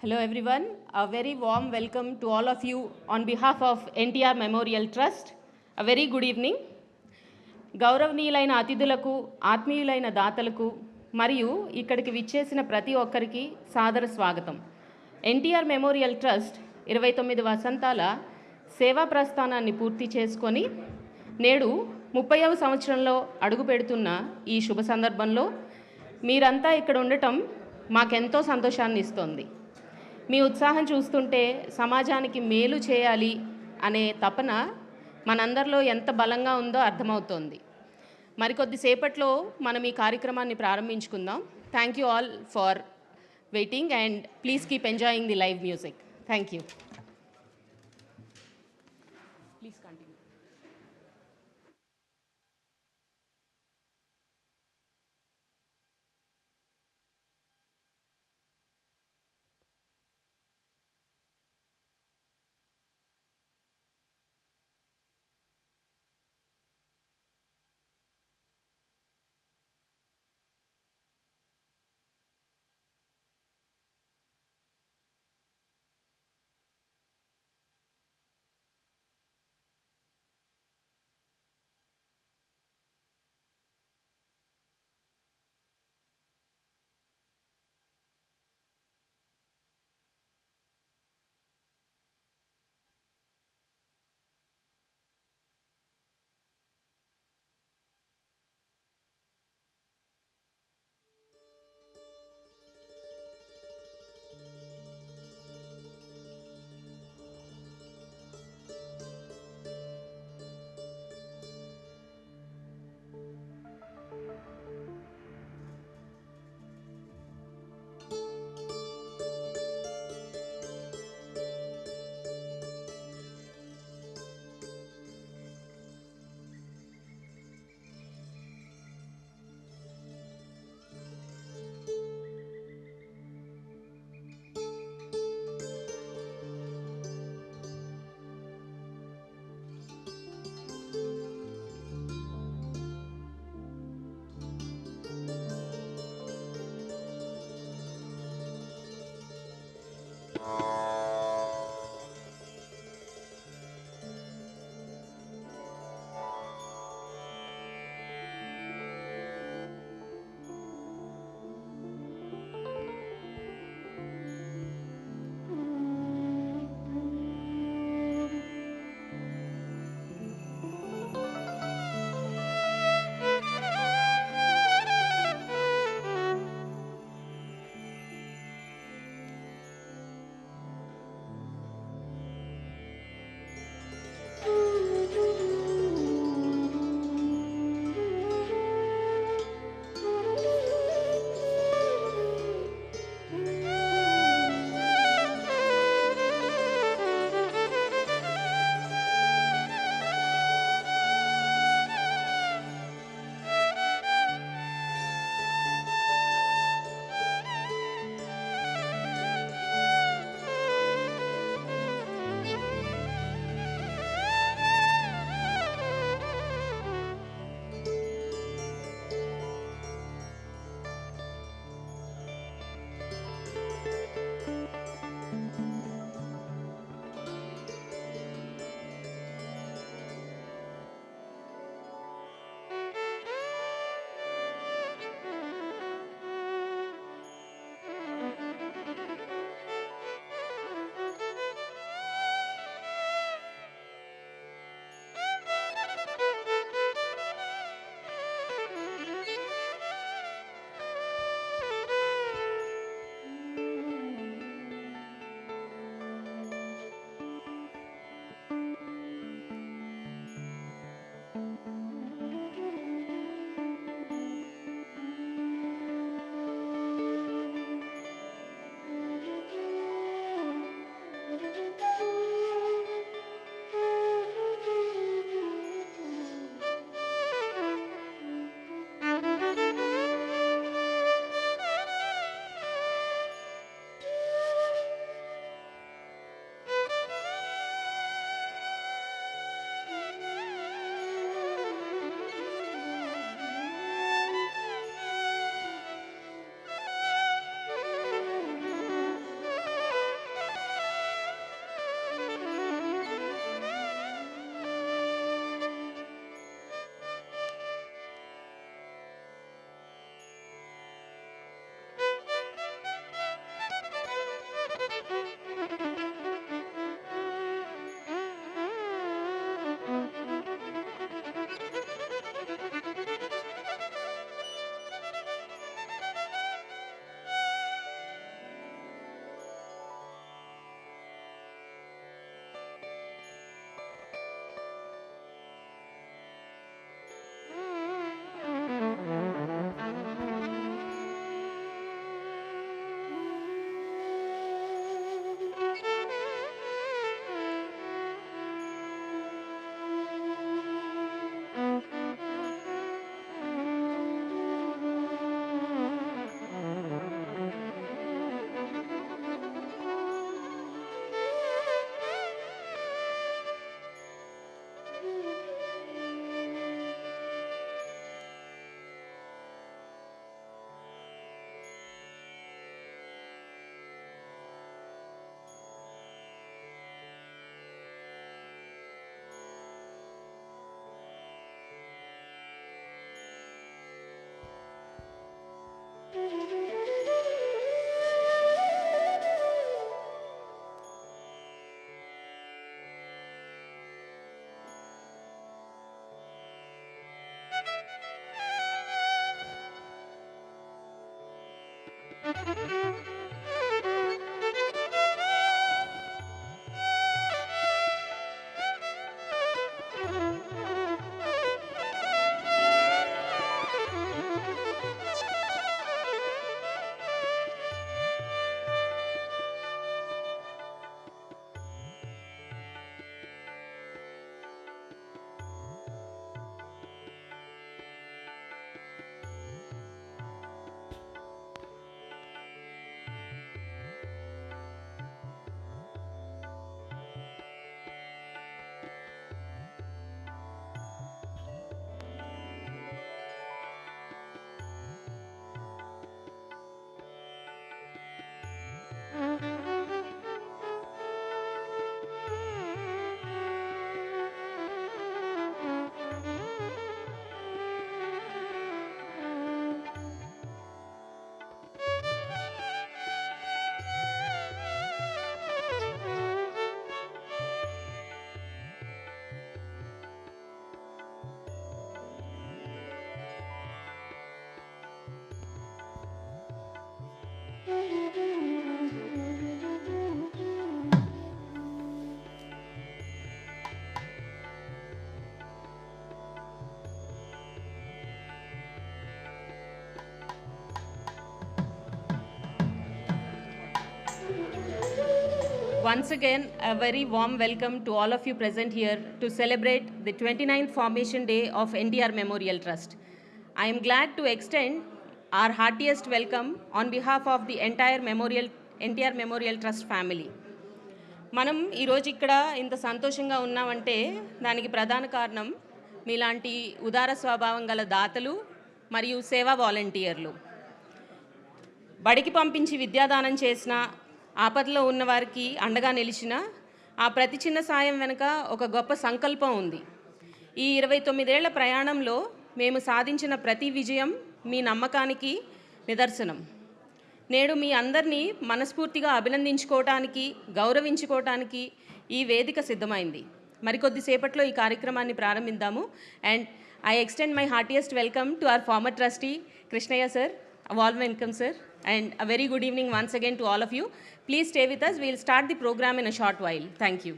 Hello everyone, a very warm welcome to all of you on behalf of NTR Memorial Trust. A very good evening. గౌరవనీయులైన అతిథులకు, ఆత్మీయులైన దాతలకు మరియు ఇక్కడికి విచ్చేసిన ప్రతి ఒక్కరికి సాదర స్వాగతం. ఎన్టీఆర్ మెమోరియల్ ట్రస్ట్ 29 వసంతాల సేవా ప్రస్థానాన్ని పూర్తి చేసుకొని నేడు 30వ సంవత్సరంలో అడుగు పెడుతున్న ఈ శుభ సందర్భంలో మీరంతా ఇక్కడ ఉండటం మాకెంతో సంతోషాన్ని ఇస్తోంది. మీ ఉత్సాహం చూస్తుంటే సమాజానికి మేలు చేయాలి అనే తపన మనందరిలో ఎంత బలంగా ఉందో అర్థమవుతోంది. మరికొద్దిసేపట్లో మనం ఈ కార్యక్రమాన్ని ప్రారంభించుకుందాం. Thank you all for waiting and please keep enjoying the live music. Thank you. Please continue. Once again, a very warm welcome to all of you present here to celebrate the 29th Formation Day of NTR Memorial Trust. I am glad to extend our heartiest welcome on behalf of the entire NTR Memorial Trust family. మనం ఈరోజు ఇక్కడ ఇంత సంతోషంగా ఉన్నామంటే దానికి ప్రధాన కారణం మీలాంటి ఉదార స్వభావం గల దాతలు మరియు సేవా వాలంటీర్లు. బడికి పంపించి విద్యాదానం చేసిన, ఆపదలో ఉన్నవారికి అండగా నిలిచిన ఆ ప్రతి చిన్న సాయం వెనుక ఒక గొప్ప సంకల్పం ఉంది. ఈ 29 ఏళ్ల ప్రయాణంలో మేము సాధించిన ప్రతి విజయం మీ నమ్మకానికి నిదర్శనం. నేడు మీ అందరినీ మనస్ఫూర్తిగా అభినందించుకోవటానికి, గౌరవించుకోవటానికి ఈ వేదిక సిద్ధమైంది. మరికొద్దిసేపట్లో ఈ కార్యక్రమాన్ని ప్రారంభిద్దాము. And I extend my heartiest welcome to our former trustee Krishnaiah sir. A warm welcome, sir, and a very good evening once again to all of you. Please stay with us. We'll start the program in a short while. Thank you.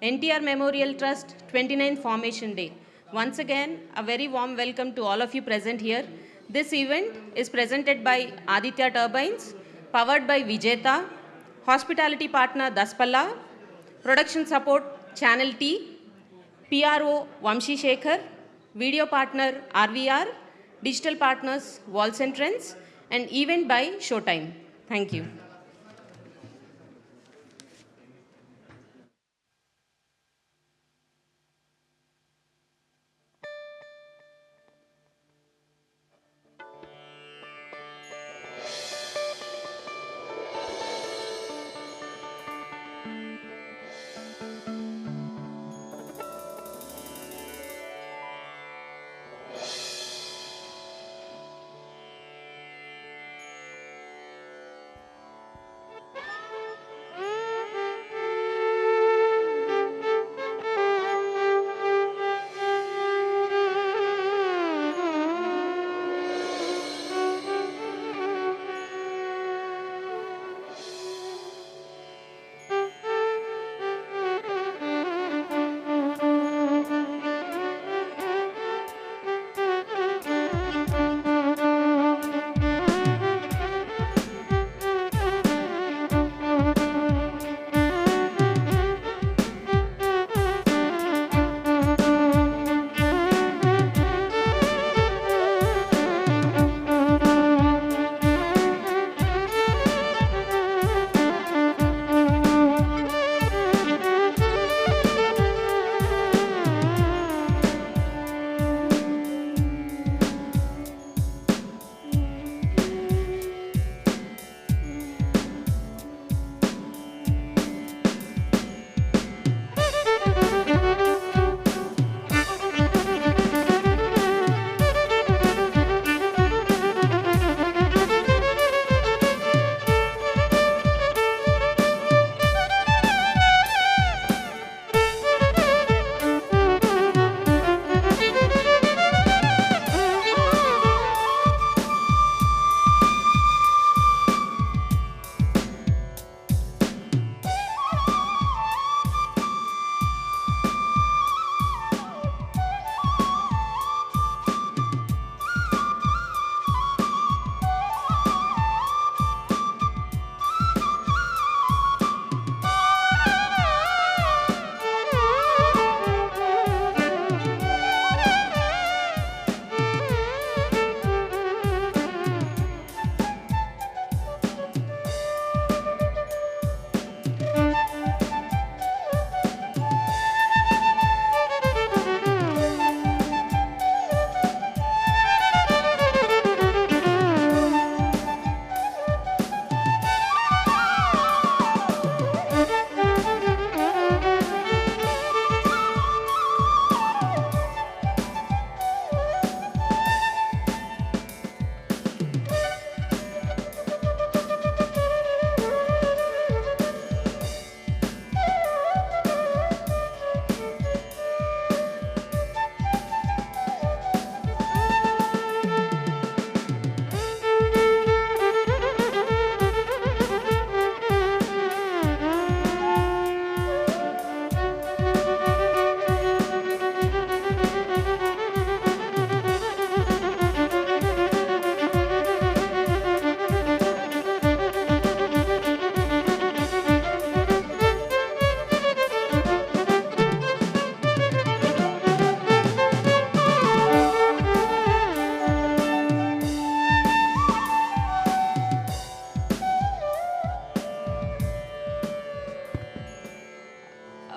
NTR Memorial Trust 29th Formation Day. Once again, a very warm welcome to all of you present here. This event is presented by Aditya Turbines, powered by Vijeta, hospitality partner Daspalla, production support Channel T, PRO Vamshi Shekhar, video partner RVR, digital partners Walls and Trends, and event by Showtime. Thank you.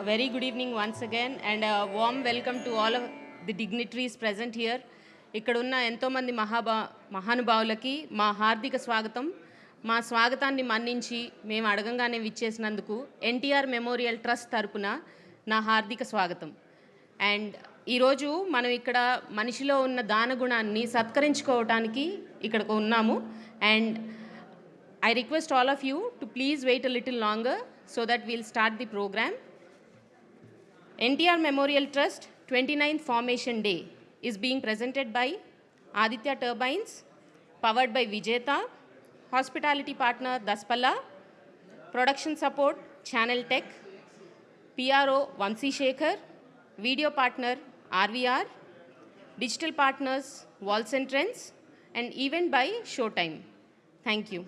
A very good evening once again and a warm welcome to all of the dignitaries present here. ఇక్కడ ఉన్న ఎంతోమంది మహానుభావులకి మా హార్దిక స్వాగతం. మా స్వాగతాన్ని మన్నించి మేము అడగంగానే విచ్చేసినందుకు NTR memorial trust తరపున నా హార్దిక స్వాగతం. అండ్ ఈరోజు మనం ఇక్కడ మనిషిలో ఉన్న దానగుణాన్ని సత్కరించుకోవటానికి ఇక్కడికి ఉన్నాము. And I request all of you to please wait a little longer so that we'll start the program. NTR Memorial Trust 29th Formation Day is being presented by Aditya Turbines, powered by Vijeta, hospitality partner Daspalla, production support Channel Tech, PRO Vamsi Shekhar, video partner RVR, digital partners Walls and Trends, and event by Showtime. Thank you.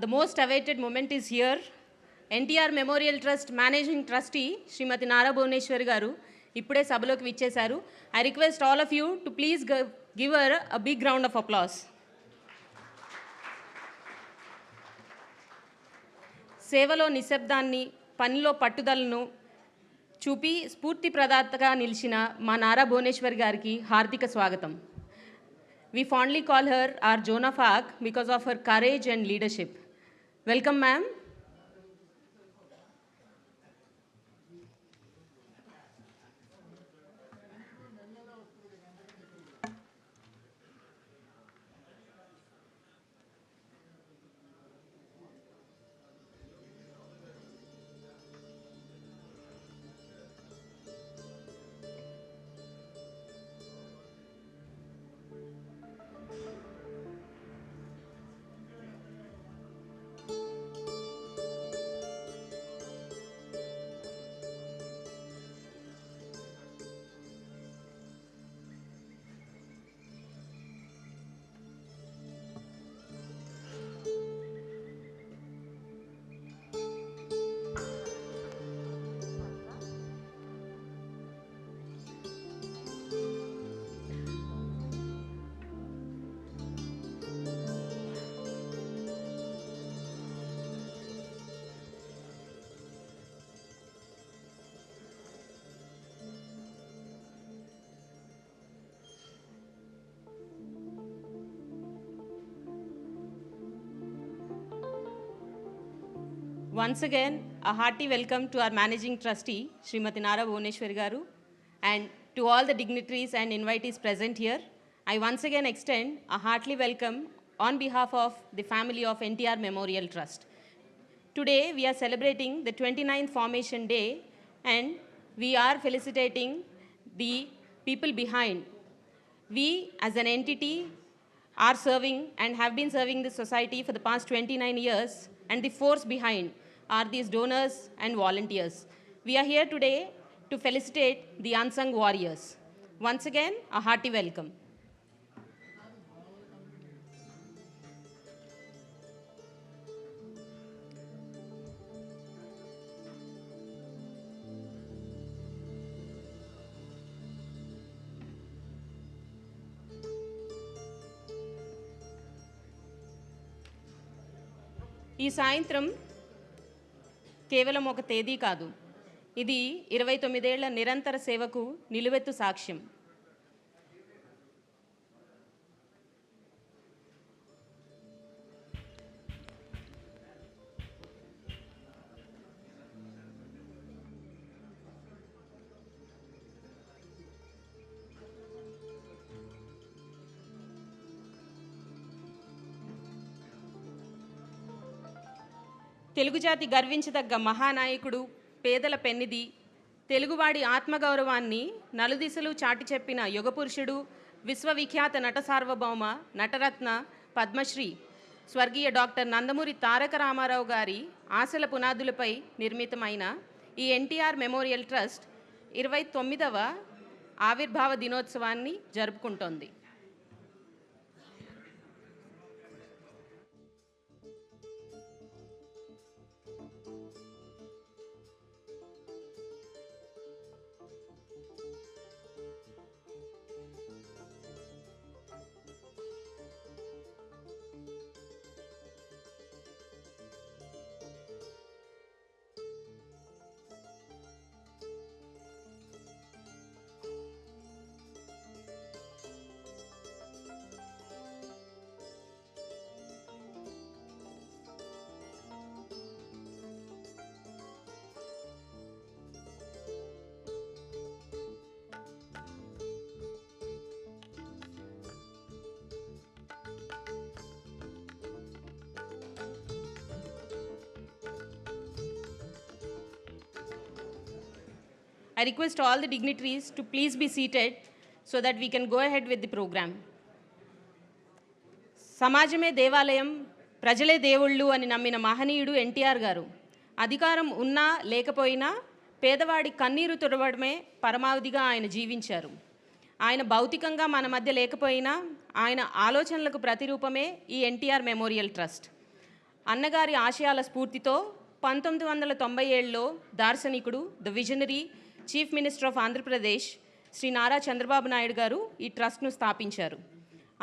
The most awaited moment is here. NTR Memorial Trust Managing Trustee Smt Nara Bhuvaneswari garu ippude sabaloki vichesaru. I request all of you to please give her a big round of applause. సేవలో నిశ్శబ్దాన్ని, పనిలో పట్టుదలను చూపి స్ఫూర్తి ప్రదాతగా నిలిచిన మా నారా భువనేశ్వరి గారికి హార్దిక స్వాగతం. We fondly call her our Joan of Arc because of her courage and leadership. Welcome, ma'am. Once again, a hearty welcome to our Managing Trustee, Smt Nara Bhuvaneswari garu, and to all the dignitaries and invitees present here. I once again extend a hearty welcome on behalf of the family of NTR Memorial Trust. Today, we are celebrating the 29th Formation Day, and we are felicitating the people behind. We, as an entity, are serving and have been serving the society for the past 29 years, and the force behind are these donors and volunteers. We are here today to felicitate the unsung warriors. Once again, a hearty welcome. ఈ సాయంత్రం కేవలం ఒక తేదీ కాదు, ఇది 29 ఏళ్ల నిరంతర సేవకు నిలువెత్తు సాక్ష్యం. తెలుగు జాతి గర్వించదగ్గ మహానాయకుడు, పేదల పెన్నిది, తెలుగువాడి ఆత్మగౌరవాన్ని నలుదిశలు చాటి చెప్పిన యుగపురుషుడు, విశ్వవిఖ్యాత నట సార్వభౌమ, నటరత్న, పద్మశ్రీ స్వర్గీయ డాక్టర్ నందమూరి తారక రామారావు గారి ఆశల పునాదులపై నిర్మితమైన ఈ ఎన్టీఆర్ మెమోరియల్ ట్రస్ట్ 29వ ఆవిర్భావ దినోత్సవాన్ని జరుపుకుంటోంది. I request all the dignitaries to please be seated so that we can go ahead with the program. సమాజమే దేవాలయం, ప్రజలే దేవుళ్ళు అని నమ్మిన మహనీయుడు ఎన్టీఆర్ గారు. అధికారం ఉన్నా లేకపోయినా పేదవాడి కన్నీరు తుడవడమే పరమావధిగా ఆయన జీవించారు. ఆయన భౌతికంగా మన మధ్య లేకపోయినా ఆయన ఆలోచనలకు ప్రతిరూపమే ఈ ఎన్టీఆర్ మెమోరియల్ ట్రస్ట్. అన్నగారి ఆశయాల స్ఫూర్తితో 1997లో దార్శనికుడు, the visionary chief minister of Andhra Pradesh Shri Nara Chandrababu Naidu garu ఈ ట్రస్ట్ను స్థాపించారు.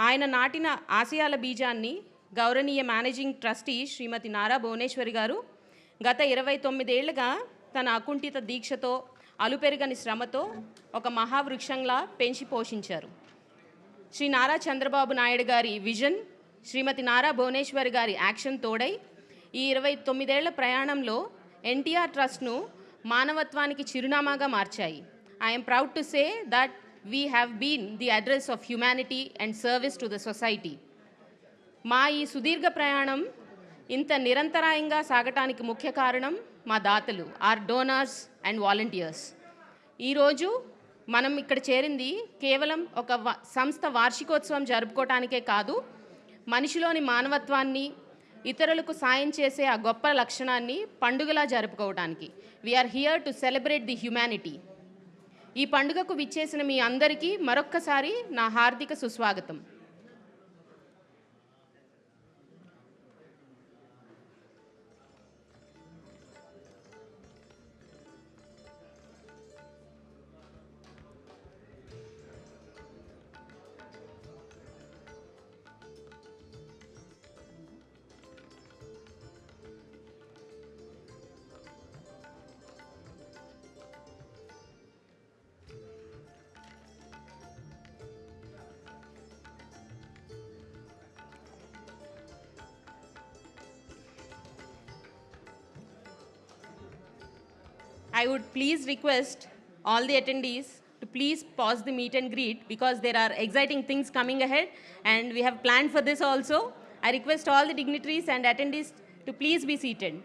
ఆయన నాటిన ఆశయాల బీజాన్ని గౌరవనీయ మేనేజింగ్ ట్రస్టీ శ్రీమతి నారా భువనేశ్వరి గారు గత 29 ఏళ్లుగా తన అకుంఠిత దీక్షతో, అలుపెరగని శ్రమతో ఒక మహావృక్షంలా పెంచి పోషించారు. శ్రీ నారా చంద్రబాబు నాయుడు గారి విజన్, శ్రీమతి నారా భువనేశ్వరి గారి యాక్షన్ తోడై ఈ 29 ఏళ్ల ప్రయాణంలో ఎన్టీఆర్ ట్రస్ట్ను మానవత్వానికి చిరునామాగా మార్చాయి. I'm proud to say that we have been the address of humanity and service to the society. మా ఈ సుదీర్ఘ ప్రయాణం ఇంత నిరంతరాయంగా సాగటానికి ముఖ్య కారణం మా దాతలు, ఆర్ డోనర్స్ అండ్ వాలంటీర్స్. ఈరోజు మనం ఇక్కడ చేరింది కేవలం ఒక సంస్థ వార్షికోత్సవం జరుపుకోవటానికే కాదు, మనిషిలోని మానవత్వాన్ని, ఇతరులకు సాయం చేసే ఆ గొప్ప లక్షణాన్ని పండుగలా జరుపుకోవడానికి. We are here to celebrate the humanity. ఈ పండుగకు విచ్చేసిన మీ అందరికీ మరొక్కసారి నా హార్దిక సుస్వాగతం. I would please request all the attendees to please pause the meet and greet because there are exciting things coming ahead and we have planned for this also. I request all the dignitaries and attendees to please be seated.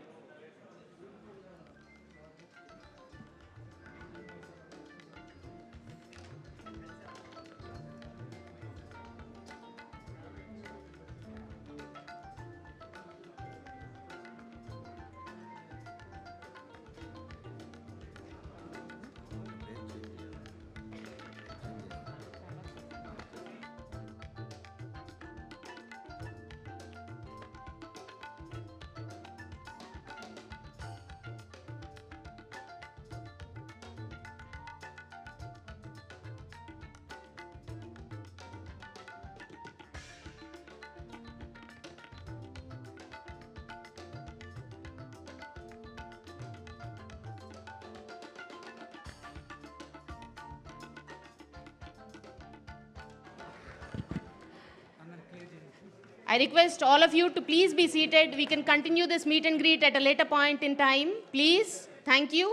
I request all of you to please be seated. We can continue this meet and greet at a later point in time. Please. Thank you.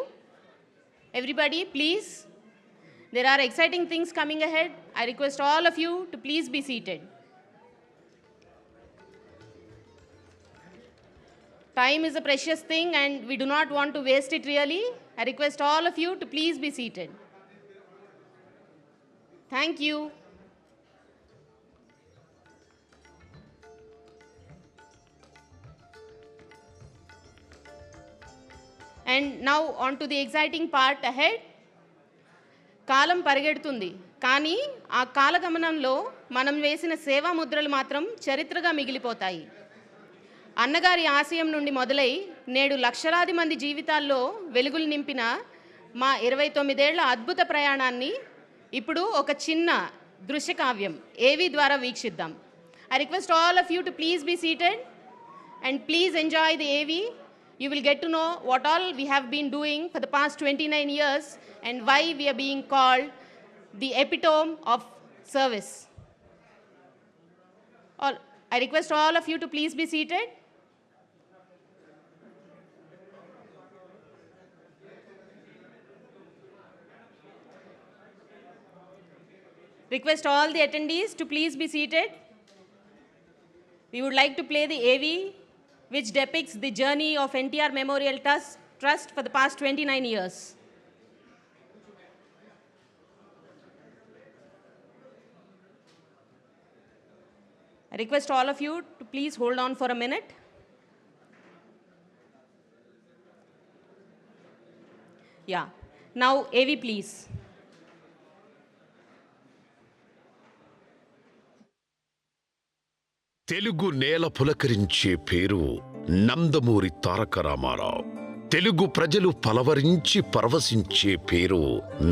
Everybody, please. There are exciting things coming ahead. I request all of you to please be seated. Time is a precious thing and we do not want to waste it really. I request all of you to please be seated. Thank you. And now on to the exciting part ahead. కాలం పరిగెడుతుంది, కానీ ఆ కాలగమనంలో మనం వేసిన సేవా ముద్రలు మాత్రం చరిత్రగా మిగిలిపోతాయి. అన్నగారి ఆశయం నుండి మొదలై నేడు లక్షలాది మంది జీవితాల్లో వెలుగులు నింపిన మా 29 ఏళ్ల అద్భుత ప్రయాణాన్ని ఇప్పుడు ఒక చిన్న దృశ్యకావ్యం ఏవి ద్వారా వీక్షిద్దాం. I request all of you to please be seated and please enjoy the AV. You will get to know what all we have been doing for the past 29 years and why we are being called the epitome of service. I request all of you to please be seated. Request all the attendees to please be seated. We would like to play the AV which depicts the journey of NTR Memorial Trust for the past 29 years. I request all of you to please hold on for a minute. Yeah. Now, AV, please. Telugu నేల పులకరించే పేరు నందమూరి తారక రామారావు. తెలుగు ప్రజలు పలవరించి పరవశించే పేరు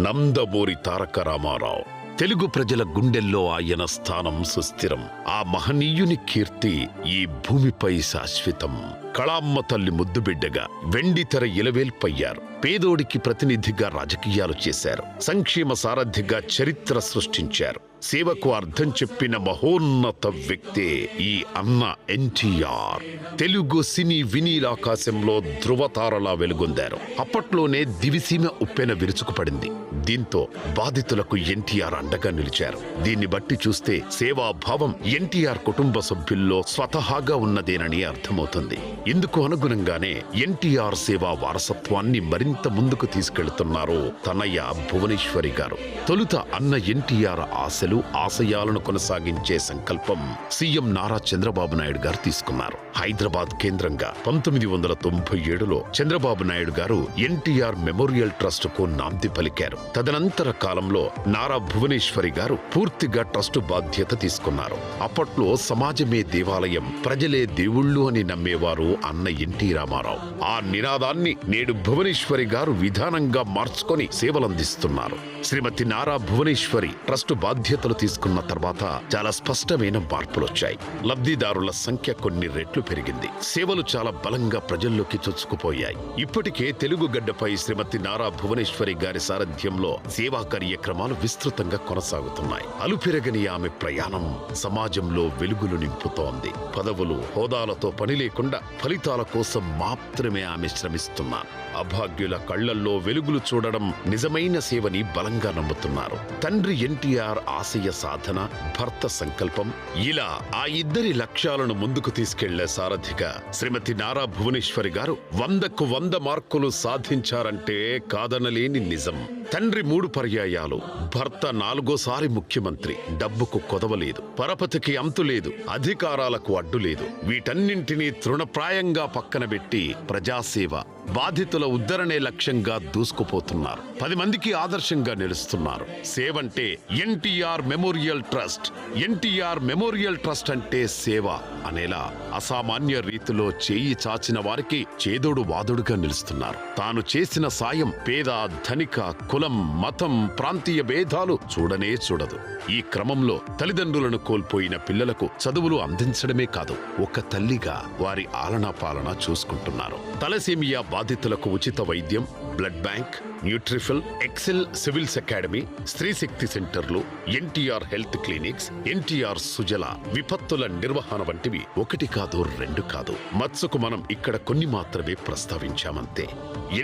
నందమూరి తారక రామారావు. తెలుగు ప్రజల గుండెల్లో ఆయన స్థానం సుస్థిరం. ఆ మహనీయుని కీర్తి ఈ భూమిపై శాశ్వతం. కళామ్మ తల్లి ముద్దుబిడ్డగా వెండితెర ఇలవేల్పయ్యారు. పేదోడికి ప్రతినిధిగా రాజకీయాలు చేశారు. సంక్షేమ సారథిగా చరిత్ర సృష్టించారు. సేవకు అర్థం చెప్పిన మహోన్నత వ్యక్తే ఈ అన్న ఎన్టీఆర్. తెలుగు సినీ వినీలాకాశంలో ధృవతారలా వెలుగొందారు. అప్పట్లోనే దివిసీమ ఉప్పెన విరుచుకుపడింది. దీంతో బాధితులకు ఎన్టీఆర్ అండగా నిలిచారు. దీన్ని బట్టి చూస్తే సేవాభావం ఎన్టీఆర్ కుటుంబ సభ్యుల్లో స్వతహాగా ఉన్నదేనని అర్థమవుతుంది. ఇందుకు అనుగుణంగానే ఎన్టీఆర్ సేవా వారసత్వాన్ని మరింత ముందుకు తీసుకెళ్తున్నారు తనయ్య భువనేశ్వరి గారు. తొలుత అన్న ఎన్టీఆర్ ఆశలు ఆశయాలను కొనసాగించే సంకల్పం సీఎం నారా చంద్రబాబు నాయుడు గారు తీసుకున్నారు. హైదరాబాద్ కేంద్రంగా 1997లో చంద్రబాబు నాయుడు గారు ఎన్టీఆర్ మెమోరియల్ ట్రస్ట్ కు నాంది పలికారు. తదనంతర కాలంలో నారా భువనేశ్వరి గారు పూర్తిగా ట్రస్టు బాధ్యత తీసుకున్నారు. అప్పట్లో సమాజమే దేవాలయం, ప్రజలే దేవుళ్ళు అని నమ్మేవారు అన్న ఎన్టీ రామారావు. ఆ నినాదాన్ని నేడు భువనేశ్వరి గారు విధానంగా మార్చుకొని సేవలందిస్తున్నారు. శ్రీమతి నారా భువనేశ్వరి ట్రస్టు బాధ్యతలు తీసుకున్న తర్వాత చాలా స్పష్టమైన మార్పులొచ్చాయి. లబ్ధిదారుల సంఖ్య కొన్ని రెట్లు పెరిగింది. సేవలు చాలా బలంగా ప్రజల్లోకి చొచ్చుకుపోయాయి. ఇప్పటికే తెలుగు గడ్డపై శ్రీమతి నారా భువనేశ్వరి గారి సారథ్యంలో సేవా కార్యక్రమాలు విస్తృతంగా కొనసాగుతున్నాయి. అలుపెరగని ఆమె ప్రయాణం సమాజంలో వెలుగులు నింపుతోంది. పదవులు, హోదాలతో పని లేకుండా ఫలితాల కోసం మాత్రమే ఆమె శ్రమిస్తున్నారు. అభాగ్యుల కళ్లల్లో వెలుగులు చూడడం నిజమైన సేవని బలంగా నమ్ముతున్నారు. తండ్రి ఎన్టీఆర్ ఆశయ సాధన, భర్త సంకల్పం, ఇలా ఆ ఇద్దరి లక్ష్యాలను ముందుకు తీసుకెళ్లే సారథిగా శ్రీమతి నారా భువనేశ్వరి గారు 100కు 100 మార్కులు సాధించారంటే కాదనలేని నిజం. తండ్రి 3 పర్యాయాలు, భర్త 4వ ముఖ్యమంత్రి. డబ్బుకు కొదవలేదు, పరపతికి అంతులేదు, అధికారాలకు అడ్డులేదు. వీటన్నింటినీ తృణప్రాయంగా పక్కన పెట్టి ప్రజాసేవ, బాధితుల ఉద్ధరణే లక్ష్యంగా దూసుకుపోతున్నారు. 10 మందికి ఆదర్శంగా నిలుస్తున్నారు. సేవంటే NTR memorial trust, NTR memorial trust అంటే సేవ అనేలా అసామాన్య రీతిలో చేయి చాచిన వారికి చేదోడు వాదుడుగా నిలుస్తున్నారు. తాను చేసిన సాయం పేద, ధనిక, కులం, మతం, ప్రాంతీయ భేదాలు చూడనే చూడదు. ఈ క్రమంలో తల్లిదండ్రులను కోల్పోయిన పిల్లలకు చదువులు అందించడమే కాదు, ఒక తల్లిగా వారి ఆలనా పాలన చూసుకుంటున్నారు. తలసేమియా బాధితులకు ఉచిత వైద్యం, blood bank, Nutrifil, Excel civils academy, Stree Shakti సెంటర్లు, ఎన్టీఆర్ హెల్త్ క్లినిక్స్, ఎన్టీఆర్ సుజల, విపత్తుల నిర్వహణ వంటివి 1 కాదు 2 కాదు. మత్సుకు మనం ఇక్కడ కొన్ని మాత్రమే ప్రస్తావించామంతే.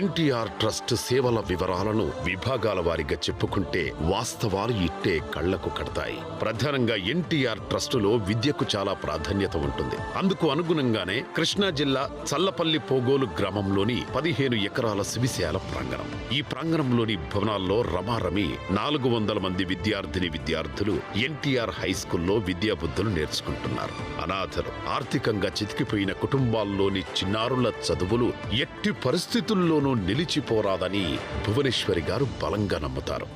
ఎన్టీఆర్ ట్రస్ట్ సేవల వివరాలను విభాగాల వారిగా చెప్పుకుంటే వాస్తవాలు ఇట్టే కళ్లకు కడతాయి. ప్రధానంగా ఎన్టీఆర్ ట్రస్టులో విద్యకు చాలా ప్రాధాన్యత ఉంటుంది. అందుకు అనుగుణంగానే కృష్ణా జిల్లా చల్లపల్లి పోగోలు గ్రామంలోని 15 ఎకరాల శివిశాల ప్రాంగణం. ఈ ప్రాంగణంలోని భవనాల్లో రమారమి 400 మంది విద్యార్థులు ఎన్టీఆర్ హై స్కూల్లో విద్యాబుద్ధులు నేర్చుకుంటున్నారు. అనాథలు, ఆర్థికంగా చితికిపోయిన కుటుంబాల్లోని చిన్నారుల చదువులు ఎట్టి పరిస్థితుల్లోనూ నిలిచిపోరాదని భువనేశ్వరి గారు బలంగా నమ్ముతారు.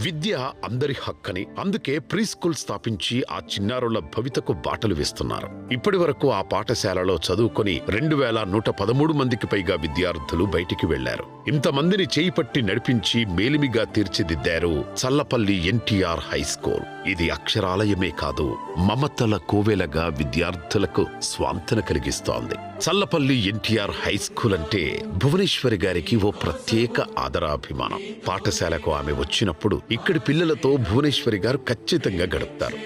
విద్య అందరి హక్కని, అందుకే ప్రీ స్కూల్ స్థాపించి ఆ చిన్నారుల భవితకు బాటలు వేస్తున్నారు. ఇప్పటి వరకు ఆ పాఠశాలలో చదువుకొని 2113 మందికి పైగా విద్యార్థులు బయటికి వెళ్లారు. ఇంతమందిని చేయిపట్టి నడిపించి మేలిమిగా తీర్చిదిద్దారు చల్లపల్లి ఎన్టీఆర్ హై స్కూల్. ఇది అక్షరాలయమే కాదు, మమతల కోవెలగా విద్యార్థులకు స్వాంతన కలిగిస్తోంది. చల్లపల్లి ఎన్టీఆర్ హై స్కూల్ అంటే భువనేశ్వరి గారికి ఓ ప్రత్యేక ఆదరాభిమానం. పాఠశాలకు ఆమె వచ్చినప్పుడు ఇక్కడి పిల్లలతో భువనేశ్వరి గారు ఖచ్చితంగా గడుపుతారు.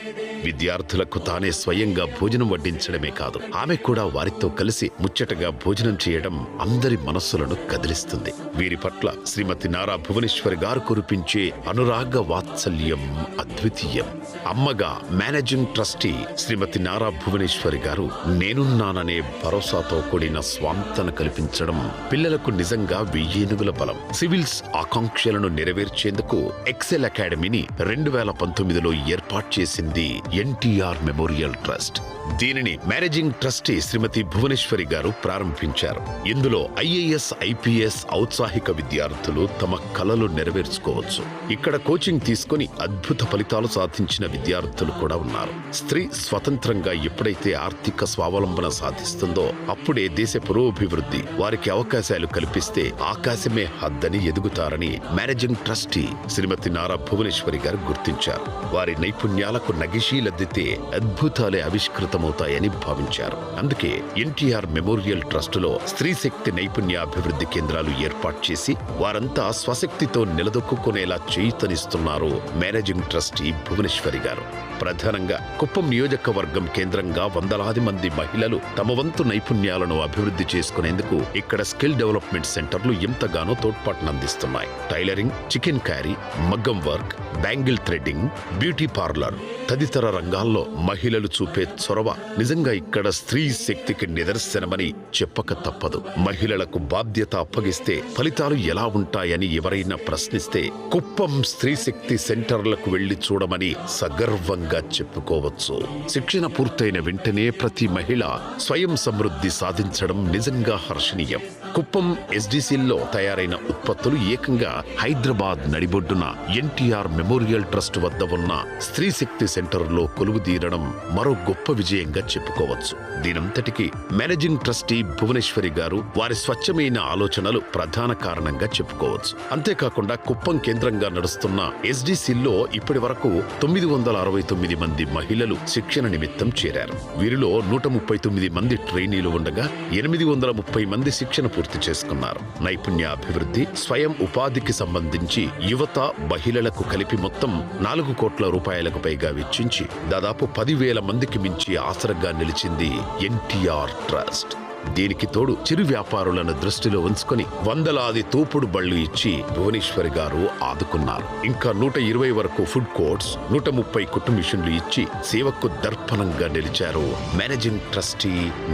విద్యార్థులకు తానే స్వయంగా భోజనం వడ్డించడమే కాదు, ఆమె కూడా వారితో కలిసి ముచ్చటగా భోజనం చేయడం అందరి మనస్సులను కదిలిస్తుంది. వీరి పట్ల శ్రీమతి నారా భువనేశ్వరి గారు కురిపించే అనురాగ వాత్సల్యం అద్వితీయం. అమ్మగా మేనేజింగ్ ట్రస్టీ శ్రీమతి నారా భువనేశ్వరి గారు నేనున్నాననే భరోసాతో కూడిన స్వాంతన కల్పించడం పిల్లలకు నిజంగా 1000 ఏనుగుల బలం. సివిల్స్ ఆకాంక్షలను నెరవేర్చేందుకు ఎక్సెల్ అకాడమీని 2019లో ఏర్పాటు చేసింది ఎన్టీఆర్ మెమోరియల్ ట్రస్ట్. దీనిని మేనేజింగ్ ట్రస్టీ శ్రీమతి భువనేశ్వరి గారు ప్రారంభించారు. ఇందులో ఐఏఎస్, ఐపీఎస్ ఔత్సాహిక విద్యార్థులు తమ కలలు నెరవేర్చుకోవచ్చు. ఇక్కడ కోచింగ్ తీసుకుని అద్భుత ఫలితాలు సాధించిన విద్యార్థులు కూడా ఉన్నారు. స్త్రీ స్వతంత్రంగా ఎప్పుడైతే ఆర్థిక స్వావలంబన సాధిస్తుందో అప్పుడే దేశ పురోభివృద్ధి. వారికి అవకాశాలు కల్పిస్తే ఆకాశమే హద్దని ఎదుగుతారని మేనేజింగ్ ట్రస్టీ శ్రీమతి నారా భువనేశ్వరి గారు గుర్తించారు. వారి నైపుణ్యాలకు నగిశీలద్దితే అద్భుతాలే ఆవిష్కృతమవుతాయని భావించారు. అందుకే ఎన్టీఆర్ మెమోరియల్ ట్రస్టులో స్త్రీ శక్తి నైపుణ్యాభివృద్ధి కేంద్రాలు ఏర్పాటు చేసి వారంతా స్వశక్తితో నిలదొక్కునేలా చేయూతనిస్తున్నారు మేనేజింగ్ ట్రస్టీ భువనేశ్వరి గారు. ప్రధానంగా కుప్పం నియోజకవర్గం కేంద్రంగా వందలాది మంది మహిళలు తమ వంతు నైపుణ్యాలను అభివృద్ధి చేసుకునేందుకు ఇక్కడ స్కిల్ డెవలప్మెంట్ సెంటర్లు ఎంతగానో తోడ్పాటునందిస్తున్నాయి. టైలరింగ్, చికెన్ క్యారీ, మగ్గం work, bangle threading, beauty parlour తదితర రంగాల్లో మహిళలు చూపే చొరవ నిజంగా ఇక్కడ స్త్రీ శక్తికి నిదర్శనమని చెప్పక తప్పదు. మహిళలకు బాధ్యత అప్పగిస్తే ఫలితాలు ఎలా ఉంటాయని ఎవరైనా ప్రశ్నిస్తే కుప్పం స్త్రీ శక్తి సెంటర్లకు వెళ్లి చూడమని సగర్వంగా చెప్పుకోవచ్చు. శిక్షణ పూర్తయిన వెంటనే ప్రతి మహిళ స్వయం సమృద్ధి సాధించడం నిజంగా హర్షణీయం. కుప్పం ఎస్డిసిల్లో తయారైన ఉత్పత్తులు ఏకంగా హైదరాబాద్ నడిబొడ్డున ఎన్టీఆర్ మెమోరియల్ ట్రస్ట్ వద్ద ఉన్న స్త్రీ శక్తి సెంటర్లో కొలువుదీరడం మరో గొప్ప విజయంగా చెప్పుకోవచ్చు. దీనంతటికీ మేనేజింగ్ ట్రస్టీ భువనేశ్వరి గారు వారి స్వచ్ఛమైన ఆలోచనలు ప్రధాన కారణంగా చెప్పుకోవచ్చు. అంతేకాకుండా కుప్పం కేంద్రంగా నడుస్తున్న ఎస్డిసిల్లో ఇప్పటి వరకు 969 మంది మహిళలు శిక్షణ నిమిత్తం చేరారు. వీరిలో 139 మంది ట్రైనీలు ఉండగా 830 మంది శిక్షణ పూర్తి చేసుకున్నారు. నైపుణ్యాభివృద్ధి, స్వయం ఉపాధికి సంబంధించి యువత, మహిళలకు కలిపి మొత్తం 4 కోట్ల రూపాయలకు పైగా వెచ్చించి దాదాపు 10,000 మందికి మించి ఆసరగా నిలిచింది ఎన్టీఆర్ ట్రస్ట్. దీనికి తోడు చిరు వ్యాపారులను దృష్టిలో ఉంచుకొని వందలాది తోపుడు బళ్లు ఇచ్చి భువనేశ్వరి గారు ఆదుకున్నారు. ఇంకా 120 వరకు ఫుడ్ కోర్ట్స్, 130 కుట్టు మిషన్లు ఇచ్చి సేవకు దర్పణంగా నిలిచారు మేనేజింగ్ ట్రస్టీ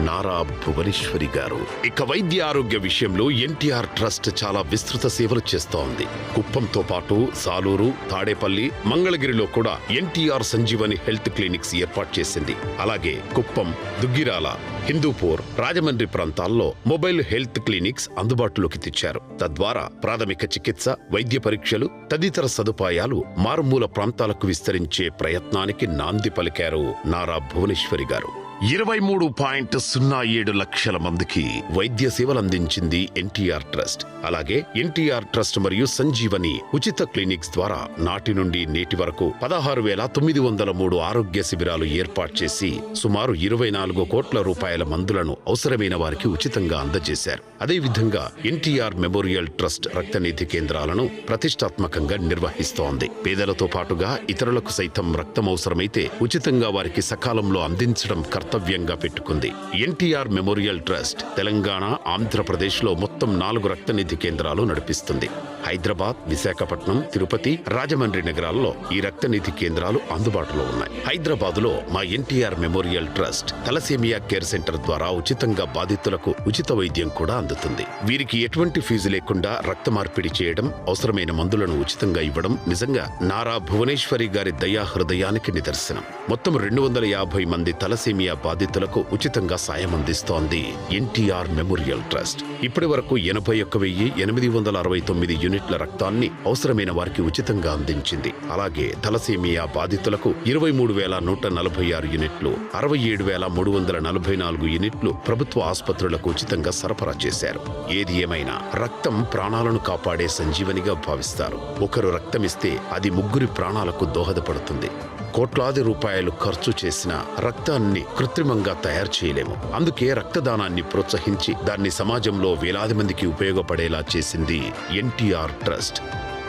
నారా భువనేశ్వరి గారు. ఇక వైద్య ఆరోగ్య విషయంలో ఎన్టీఆర్ ట్రస్ట్ చాలా విస్తృత సేవలు చేస్తోంది. కుప్పంతో పాటు సాలూరు, తాడేపల్లి, మంగళగిరిలో కూడా ఎన్టీఆర్ సంజీవని హెల్త్ క్లినిక్స్ ఏర్పాటు చేసింది. అలాగే కుప్పం, దుగ్గిరాల, హిందూపూర్, రాజమండ్రి ప్రాంతాల్లో మొబైల్ హెల్త్ క్లినిక్స్ అందుబాటులోకి తెచ్చారు. తద్వారా ప్రాథమిక చికిత్స, వైద్య పరీక్షలు తదితర సదుపాయాలు మారుమూల ప్రాంతాలకు విస్తరించే ప్రయత్నానికి నాంది పలికారు నారా భువనేశ్వరి గారు. 23.07 లక్షల మందికి వైద్య సేవలు అందించింది ఎన్టీఆర్ ట్రస్ట్. అలాగే ఎన్టీఆర్ ట్రస్ట్ మరియు సంజీవని ఉచిత క్లినిక్స్ ద్వారా నాటి నుండి నేటి వరకు 16,903 ఆరోగ్య శిబిరాలు ఏర్పాటు చేసి సుమారు 24 కోట్ల రూపాయల మందులను అవసరమైన వారికి ఉచితంగా అందజేశారు. అదేవిధంగా ఎన్టీఆర్ మెమోరియల్ ట్రస్ట్ రక్తనిధి కేంద్రాలను ప్రతిష్టాత్మకంగా నిర్వహిస్తోంది. పేదలతో పాటుగా ఇతరులకు సైతం రక్తం అవసరమైతే ఉచితంగా వారికి సకాలంలో అందించడం కర్తవ్యంగా పెట్టుకుంది. ఎన్టీఆర్ మెమోరియల్ ట్రస్ట్ తెలంగాణ, ఆంధ్రప్రదేశ్ లో మొత్తం 4 రక్తనిధి కేంద్రాలు నడిపిస్తుంది. హైదరాబాద్, విశాఖపట్నం, తిరుపతి, రాజమండ్రి నగరాల్లో ఈ రక్తనిధి కేంద్రాలు అందుబాటులో ఉన్నాయి. హైదరాబాద్ లో మా NTR memorial trust thalassaemia care centre ద్వారా ఉచితంగా బాధితులకు ఉచిత వైద్యం కూడా అందుతుంది. వీరికి ఎటువంటి ఫీజు లేకుండా రక్త మార్పిడి చేయడం, అవసరమైన మందులను ఉచితంగా ఇవ్వడం నిజంగా నారా భువనేశ్వరి గారి దయా హృదయానికి నిదర్శనం. మొత్తం 250 మంది తలసేమియా బాధితులకు ఉచితంగా సాయం అందిస్తోంది ఎన్టీఆర్ మెమోరియల్ ట్రస్ట్. ఇప్పటి వరకు 81,869 యూనిట్ల రక్తాన్ని అవసరమైన వారికి ఉచితంగా అందించింది. అలాగే తలసేమియా బాధితులకు 23,146 యూనిట్లు, 67,344 యూనిట్లు ప్రభుత్వ ఆసుపత్రులకు ఉచితంగా సరఫరా చేశారు. ఏది ఏమైనా రక్తం ప్రాణాలను కాపాడే సంజీవనిగా భావిస్తారు. ఒకరు రక్తమిస్తే అది 3 ప్రాణాలకు దోహదపడుతుంది. కోట్లాది రూపాయలు ఖర్చు చేసిన రక్తాన్ని కృత్రిమంగా తయారు చేయలేము. అందుకే రక్తదానాన్ని ప్రోత్సహించి దాన్ని సమాజంలో వేలాది మందికి ఉపయోగపడేలా చేసింది ఎన్టీఆర్ ట్రస్ట్.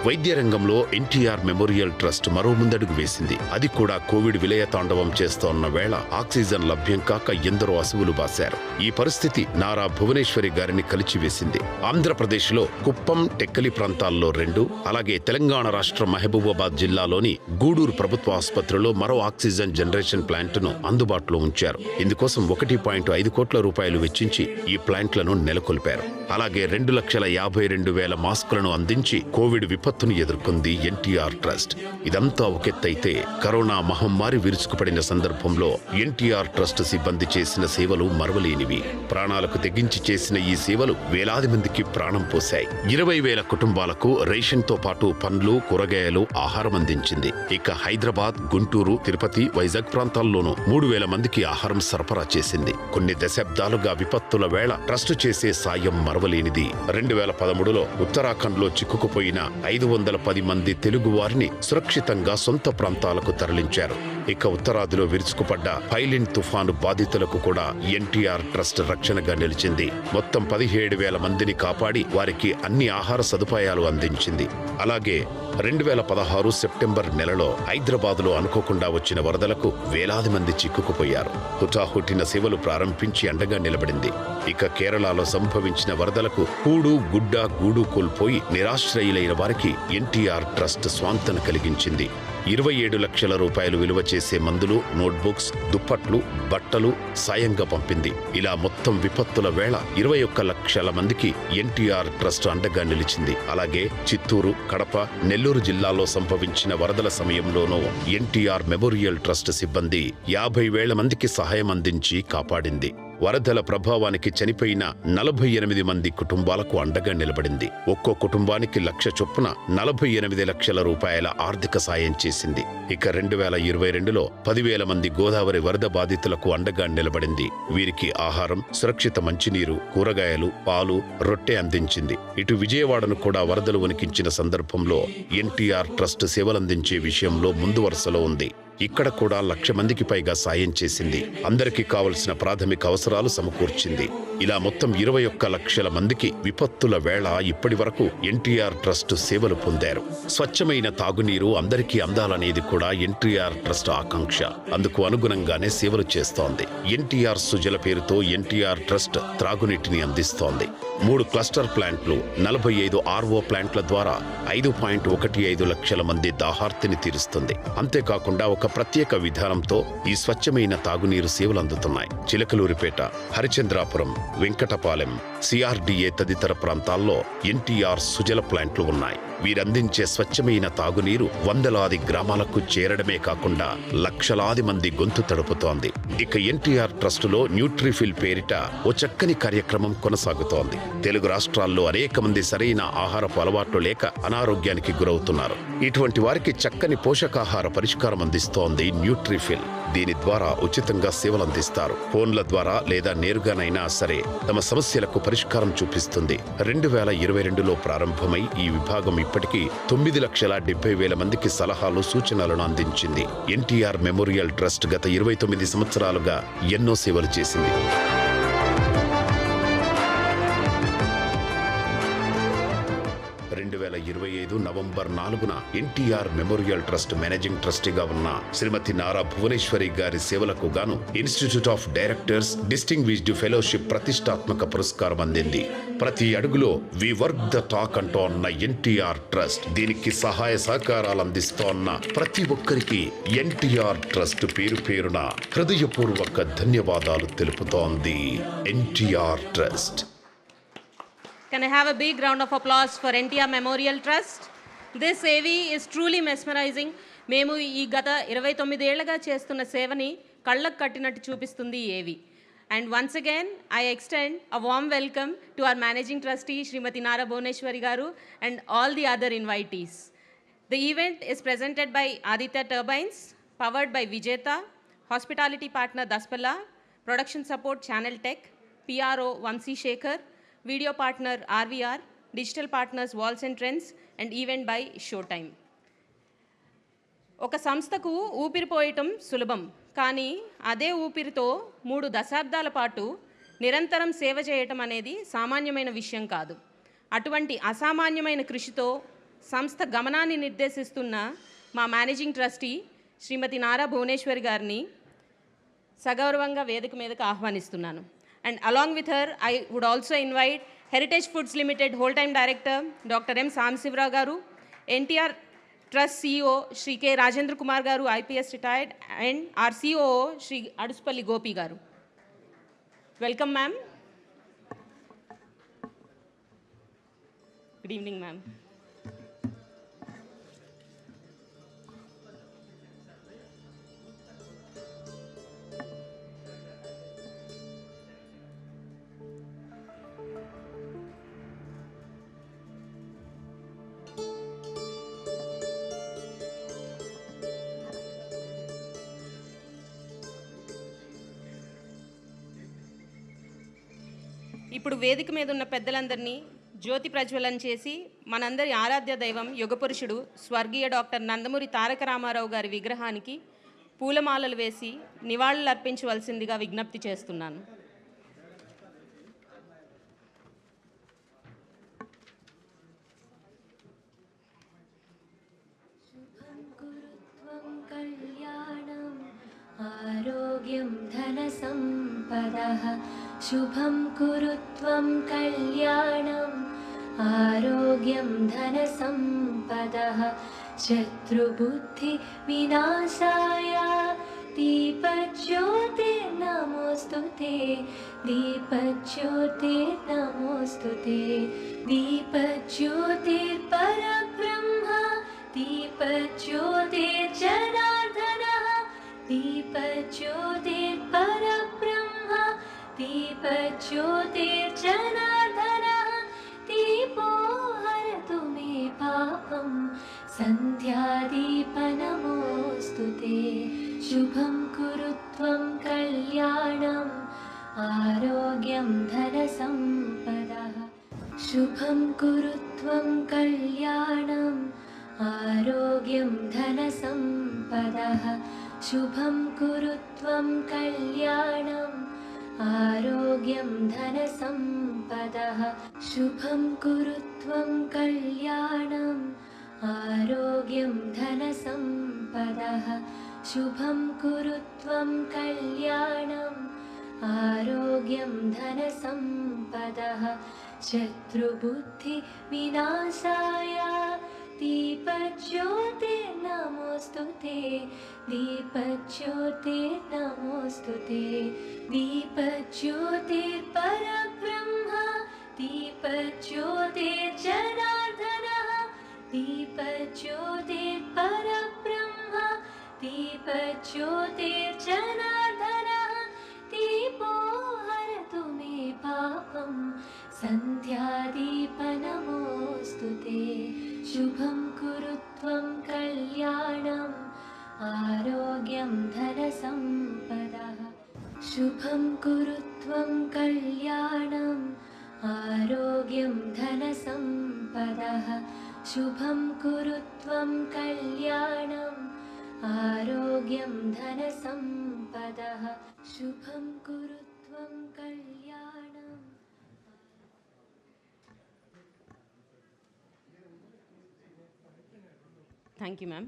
వైద్య రంగంలో ఎన్టీఆర్ మెమోరియల్ ట్రస్ట్ మరో ముందడుగు వేసింది. అది కూడా కోవిడ్ విలయ తాండవం చేస్తోన్న వేళ ఆక్సిజన్ లభ్యం కాక ఎందరో అసువులు బాశారు. ఈ పరిస్థితి నారా భువనేశ్వరి గారిని కలిచివేసింది. ఆంధ్రప్రదేశ్ లో కుప్పం, టెక్కలి ప్రాంతాల్లో 2, అలాగే తెలంగాణ రాష్ట్రం మహబూబాబాద్ జిల్లాలోని గూడూరు ప్రభుత్వ ఆసుపత్రిలో మరో ఆక్సిజన్ జనరేషన్ ప్లాంట్ ను అందుబాటులో ఉంచారు. ఇందుకోసం 1.5 కోట్ల రూపాయలు వెచ్చించి ఈ ప్లాంట్లను నెలకొల్పారు. అలాగే 2,52,000 మాస్కులను అందించి కోవిడ్ విపత్తును ఎదుర్కొంది ఎన్టీఆర్ ట్రస్ట్. ఇదంతా ఒకెత్తైతే కరోనా మహమ్మారి విరుచుకుపడిన సందర్భంలో ఎన్టీఆర్ ట్రస్ట్ సిబ్బంది చేసిన సేవలు మరువలేనివి. ప్రాణాలకు తెగించి చేసిన ఈ సేవలు వేలాది మందికి ప్రాణం పోశాయి. 20,000 కుటుంబాలకు రేషన్తో పాటు పండ్లు, కూరగాయలు, ఆహారం అందించింది. ఇక హైదరాబాద్, గుంటూరు, తిరుపతి, వైజాగ్ ప్రాంతాల్లోనూ 3,000 మందికి ఆహారం సరఫరా చేసింది. కొన్ని దశాబ్దాలుగా విపత్తుల వేళ ట్రస్ట్ చేసే సాయం మరవలేనిది. 2013లో ఉత్తరాఖండ్లో చిక్కుకుపోయిన 510 మంది తెలుగు వారిని సురక్షితంగా సొంత ప్రాంతాలకు తరలించారు. ఇక ఉత్తరాదిలో విరుచుకుపడ్డ ఫైలిన్ తుఫాను బాధితులకు కూడా ఎన్టీఆర్ ట్రస్ట్ రక్షణగా నిలిచింది. మొత్తం 17,000 మందిని కాపాడి వారికి అన్ని ఆహార సదుపాయాలు అందించింది. అలాగే 2016 సెప్టెంబర్ నెలలో హైదరాబాద్లో అనుకోకుండా వచ్చిన వరదలకు వేలాది మంది చిక్కుకుపోయారు. హుటాహుటిన సేవలు ప్రారంభించి అండగా నిలబడింది. ఇక కేరళలో సంభవించిన వరదలకు కూడు, గుడ్డ, గూడు కోల్పోయి నిరాశ్రయులైన వారికి ఎన్టీఆర్ ట్రస్ట్ స్వాంతన కలిగించింది. 27 లక్షల రూపాయలు విలువ చేసే మందులు, నోట్బుక్స్, దుప్పట్లు, బట్టలు సాయంగా పంపింది. ఇలా మొత్తం విపత్తుల వేళ 21 లక్షల మందికి ఎన్టీఆర్ ట్రస్ట్ అండగా నిలిచింది. అలాగే చిత్తూరు, కడప, నెల్లూరు జిల్లాలో సంభవించిన వరదల సమయంలోనూ ఎన్టీఆర్ మెమోరియల్ ట్రస్ట్ సిబ్బంది 50,000 మందికి సహాయం అందించి కాపాడింది. వరదల ప్రభావానికి చనిపోయిన 48 మంది కుటుంబాలకు అండగా నిలబడింది. ఒక్కో కుటుంబానికి 1,00,000 చొప్పున 48 లక్షల రూపాయల ఆర్థిక సాయం చేసింది. ఇక 2022లో 10,000 మంది గోదావరి వరద బాధితులకు అండగా నిలబడింది. వీరికి ఆహారం, సురక్షిత మంచినీరు, కూరగాయలు, పాలు, రొట్టె అందించింది. ఇటు విజయవాడను కూడా వరదలు వణికించిన సందర్భంలో ఎన్టీఆర్ ట్రస్ట్ సేవలందించే విషయంలో ముందు వరుసలో ఉంది. ఇక్కడ కూడా 1,00,000 మందికి పైగా సాయం చేసింది. అందరికీ కావలసిన ప్రాథమిక అవసరాలు సమకూర్చింది. ఇలా మొత్తం 21 లక్షల మందికి విపత్తుల వేళ ఇప్పటి వరకు ఎన్టీఆర్ ట్రస్ట్ సేవలు పొందారు. స్వచ్ఛమైన తాగునీరు అందరికీ అందాలనేది కూడా ఎన్టీఆర్ ట్రస్ట్ ఆకాంక్ష. అందుకు అనుగుణంగానే సేవలు చేస్తోంది. ఎన్టీఆర్ సుజల పేరుతో ఎన్టీఆర్ ట్రస్ట్ త్రాగునీటిని అందిస్తోంది. 3 క్లస్టర్ ప్లాంట్లు, 45 RO ప్లాంట్ల ద్వారా 5.15 లక్షల మంది దాహార్తిని తీరుస్తుంది. అంతేకాకుండా ఒక ప్రత్యేక విధానంతో ఈ స్వచ్ఛమైన తాగునీరు సేవలు అందుతున్నాయి. చిలకలూరిపేట, హరిచంద్రాపురం, వెంకటపాలెం, CRDA తదితర ప్రాంతాల్లో ఎన్టీఆర్ సుజల ప్లాంట్లు ఉన్నాయి. వీరందించే స్వచ్ఛమైన తాగునీరు వందలాది గ్రామాలకు చేరడమే కాకుండా లక్షలాది మంది గొంతు తడుపుతోంది. ఇక ఎన్టీఆర్ ట్రస్టులో న్యూట్రిఫిల్ పేరిట ఓ చక్కని కార్యక్రమం కొనసాగుతోంది. తెలుగు రాష్ట్రాల్లో అనేక మంది సరైన ఆహారపు అలవాట్లు లేక అనారోగ్యానికి గురవుతున్నారు. ఇటువంటి వారికి చక్కని పోషకాహార పరిష్కారం అందిస్తోంది న్యూట్రిఫిల్. దీని ద్వారా ఉచితంగా సేవలు అందిస్తారు. ఫోన్ల ద్వారా లేదా నేరుగానైనా సరే తమ సమస్యలకు పరిష్కారం చూపిస్తుంది. 2022లో ప్రారంభమై ఈ విభాగం ఇప్పటికీ 9,70,000 మందికి సలహాలు, సూచనలను అందించింది. ఎన్టీఆర్ మెమోరియల్ ట్రస్ట్ గత 29 సంవత్సరాలుగా ఎన్నో సేవలు చేసింది. 2025 నవంబర్ 4న ఎన్టీఆర్ మెమోరియల్ ట్రస్ట్ మేనేజింగ్ ట్రస్టీగా ఉన్న శ్రీమతి నారా భువనేశ్వరి గారి సేవలకు గాను Institute of Directors distinguished fellowship ప్రతిష్టాత్మక పురస్కారం అందింది. ప్రతి అడుగులో వి వర్క్ ద టాక్ అంటోన్న ఎన్టీఆర్ ట్రస్ట్, దీనికి సహాయ సహకారాలు అందిస్తోన్న ప్రతి ఒక్కరికి ఎన్టీఆర్ ట్రస్ట్ పేరు పేరున హృదయపూర్వక ధన్యవాదాలు తెలుపుతోంది. NTR trust. Can I have a big round of applause for NTR Memorial Trust? This AV is truly mesmerizing. మేము ఈ గత 29 ఏళ్లుగా చేస్తున్న సేవని కళ్ళకు కట్టినట్టు చూపిస్తుంది ఈ AV. And once again, I extend a warm welcome to our Managing Trustee, Smt Nara Bhuvaneswari garu, and all the other invitees. The event is presented by Aditya Turbines, powered by Vijeta, hospitality partner Daspala, production support Channel Tech, PRO Vamsi Shekhar, video partner RVR, digital partners Walls and Trends, and event by Showtime. ఒక సంస్థకు ఊపిరిపోయటం సులభం, కానీ అదే ఊపిరితో 3 దశాబ్దాల పాటు నిరంతరం సేవ చేయటం అనేది సామాన్యమైన విషయం కాదు. అటువంటి అసామాన్యమైన కృషితో సంస్థ గమనాన్ని నిర్దేశిస్తున్న మా మేనేజింగ్ ట్రస్టీ శ్రీమతి నారా భువనేశ్వరి గారిని సగౌరవంగా వేదిక మీదకు ఆహ్వానిస్తున్నాను. And along with her, I would also invite Heritage Foods Limited Whole-Time Director Dr. M. Samsivra Garu, NTR Trust CEO Shri K. Rajendra Kumar Garu, IPS retired, and our COO Shri Aduspalli Gopi Garu. Welcome, ma'am. Good evening, ma'am. ఇప్పుడు వేదిక మీద ఉన్న పెద్దలందరినీ జ్యోతి ప్రజ్వలన చేసి మనందరి ఆరాధ్య దైవం యుగపురుషుడు స్వర్గీయ doctor Nandamuri Taraka Ramarao గారి విగ్రహానికి పూలమాలలు వేసి నివాళులు అర్పించవలసిందిగా విజ్ఞప్తి చేస్తున్నాను. आरोग्यं धनसम्पदः शुभं कुरु त्वं कल्याणम् आरोग्यं धनसम्पदः शत्रुबुद्धिविनाशाय दीपज्योतिर्नमोऽस्तु ते दीपज्योतिर्नमोऽस्तु ते दीपज्योतिर्परब्रह्म दीपज्योतिर्जनार्दनः दीपज्योतिर्परब्रह्म दीपज्योतिर्जनार्दनः दीपो हरतु मे पापं सन्ध्यादीपनमोऽस्तु ते शुभं कुरु त्वं कल्याणम् आरोग्यं धनसम्पदः शुभं कुरु त्वं कल्याणम् आरोग्यं धनसम्पदः शुभं कुरु त्वं कल्याणम् आरोग्यं धनसम्पदः शुभं कुरु त्वं कल्याणम् आरोग्यं धनसम्पदः शुभं कुरु त्वं कल्याणम् आरोग्यं धनसम्पदः शत्रुबुद्धिविनाशाय दीपज्योतिर्नमोऽस्तु ते दीपज्योतिर्नमोऽस्तु ते दीपज्योतिर्परब्रह्म दीपज्योतिर्जनार्दनः दीपज्योतिर्परब्रह्म दीपज्योतिर्जनार्दनः दीपो हरतु मे पापं सन्ध्यादीपनमोऽस्तु ते शुभं कुरु त्वं कल्याणम् आरोग्यं धनसम्पदः शुभं कुरु त्वं कल्याणम् आरोग्यं धनसम्पदः शुभं कुरु त्वं कल्याणम् आरोग्यं धनसम्पदः शुभं कुरु त्वं कल्याणम् థ్యాంక్ యూ మ్యామ్.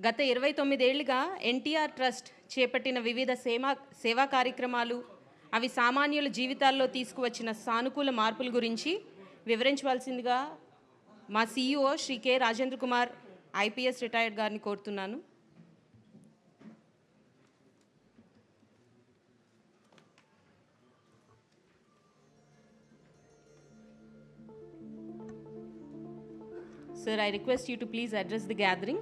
గత 29 ఏళ్లుగా ఎన్టీఆర్ ట్రస్ట్ చేపట్టిన వివిధ సేవా కార్యక్రమాలు అవి సామాన్యుల జీవితాల్లో తీసుకువచ్చిన సానుకూల మార్పుల గురించి వివరించవలసిందిగా మా CEO Shri K Rajendra Kumar IPS retired గారిని కోరుతున్నాను. Sir, I request you to please address the gathering.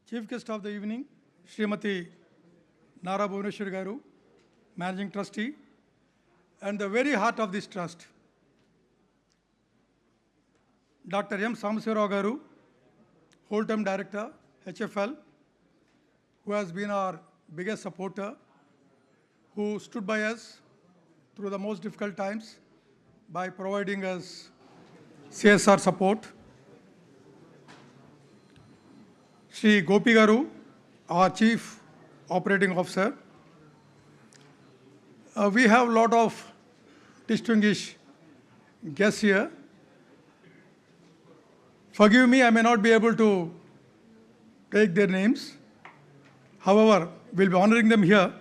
Chief guest of the evening, Smt Nara Bhuvaneswari garu, Managing Trustee, and the very heart of this trust, Dr. M. Samasirao garu, whole-time Director, HFL, who has been our biggest supporter, who stood by us through the most difficult times by providing us CSR support. Shri Gopi garu, our Chief Operating Officer. We have a lot of distinguished guests here. Forgive me, I may not be able to take their names. However, we'll be honoring them here.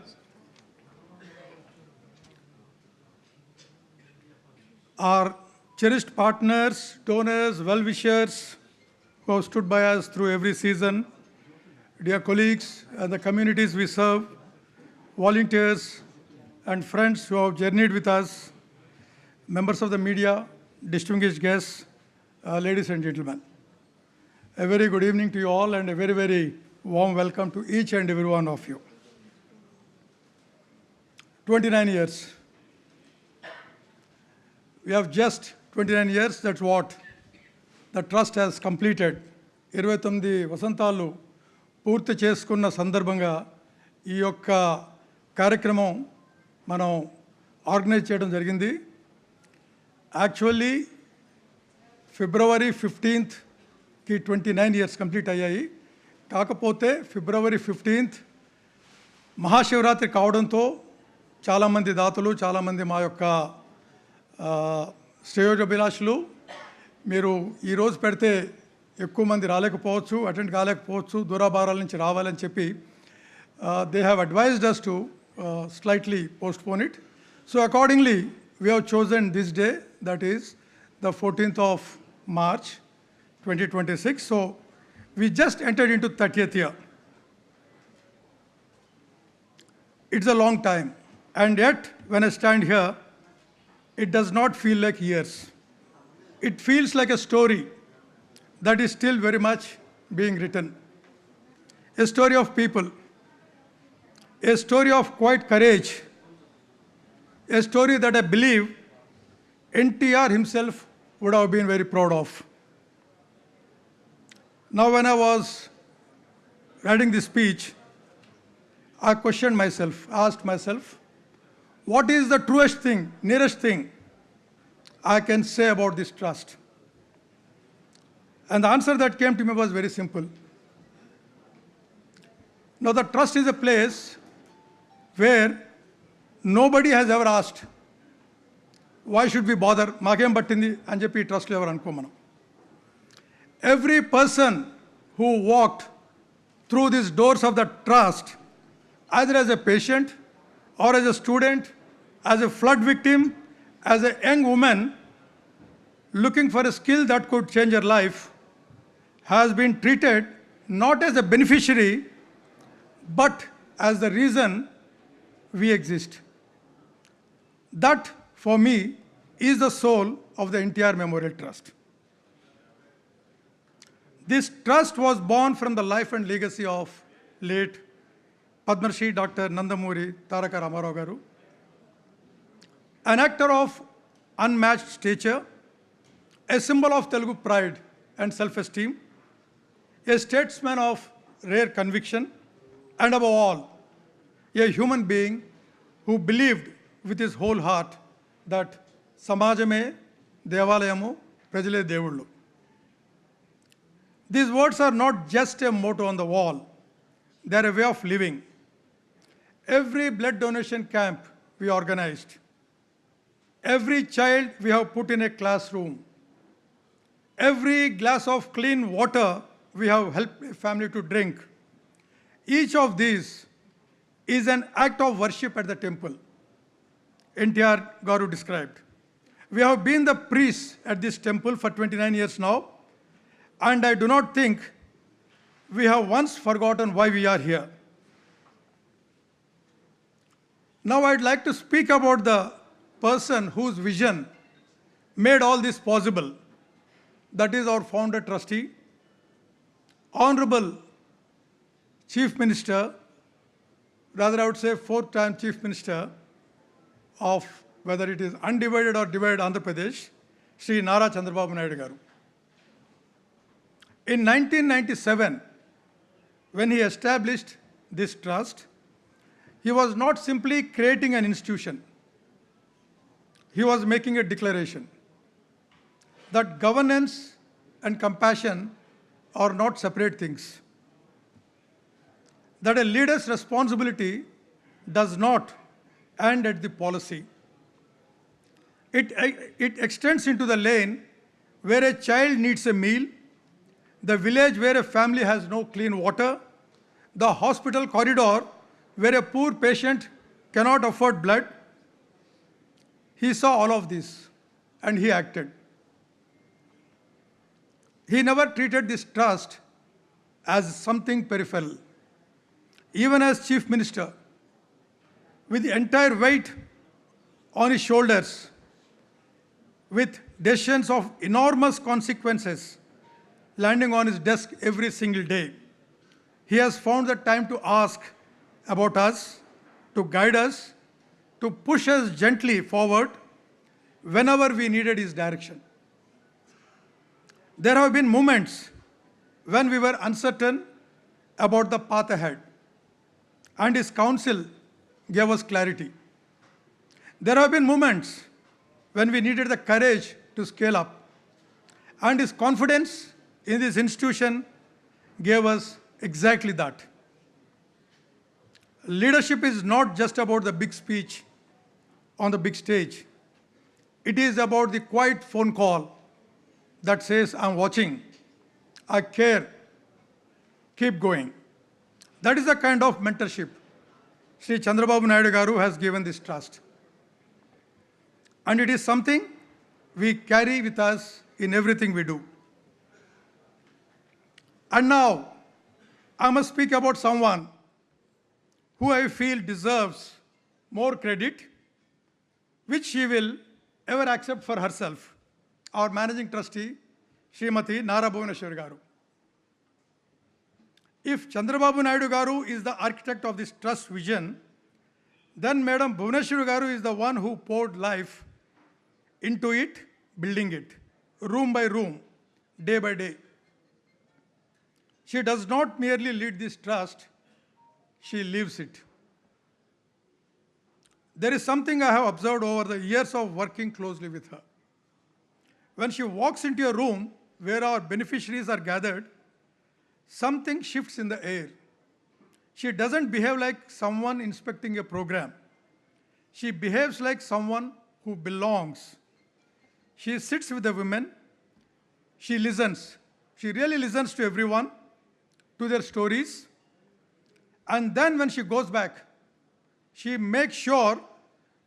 Our cherished partners, donors, well-wishers who have stood by us through every season, dear colleagues and the communities we serve, volunteers and friends who have journeyed with us, members of the media, distinguished guests, ladies and gentlemen. A very good evening to you all and a very, very warm welcome to each and every one of you. 29 years. We have just 29 years, that's what the trust has completed. 29 వసంతాలు పూర్తి చేసుకున్న సందర్భంగా ఈ యొక్క కార్యక్రమం మనం organise చేయడం జరిగింది. Actually ఫిబ్రవరి 15కి 29 years complete అయ్యాయి. కాకపోతే ఫిబ్రవరి 15th మహాశివరాత్రి కావడంతో చాలామంది దాతలు, చాలామంది మా యొక్క శ్రేయోభిలాషులు మీరు ఈరోజు పెడితే ఎక్కువ మంది రాలేకపోవచ్చు, అటెండ్ కాలేకపోవచ్చు, దూరాభారాల నుంచి రావాలని చెప్పి they have advised us to slightly postpone it. So accordingly, we have chosen this day, that is the 14th of March 2026. So we just entered into 30th year. It's a long time, and yet when I stand here, it does not feel like years. It feels like a story that is still very much being written. A story of people, a story of quiet courage, a story that I believe NTR himself would have been very proud of. Now, when I was writing this speech, I questioned myself, asked myself, what is the truest thing, nearest thing I can say about this trust? And the answer that came to me was very simple. Now, the trust is a place where nobody has ever asked, why should we bother? Makem battindi ani cheppi trust lo evaru anukomanam. Every person who walked through these doors of the trust, either as a patient or as a student, as a flood victim, as a young woman looking for a skill that could change her life, has been treated not as a beneficiary, but as the reason we exist. That, for me, is the soul of the NTR Memorial Trust. This trust was born from the life and legacy of late Padma Shri Dr. Nandamuri Taraka Ramarao garu, an actor of unmatched stature, a symbol of Telugu pride and self-esteem, a statesman of rare conviction, and above all, a human being who believed with his whole heart that Samajame Devalayamu Prajale Devullu. These words are not just a motto on the wall, they are a way of living. Every blood donation camp we organized, every child we have put in a classroom, every glass of clean water we have helped a family to drink, each of these is an act of worship at the temple, NTR Garu described. We have been the priests at this temple for 29 years now, and I do not think we have once forgotten why we are here. Now I'd like to speak about the person whose vision made all this possible. That is our founder trustee, Honorable Chief Minister, rather I would say fourth-time Chief Minister of whether it is undivided or divided Andhra Pradesh, Sri Nara Chandrababu garu. In 1997, when he established this trust, he was not simply creating an institution. He was making a declaration that governance and compassion are not separate things. That a leader's responsibility does not end at the policy. It extends into the lane where a child needs a meal, the village where a family has no clean water, the hospital corridor where a poor patient cannot afford blood. He saw all of this and he acted. He never treated this trust as something peripheral. Even as Chief Minister, with the entire weight on his shoulders, with decisions of enormous consequences landing on his desk every single day, he has found the time to ask about us, to guide us, to push us gently forward whenever we needed his direction. There have been moments when we were uncertain about the path ahead, and his counsel gave us clarity. There have been moments when we needed the courage to scale up, and his confidence in this institution gave us exactly that. Leadership is not just about the big speech on the big stage. It is about the quiet phone call that says, I'm watching, I care, keep going. That is the kind of mentorship Sri Chandrababu Naidu Garu has given this trust. And it is something we carry with us in everything we do. And now, I must speak about someone who I feel deserves more credit, which she will ever accept for herself, our Managing Trustee, Smt Nara Bhuvaneswari Garu. If Chandrababu Naidu Garu is the architect of this trust vision, then Madam Bhuvaneswari Garu is the one who poured life into it, building it, room by room, day by day. She does not merely lead this trust, she lives it. There is something I have observed over the years of working closely with her. When she walks into a room where our beneficiaries are gathered, something shifts in the air. She doesn't behave like someone inspecting a program. She behaves like someone who belongs. She sits with the women. She listens. She really listens to everyone, to their stories. And then when she goes back, she makes sure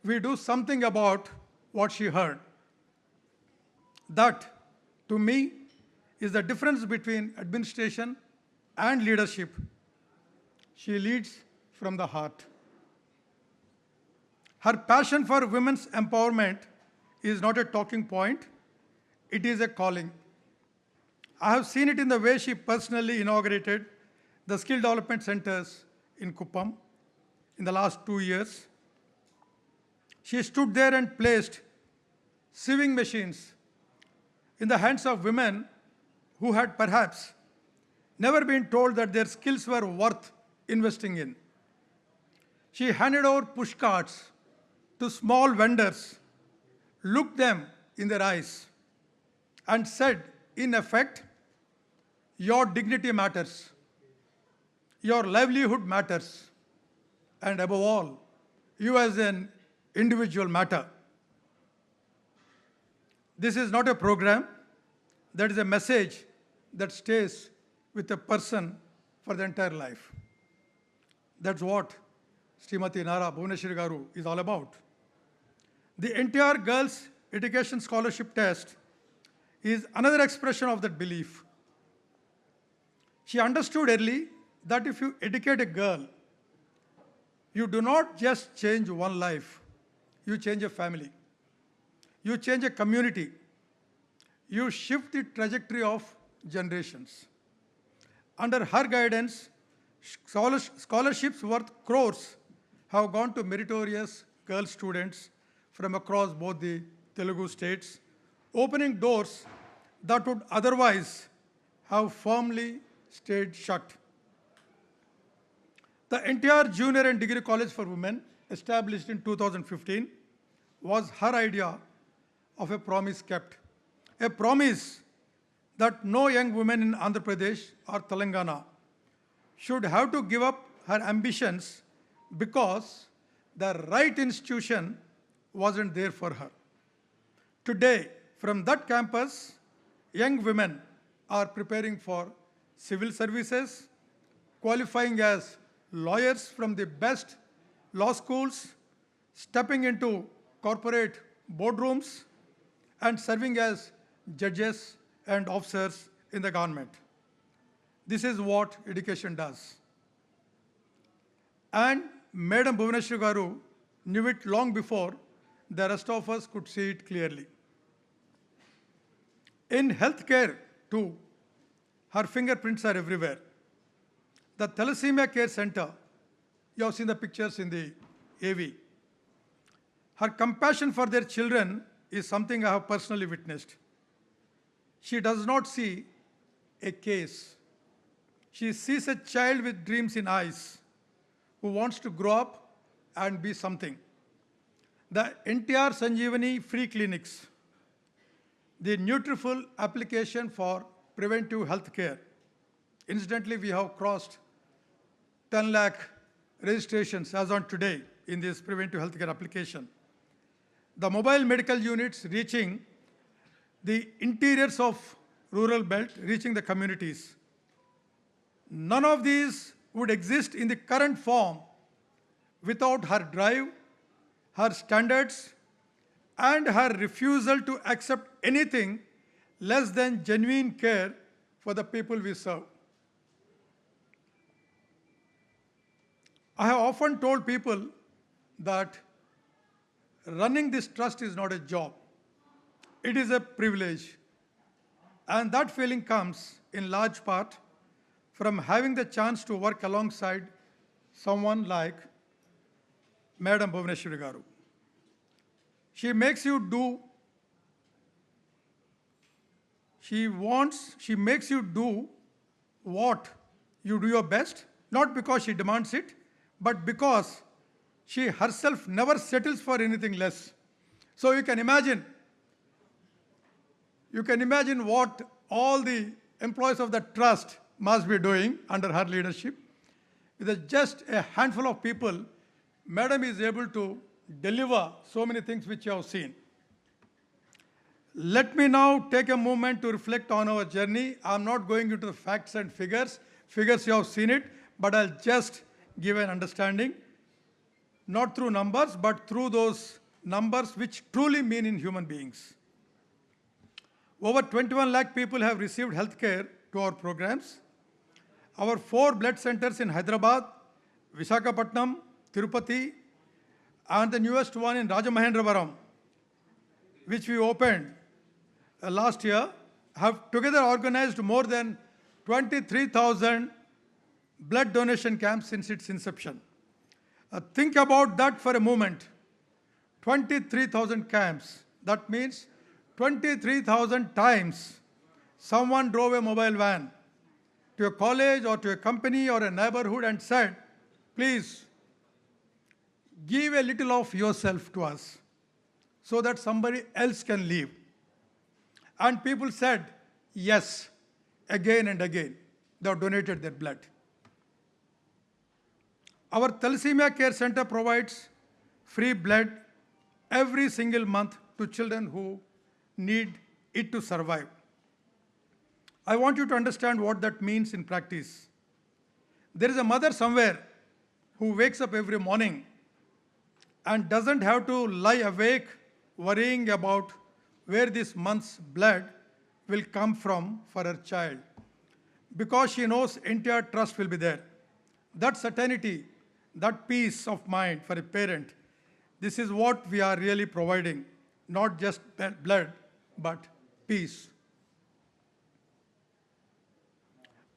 we do something about what she heard. That, to me, is the difference between administration and leadership. She leads from the heart. Her passion for women's empowerment is not a talking point, it is a calling. I have seen it in the way she personally inaugurated the skill development centers in Kuppam in the last 2 years. She stood there and placed sewing machines in the hands of women who had perhaps never been told that their skills were worth investing in. She handed over push carts to small vendors, looked them in their eyes, and said, in effect, your dignity matters, your livelihood matters, and above all, you as an individual matter. This is not a program, that is a message that stays with a person for the entire life. That's what Srimati Nara Bhuvaneswari Garu is all about. The NTR Girls Education Scholarship Test is another expression of that belief. She understood early that if you educate a girl, you do not just change one life, you change a family, you change a community, you shift the trajectory of generations. Under her guidance, scholarships worth crores have gone to meritorious girl students from across both the Telugu states, opening doors that would otherwise have firmly stayed shut. The NTR Junior and Degree College for Women, established in 2015, was her idea of a promise kept. A promise that no young woman in Andhra Pradesh or Telangana should have to give up her ambitions because the right institution wasn't there for her. Today, from that campus, young women are preparing for civil services, qualifying as lawyers from the best law schools, stepping into corporate boardrooms, and serving as judges and officers in the government. This is what education does. And Madam Bhuvaneswari garu knew it long before the rest of us could see it clearly. In healthcare, too, her fingerprints are everywhere. The Thalassemia Care Center, you have seen the pictures in the AV. Her compassion for their children is something I have personally witnessed. She does not see a case. She sees a child with dreams in eyes who wants to grow up and be something. The NTR Sanjeevani free clinics, the Nutriful application for preventive health care. Incidentally, we have crossed 10 lakh registrations as on today in this preventive health care application. The mobile medical units reaching the interiors of rural belt, reaching the communities. None of these would exist in the current form without her drive, her standards, and her refusal to accept anything less than genuine care for the people we serve. I have often told people that running this trust is not a job. It is a privilege. And that feeling comes in large part from having the chance to work alongside someone like Madam Bhuvaneswari garu. She makes you do, she makes you do what you do your best, not because she demands it, but because she herself never settles for anything less. So you can imagine what all the employees of the trust must be doing under her leadership. With just a handful of people, Madam is able to deliver so many things which you have seen. Let me now take a moment to reflect on our journey. I'm not going into the facts and figures. Figures, you have seen it, but I'll just give an understanding, not through numbers, but through those numbers which truly mean in human beings. Over 21 lakh people have received health care to our programs. Our 4 blood centers in Hyderabad, Visakhapatnam, Tirupati, and the newest one in Rajamahendravaram, which we opened last year, have together organized more than 23,000 blood donation camps since its inception. Think about that for a moment. 23,000 camps. That means 23,000 times someone drove a mobile van to a college or to a company or a neighborhood and said, please give a little of yourself to us so that somebody else can live. And people said, yes, again and again. They have donated their blood. Our Thalassemia Care Center provides free blood every single month to children who need it to survive. I want you to understand what that means in practice. There is a mother somewhere who wakes up every morning and doesn't have to lie awake worrying about where this month's blood will come from for her child, because she knows NTR Trust will be there. That certainty, that peace of mind for a parent, this is what we are really providing, not just blood, but peace.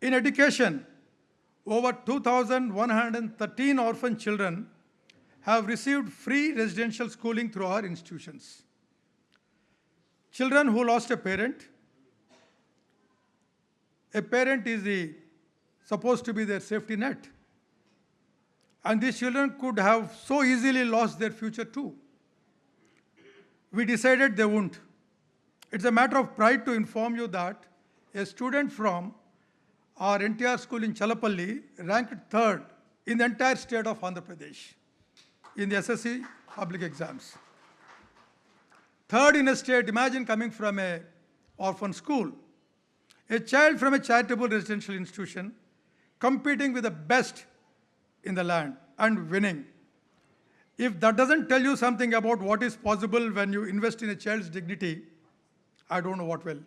In education, over 2,113 orphan children have received free residential schooling through our institutions. Children who lost a parent is supposed to be their safety net. And these children could have so easily lost their future too. We decided they won't. It's a matter of pride to inform you that a student from our NTR school in Chalapalli ranked 3rd in the entire state of Andhra Pradesh in the SSC public exams. 3rd in a state, imagine coming from an orphan school. A child from a charitable residential institution competing with the best in the land and winning. If that doesn't tell you something about what is possible when you invest in a child's dignity, I don't know what will.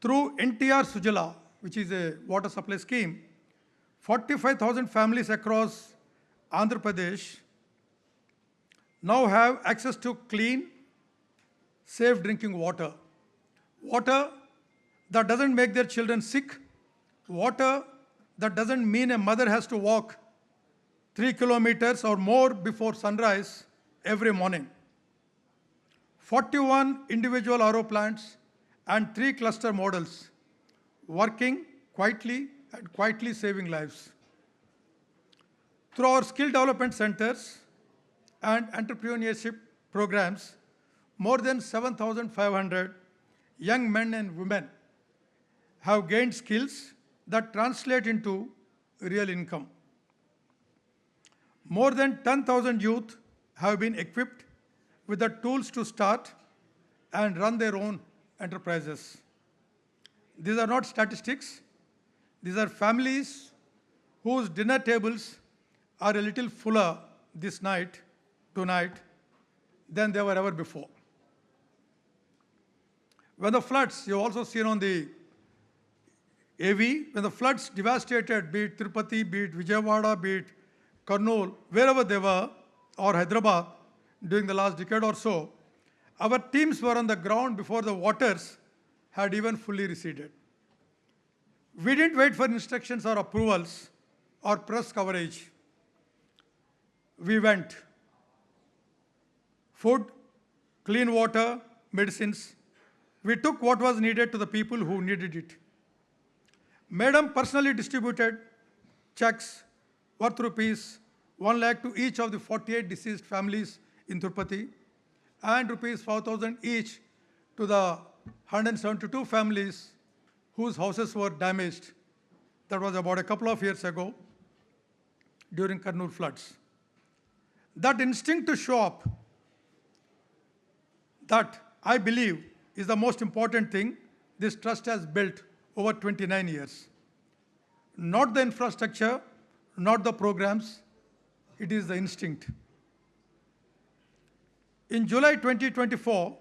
Through NTR Sujala, which is a water supply scheme, 45,000 families across Andhra Pradesh now have access to clean, safe drinking water. Water that doesn't make their children sick. Water that doesn't mean a mother has to walk 3 kilometers or more before sunrise every morning. 41 individual RO plants and 3 cluster models working quietly and quietly saving lives. Through our skill development centers and entrepreneurship programs, more than 7,500 young men and women have gained skills that translate into real income. More than 10,000 youth have been equipped with the tools to start and run their own enterprises. These are not statistics. These are families whose dinner tables are a little fuller tonight, than they were ever before. When the floods, you've also seen on the AV, when the floods devastated, be it Tirupati, be it Vijayawada, be it Kurnool, wherever they were, or Hyderabad, during the last decade or so, our teams were on the ground before the waters had even fully receded. We didn't wait for instructions or approvals or press coverage. We went. Food, clean water, medicines. We took what was needed to the people who needed it. Madam personally distributed checks worth rupees 1 lakh to each of the 48 deceased families in Tirupati and rupees 4,000 each to the 172 families whose houses were damaged. That was about a couple of years ago during Kurnool floods. That instinct to show up, that I believe is the most important thing this trust has built over 29 years. Not the infrastructure, not the programs, it is the instinct. In July 2024,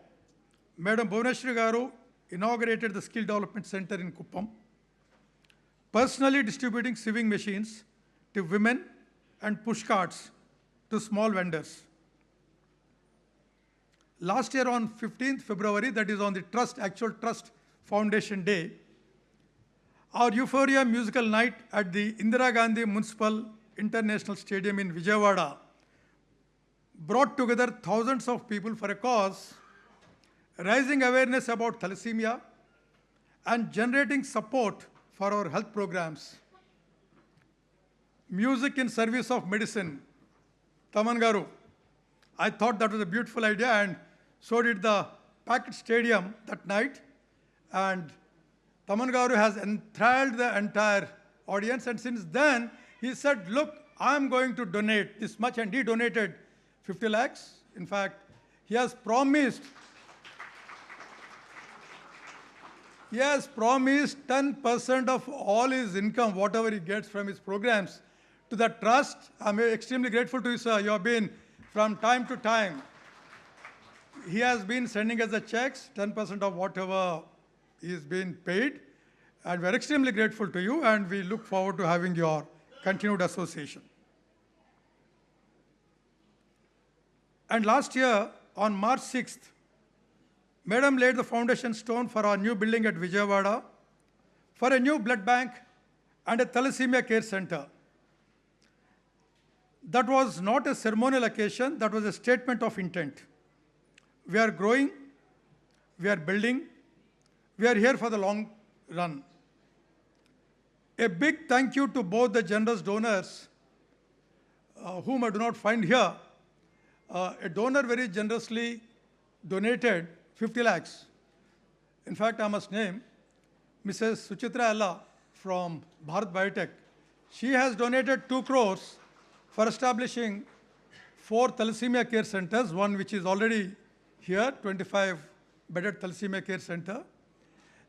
Madam Bhuvaneswari Garu inaugurated the Skill Development Center in Kuppam, personally distributing sewing machines to women and push carts to small vendors. Last year on 15th February, that is on the actual Trust Foundation Day, our Euphoria musical night at the Indira Gandhi Municipal International Stadium in Vijayawada brought together thousands of people for a cause, raising awareness about thalassemia and generating support for our health programs. Music in service of medicine. Taman Garu, I thought that was a beautiful idea, and so did the packed stadium that night. And Taman Garu has enthralled the entire audience, and since then he said, look, I'm going to donate this much, and he donated 50 lakhs. In fact, he has promised 10% of all his income, whatever he gets from his programs, to the trust. I'm extremely grateful to you, sir. You have been, from time to time, he has been sending us the checks, 10% of whatever is being paid. And we're extremely grateful to you, and we look forward to having your continued association. And last year, on March 6th, Madam laid the foundation stone for our new building at Vijayawada, for a new blood bank and a thalassemia care center. That was not a ceremonial occasion, that was a statement of intent. We are growing, we are building, we are here for the long run. A big thank you to both the generous donors, whom I do not find here. A donor very generously donated 50 lakhs. In fact, I must name Mrs. Suchitra Alla from Bharat Biotech. She has donated 2 crores for establishing 4 thalassemia care centers, one which is already here, 25-bedded thalassemia care center.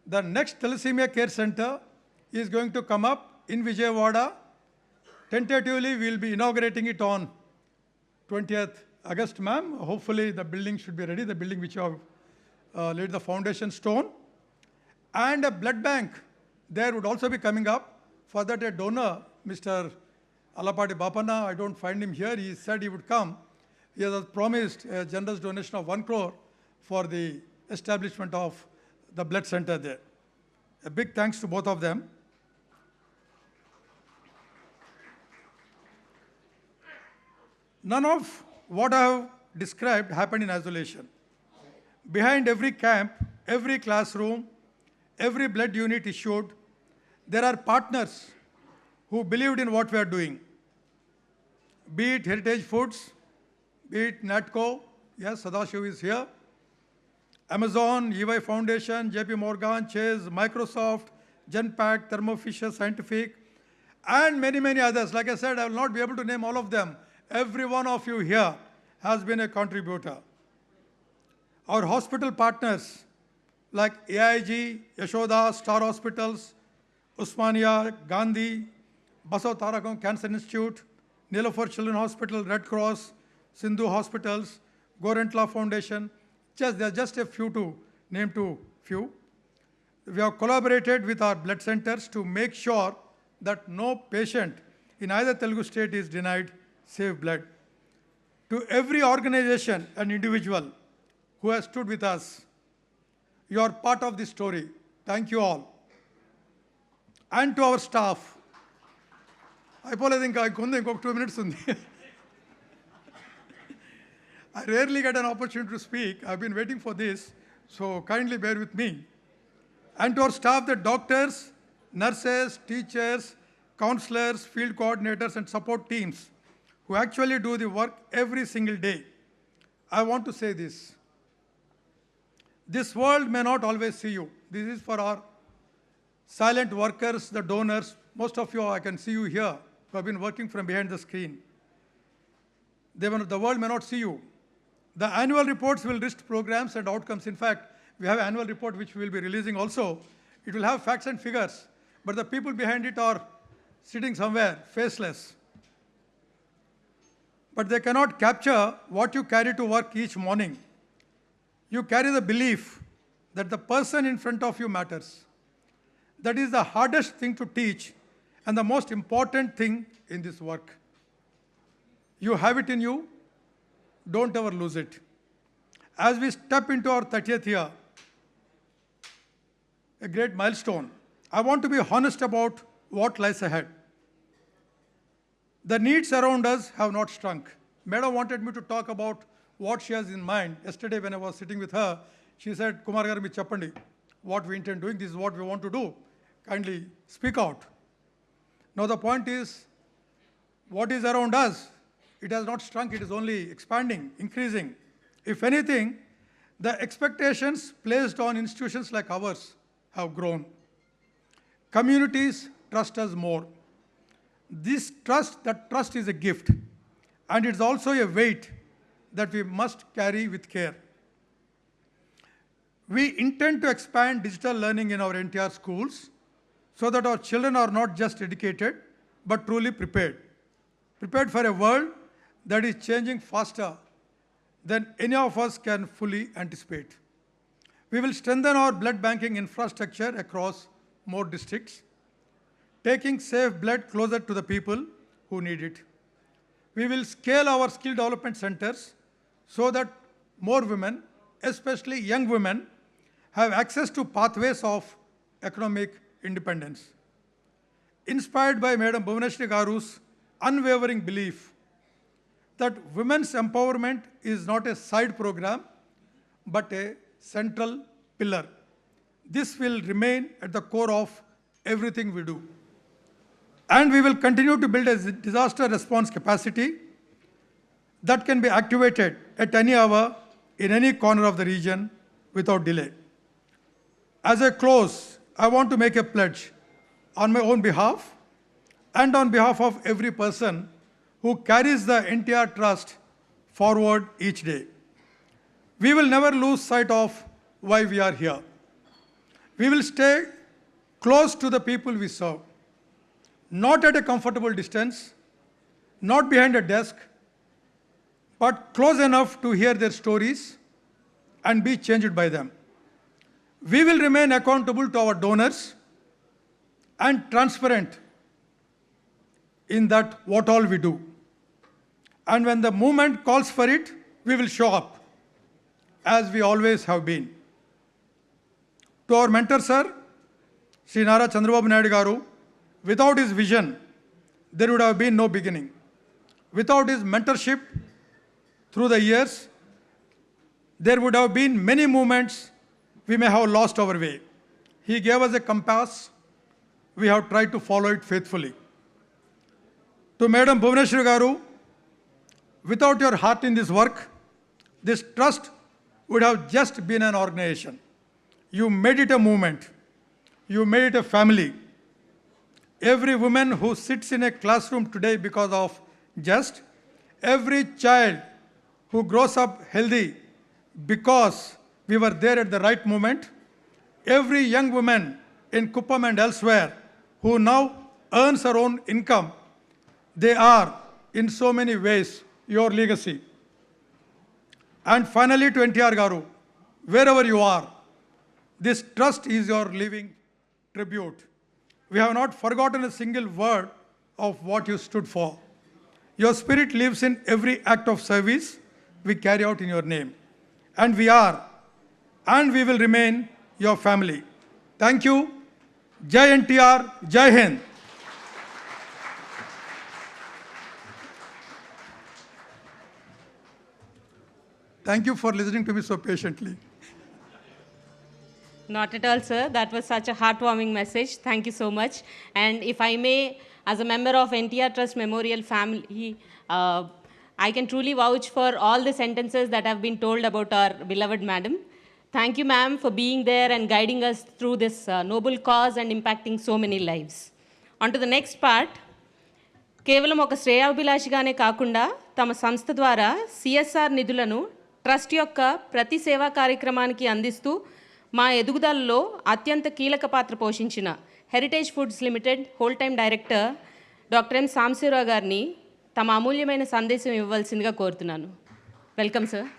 The next Thalassemia Care Center is going to come up in Vijayawada. Tentatively, we will be inaugurating it on 20th August, ma'am. Hopefully, the building should be ready, the building which you have laid the foundation stone. And a blood bank there would also be coming up. For that, a donor, Mr. Alapati Bapana, I don't find him here. He said he would come. He has promised a generous donation of 1 crore for the establishment of the blood center there. A big thanks to both of them. None of what I have described happened in isolation. Behind every camp, every classroom, every blood unit issued, there are partners who believed in what we are doing. Be it Heritage Foods, be it NATCO, yes, Sadashiv is here, Amazon, EY Foundation, JP Morgan, Chase, Microsoft, Genpact, Thermo Fisher Scientific, and many, many others. Like I said, I will not be able to name all of them. Every one of you here has been a contributor. Our hospital partners like AIG, Yashoda, Star Hospitals, Usmania, Gandhi, Basav Tarakam Cancer Institute, Neelafar Children's Hospital, Red Cross, Sindhu Hospitals, Gorentla Foundation, there are just a few to name to few. We have collaborated with our blood centers to make sure that no patient in either Telugu state is denied safe blood. To every organization and individual who has stood with us, you are part of this story. Thank you all. And to our staff. I think I got 2 minutes. I rarely get an opportunity to speak. I've been waiting for this, so kindly bear with me. And to our staff, the doctors, nurses, teachers, counselors, field coordinators, and support teams who actually do the work every single day. I want to say this. This world may not always see you. This is for our silent workers, the donors. Most of you, I can see you here, who have been working from behind the screen. The world may not see you. The annual reports will list programs and outcomes. In fact, we have an annual report which we will be releasing also. It will have facts and figures, but the people behind it are sitting somewhere, faceless. But they cannot capture what you carry to work each morning. You carry the belief that the person in front of you matters. That is the hardest thing to teach and the most important thing in this work. You have it in you. Don't ever lose it. As we step into our 30th year, a great milestone, I want to be honest about what lies ahead. The needs around us have not shrunk. Madam wanted me to talk about what she has in mind. Yesterday when I was sitting with her, she said, Kumar garu, meeru cheppandi, what we intend doing, this is what we want to do. Kindly speak out. Now the point is, what is around us? It has not shrunk, it is only expanding, increasing. If anything, the expectations placed on institutions like ours have grown. Communities trust us more. That trust is a gift, and it's also a weight that we must carry with care. We intend to expand digital learning in our NTR schools so that our children are not just educated, but truly prepared. Prepared for a world that is changing faster than any of us can fully anticipate. We will strengthen our blood banking infrastructure across more districts, taking safe blood closer to the people who need it. We will scale our skill development centers so that more women, especially young women, have access to pathways of economic independence. Inspired by Madam Bhuvaneswari Garu's unwavering belief that women's empowerment is not a side program, but a central pillar. This will remain at the core of everything we do. And we will continue to build a disaster response capacity that can be activated at any hour in any corner of the region without delay. As I close, I want to make a pledge on my own behalf and on behalf of every person who carries the NTR Trust forward each day. We will never lose sight of why we are here. We will stay close to the people we serve, not at a comfortable distance, not behind a desk, but close enough to hear their stories and be changed by them. We will remain accountable to our donors and transparent in that what all we do. And when the movement calls for it, we will show up, as we always have been. To our mentor, sir, Sri Nara Chandrababu Naidu Garu, without his vision, there would have been no beginning. Without his mentorship through the years, there would have been many moments we may have lost our way. He gave us a compass. We have tried to follow it faithfully. To Madam Bhuvaneswari Garu, without your heart in this work, this trust would have just been an organization. You made it a movement. You made it a family. Every woman who sits in a classroom today because of just, every child who grows up healthy because we were there at the right moment, every young woman in Kuppam and elsewhere who now earns her own income, they are in so many ways your legacy. And finally to NTR Garu, wherever you are, this trust is your living tribute. We have not forgotten a single word of what you stood for. Your spirit lives in every act of service we carry out in your name. And we are, and we will remain your family. Thank you. Jai NTR, Jai Hind. Thank you for listening to me so patiently. Not at all, sir. That was such a heartwarming message. Thank you so much. And if I may, as a member of NTR Trust Memorial family, I can truly vouch for all the sentences that have been told about our beloved madam. Thank you, ma'am, for being there and guiding us through this noble cause and impacting so many lives. On to the next part. కేవలం ఒక శ్రేయాభిలాషిగానే కాకుండా తమ సంస్థ ద్వారా CSR నిధులను trust యొక్క ప్రతి సేవా కార్యక్రమానికి అందిస్తూ మా ఎదుగుదలలో అత్యంత కీలక పాత్ర పోషించిన heritage foods limited whole time director doctor M Sambasivarao గారిని తమ అమూల్యమైన సందేశం ఇవ్వవలసిందిగా కోరుతున్నాను. Welcome sir.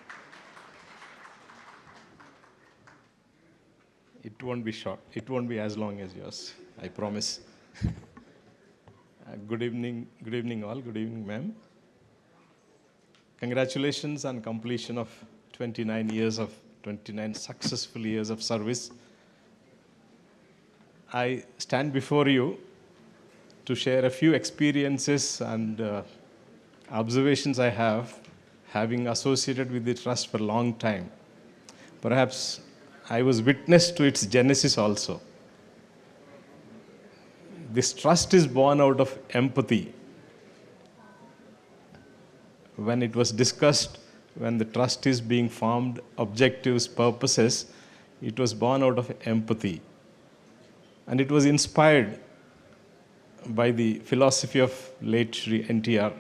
It won't be short. It won't be as long as yours. I promise. Good evening all. Good evening, ma'am. Congratulations on completion of 29 successful years of service. I stand before you to share a few experiences and observations I have, having associated with the trust for a long time. Perhaps I was witness to its genesis also. This trust is born out of empathy. When it was discussed, when the trust is being formed, objectives, purposes, it was born out of empathy. And it was inspired by the philosophy of late Sri NTR,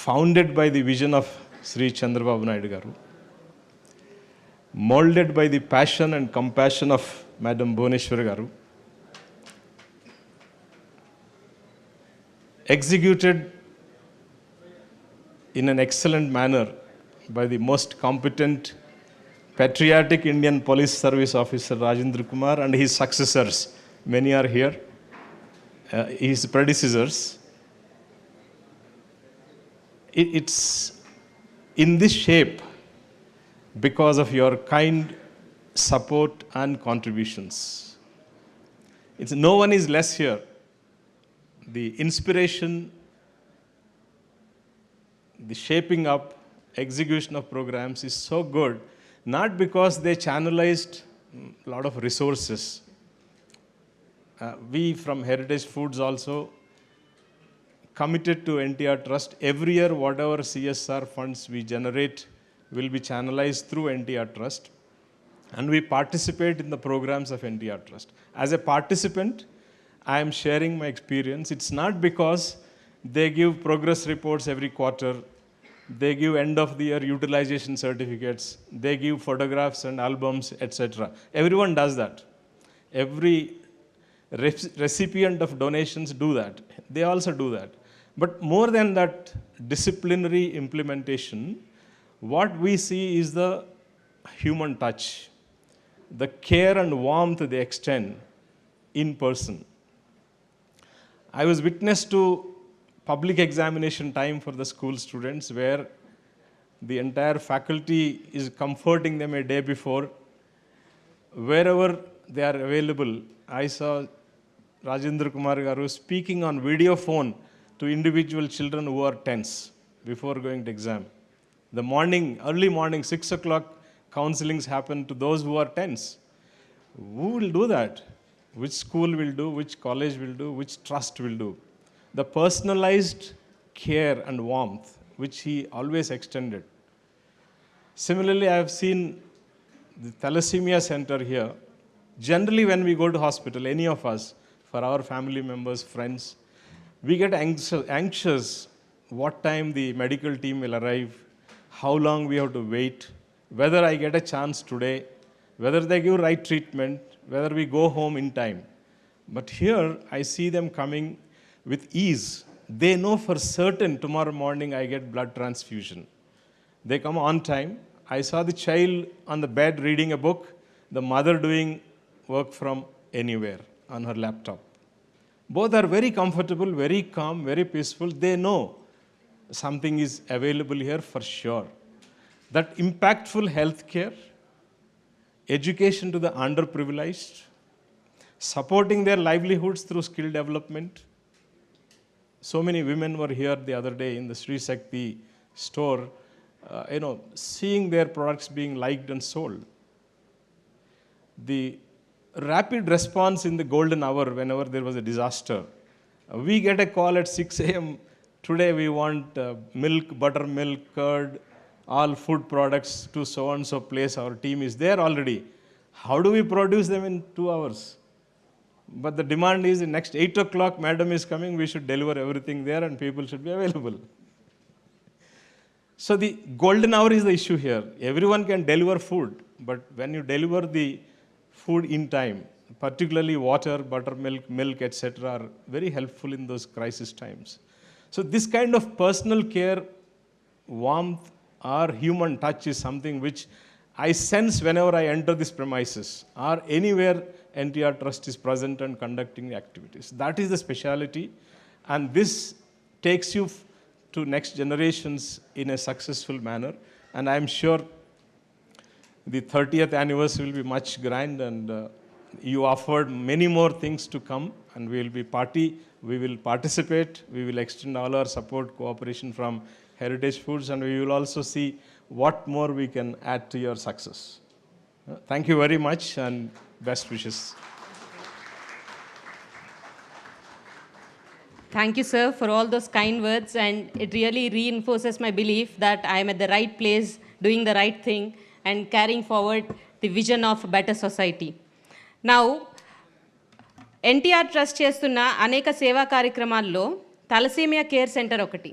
founded by the vision of Sri Chandrababu Naidu Garu, molded by the passion and compassion of Madam Bhuvaneswari Garu, executed in an excellent manner by the most competent, patriotic Indian Police Service Officer Rajendra Kumar and his successors. Many are here, his predecessors. It's in this shape because of your kind support and contributions. No one is less here. The inspiration, the shaping up, execution of programs is so good, not because they channelized a lot of resources. We from Heritage Foods also committed to NTR Trust. Every year, whatever CSR funds we generate will be channelized through NTR Trust. And we participate in the programs of NTR Trust. As a participant, I am sharing my experience. It's not because they give progress reports every quarter They give end of the year utilization certificates. They give photographs and albums, etc. Everyone does that. Every recipient of donations do that. They also do that. But more than that disciplinary implementation, what we see is the human touch, the care and warmth they extend in person. I was witness to public examination time for the school students where the entire faculty is comforting them a day before. Wherever they are available, I saw Rajendra Kumar Garu speaking on video phone to individual children who are tense before going to exam. The morning, early morning, 6 o'clock, counselings happen to those who are tense. Who will do that? Which school will do, which college will do, which trust will do? The personalized care and warmth which he always extended. Similarly, I have seen the thalassemia center here. Generally, when we go to hospital, any of us, for our family members, friends, we get anxious what time the medical team will arrive, how long we have to wait, whether I get a chance today, whether they give right treatment, whether we go home in time. But here, I see them coming with ease. They know for certain tomorrow morning I get blood transfusion. They come on time. I saw the child on the bed reading a book, the mother doing work from anywhere on her laptop. Both are very comfortable, very calm, very peaceful. They know something is available here for sure. That impactful healthcare, education to the underprivileged, supporting their livelihoods through skill development. So many women were here the other day in the Sri Shakti store, seeing their products being liked and sold. The rapid response in the golden hour whenever there was a disaster. We get a call at 6 a.m. Today we want milk, buttermilk, curd, all food products to so-and-so place. Our team is there already. How do we produce them in 2 hours? But the demand is the next 8 o'clock, madam is coming, we should deliver everything there and people should be available. So the golden hour is the issue here. Everyone can deliver food, but when you deliver the food in time, particularly water, buttermilk, milk, etc., are very helpful in those crisis times. So this kind of personal care, warmth, or human touch is something which I sense whenever I enter these premises or anywhere NTR Trust is present and conducting activities. That is the speciality, and this takes you to next generations in a successful manner. And I'm sure the 30th anniversary will be much grand, and you offered many more things to come, and we will participate, we will extend all our support, cooperation from Heritage Foods, and we will also see what more we can add to your success. Thank you very much, and best wishes. Thank you, sir, for all those kind words, and it really reinforces my belief that I am at the right place, doing the right thing, and carrying forward the vision of a better society. Now, NTR Trust చేస్తున్న అనేక సేవా కార్యక్రమాల్లో thalassaemia care centre ఒకటి.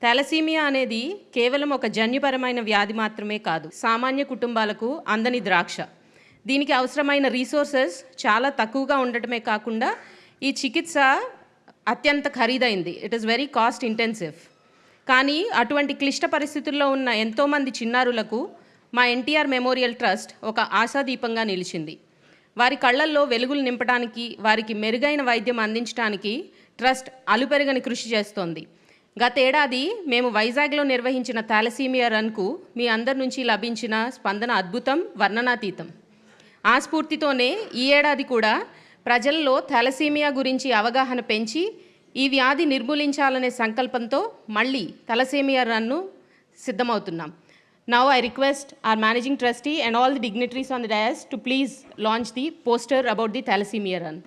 Thalassaemia అనేది కేవలం ఒక జన్యుపరమైన వ్యాధి మాత్రమే కాదు, సామాన్య కుటుంబాలకు అందని ద్రాక్ష. దీనికి అవసరమైన రీసోర్సెస్ చాలా తక్కువగా ఉండటమే కాకుండా ఈ చికిత్స అత్యంత ఖరీదైంది. It is very cost intensive. కానీ అటువంటి క్లిష్ట పరిస్థితుల్లో ఉన్న ఎంతోమంది చిన్నారులకు మా ఎన్టీఆర్ మెమోరియల్ ట్రస్ట్ ఒక ఆశాదీపంగా నిలిచింది. వారి కళ్ళల్లో వెలుగులు నింపడానికి, వారికి మెరుగైన వైద్యం అందించడానికి ట్రస్ట్ అలుపెరగని కృషి చేస్తోంది. గత ఏడాది మేము వైజాగ్లో నిర్వహించిన థాలసీమియా రన్కు మీ అందరి నుంచి లభించిన స్పందన అద్భుతం, వర్ణనాతీతం. ఆ స్ఫూర్తితోనే ఈ ఏడాది కూడా ప్రజల్లో థాలసీమియా గురించి అవగాహన పెంచి ఈ వ్యాధి నిర్మూలించాలనే సంకల్పంతో మళ్ళీ థాలసీమియా రన్ను సిద్ధమవుతున్నాం. Now I request our managing trustee and all the dignitaries on the dais to please launch the poster about the thalassemia run.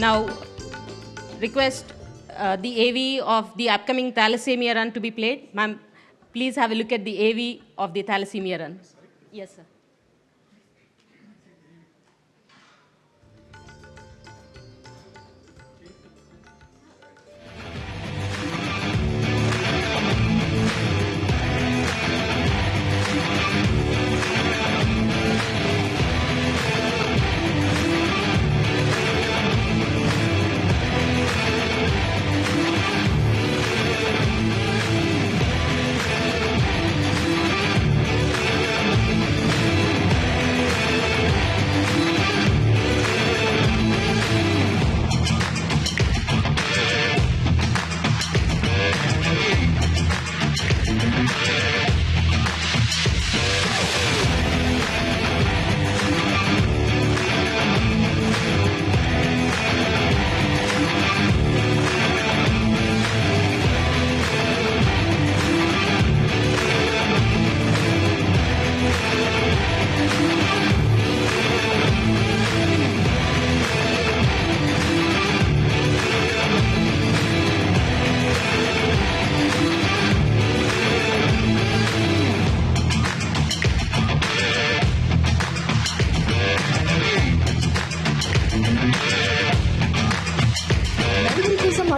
Now, request the AV of the upcoming thalassemia run to be played. Ma'am, please have a look at the AV of the thalassemia run. Yes, sir.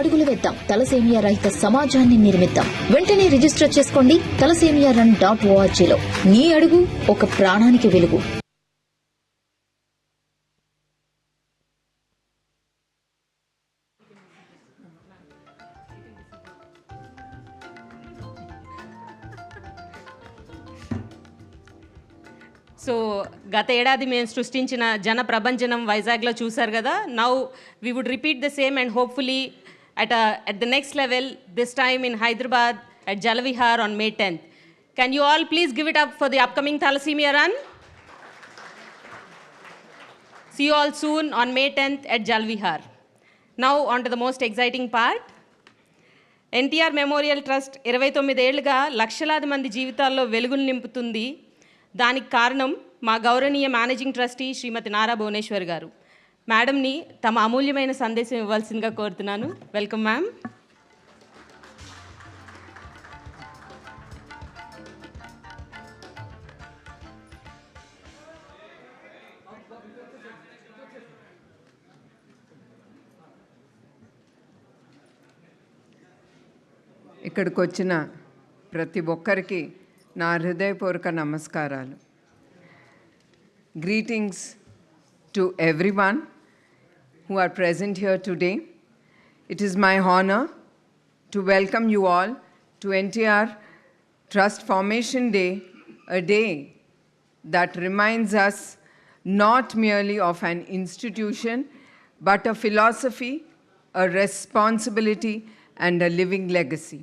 అడుగులు వేద్దాం. Thalassemia రహిత సమాజాన్ని నిర్మిద్దాం. వెంటనే register చేసుకోండి thalassemia.org లో. నీ అడుగు ఒక ప్రాణానికి వెలుగు. సో గత ఏడాది మేము సృష్టించిన జన ప్రభంజనం వైజాగ్లో చూసారు కదా. Now we would repeat the same and hopefully at the next level, this time in Hyderabad at Jalavihar on May 10th. Can you all please give it up for the upcoming thalassemia run? See you all soon on May 10th at Jalavihar. Now on to the most exciting part. NTR Memorial Trust 29 ఏళ్లుగా లక్షలాది మంది జీవితాల్లో వెలుగులు నింపుతుంది. దానికి కారణం మా గౌరవనీయ మేనేజింగ్ ట్రస్టీ శ్రీమతి నారా భువనేశ్వరి గారు. మేడంని తమ అమూల్యమైన సందేశం ఇవ్వాల్సిందిగా కోరుతున్నాను. Welcome ma'am. ఇక్కడికి వచ్చిన ప్రతి ఒక్కరికి నా హృదయపూర్వక నమస్కారాలు. Greetings to everyone who are present here today. It is my honor to welcome you all to NTR Trust Formation Day, a day that reminds us not merely of an institution, but a philosophy, a responsibility, and a living legacy.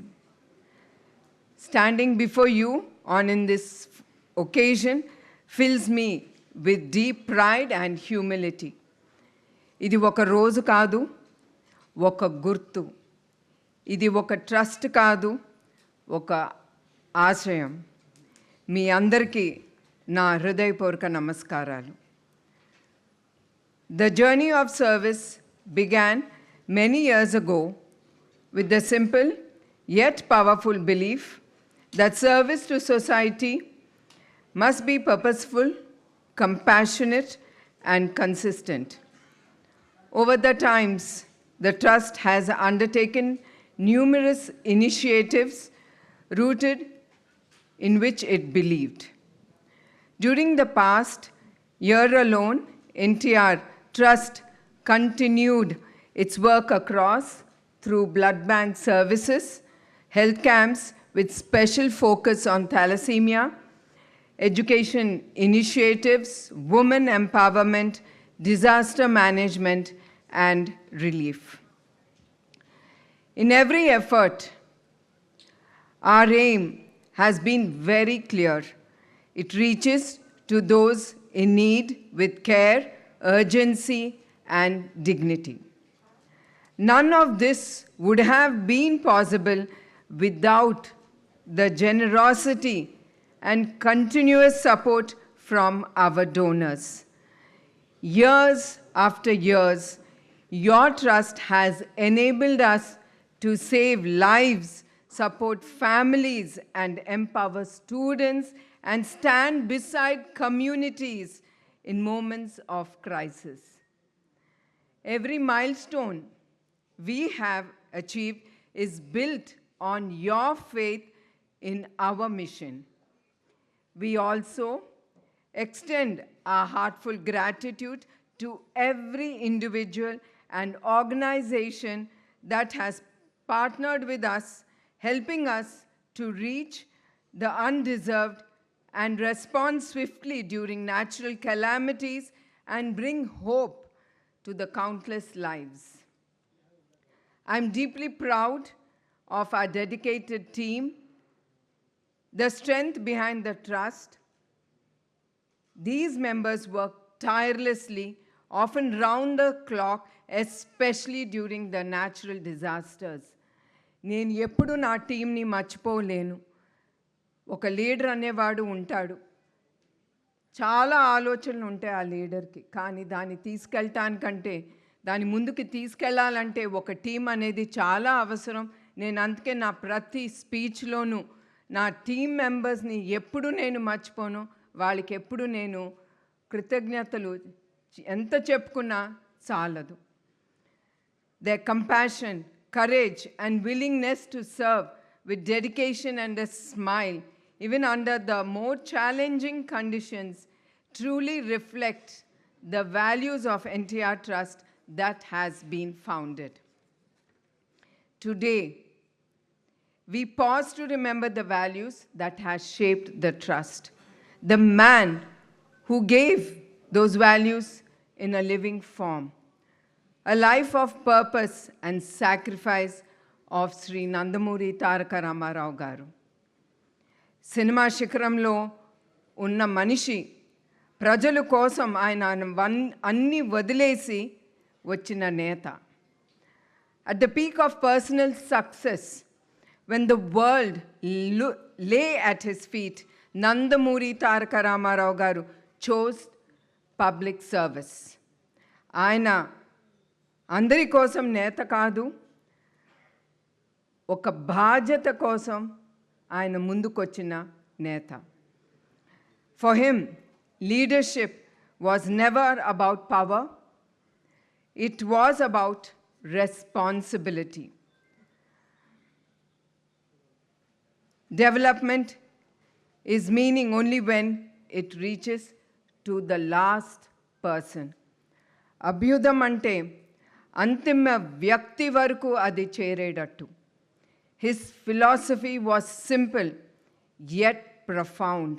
Standing before you in this occasion fills me with deep pride and humility. ఇది ఒక రోజు కాదు, ఒక గుర్తు. ఇది ఒక trust కాదు, ఒక ఆశయం. మీ అందరికీ నా హృదయపూర్వక నమస్కారాలు. The journey of service began many years ago with the simple yet powerful belief that service to society must be purposeful, compassionate, and consistent. Over the times, the Trust has undertaken numerous initiatives rooted in which it believed. During the past year alone, NTR Trust continued its work across through blood bank services, health camps with special focus on thalassemia, education initiatives, women empowerment, disaster management, and relief. In every effort, our aim has been very clear. It reaches to those in need with care, urgency, and dignity. None of this would have been possible without the generosity and continuous support from our donors. Years after years, Your trust has enabled us to save lives, support families, and empower students, and stand beside communities in moments of crisis. Every milestone we have achieved is built on your faith in our mission. We also extend our heartfelt gratitude to every individual and organization that has partnered with us, helping us to reach the undeserved and respond swiftly during natural calamities and bring hope to the countless lives. I'm deeply proud of our dedicated team, the strength behind the trust. These members work tirelessly, often round the clock, especially during the natural disasters. నేను ఎప్పుడు నా టీంని మర్చిపోలేను. ఒక leader అనేవాడు ఉంటాడు. చాలా ఆలోచనలు ఉంటాయి ఆ లీడర్కి, కానీ దాన్ని తీసుకెళ్ళటానికంటే దాని ముందుకు తీసుకెళ్ళాలంటే ఒక టీం అనేది చాలా అవసరం. నేను అందుకే నా ప్రతి స్పీచ్లోనూ నా టీం మెంబర్స్ని ఎప్పుడు నేను మర్చిపోను. వాళ్ళకి ఎప్పుడు నేను కృతజ్ఞతలు ఎంత చెప్పుకున్నా చాలదు. Their compassion, courage, and willingness to serve with dedication and a smile, even under the more challenging conditions, truly reflect the values of NTR Trust that has been founded. Today, we pause to remember the values that has shaped the trust. The man who gave those values in a living form. A life of purpose and sacrifice of Sri Nandamuri Taraka Ramarao Garu. Cinema శిఖరంలో ఉన్న మనిషి ప్రజల కోసం ఆయన అన్ని వదిలేసి వచ్చిన నేత. At the peak of personal success, when the world lay at his feet, Nandamuri Taraka Ramarao Garu chose public service. ఆయన అందరి కోసం నేత కాదు, ఒక బాధ్యత కోసం ఆయన ముందుకొచ్చిన నేత. For him, leadership was never about power. It was about responsibility. Development is meaning only when it reaches to the last person. అభ్యుదం అంటే అంతిమ వ్యక్తి వరకు అది చేరేటట్టు. His philosophy was simple yet profound.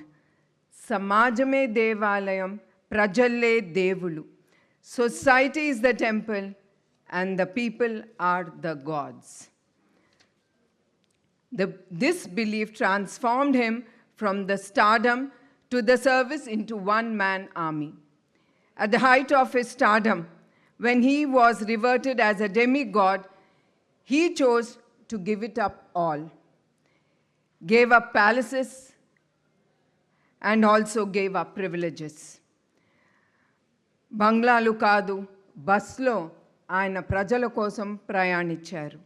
సమాజమే దేవాలయం, ప్రజలే దేవులు. Society is the temple and the people are the gods. This belief transformed him from the stardom to the service into one-man army. At the height of his stardom, when he was revered as a demigod, he chose to give it up all. Gave up palaces and also gave up privileges. బంగ్లాలు కాదు, బస్లో ఆయన ప్రజల కోసం ప్రయాణించారు.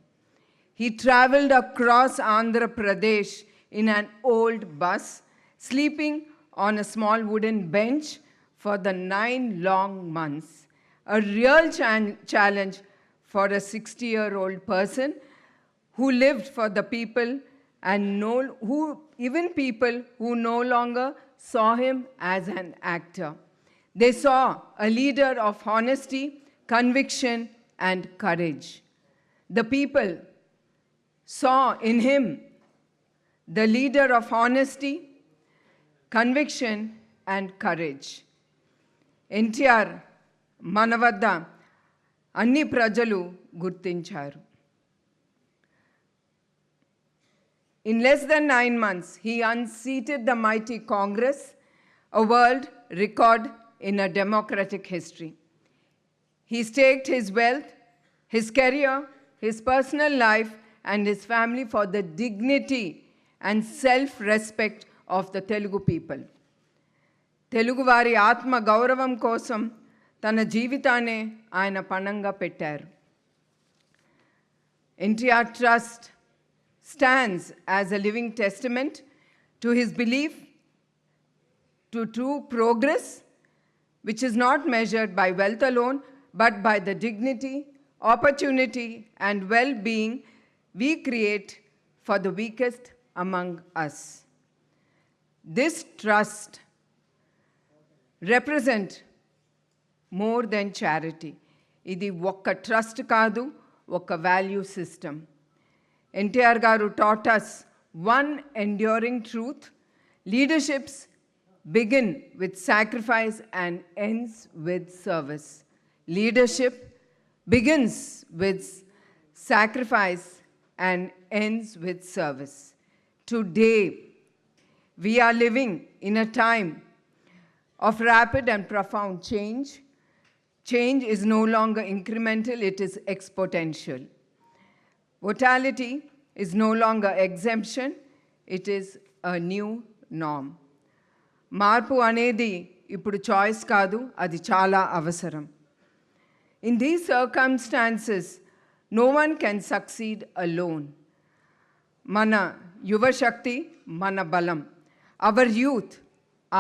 He traveled across Andhra Pradesh in an old bus, sleeping on a small wooden bench for the 9 long months. A real challenge for a 60-year-old person who lived for the people and even people who no longer saw him as an actor. They saw a leader of honesty, conviction, and courage. The people saw in him the leader of honesty, conviction, and courage. NTR మన వద్ద అన్ని ప్రజలు గుర్తించారు. In less than 9 months, he unseated the mighty Congress, a world record in a democratic history. He staked his wealth, his career, his personal life, and his family for the dignity and self-respect of the Telugu people. Telugu వారి ఆత్మ గౌరవం కోసం తన జీవితాన్నే ఆయన పణంగా పెట్టారు. NTR Trust stands as a living testament to his belief to true progress, which is not measured by wealth alone, but by the dignity, opportunity, and well-being we create for the weakest among us. This trust represents more than charity. ఇది ఒక్క trust కాదు, ఒక value system. NTR గారు taught us one enduring truth: leaderships begin with sacrifice and ends with service. Leadership begins with sacrifice and ends with service. Today, we are living in a time of rapid and profound change. Change is no longer incremental, it is exponential. Mortality is no longer exemption, it is a new norm. మార్పు అనేది ఇప్పుడు choice కాదు, అది చాలా అవసరం. In these circumstances, no one can succeed alone. మన యువశక్తి మన బలం. Our youth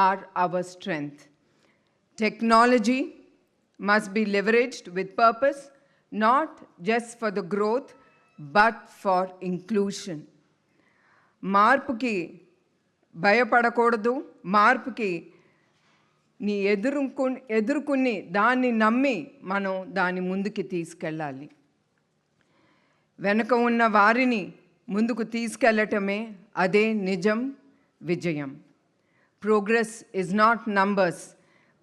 are our strength. Technology must be leveraged with purpose, not just for the growth, but for inclusion. మార్పుకి భయపడకూడదు, మార్పుకి నీ ఎదుర్కొని దాన్ని నమ్మి మనం దాని ముందుకి తీసుకెళ్ళాలి. వెనక ఉన్న వారిని ముందుకు తీసుకెళ్ళటమే అదే నిజం విజయం. Progress is not numbers.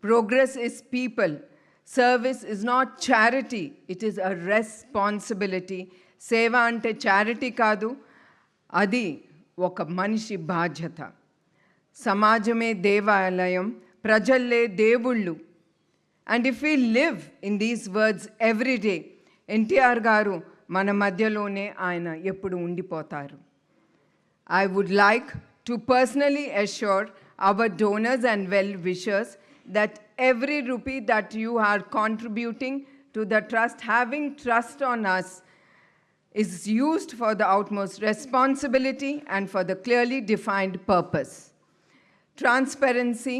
Progress is people. Service is not charity. It is a responsibility. సేవ అంటే చారిటీ కాదు, అది ఒక మనిషి బాధ్యత. సమాజమే దేవాలయం, ప్రజల్లే దేవుళ్ళు. And if we live in these words every day, NTR గారు మన మధ్యలోనే ఆయన ఎప్పుడు ఉండిపోతారు. I would like to personally assure our donors and well-wishers that every rupee that you are contributing to the trust, having trust on us, is used for the utmost responsibility and for the clearly defined purpose. Transparency,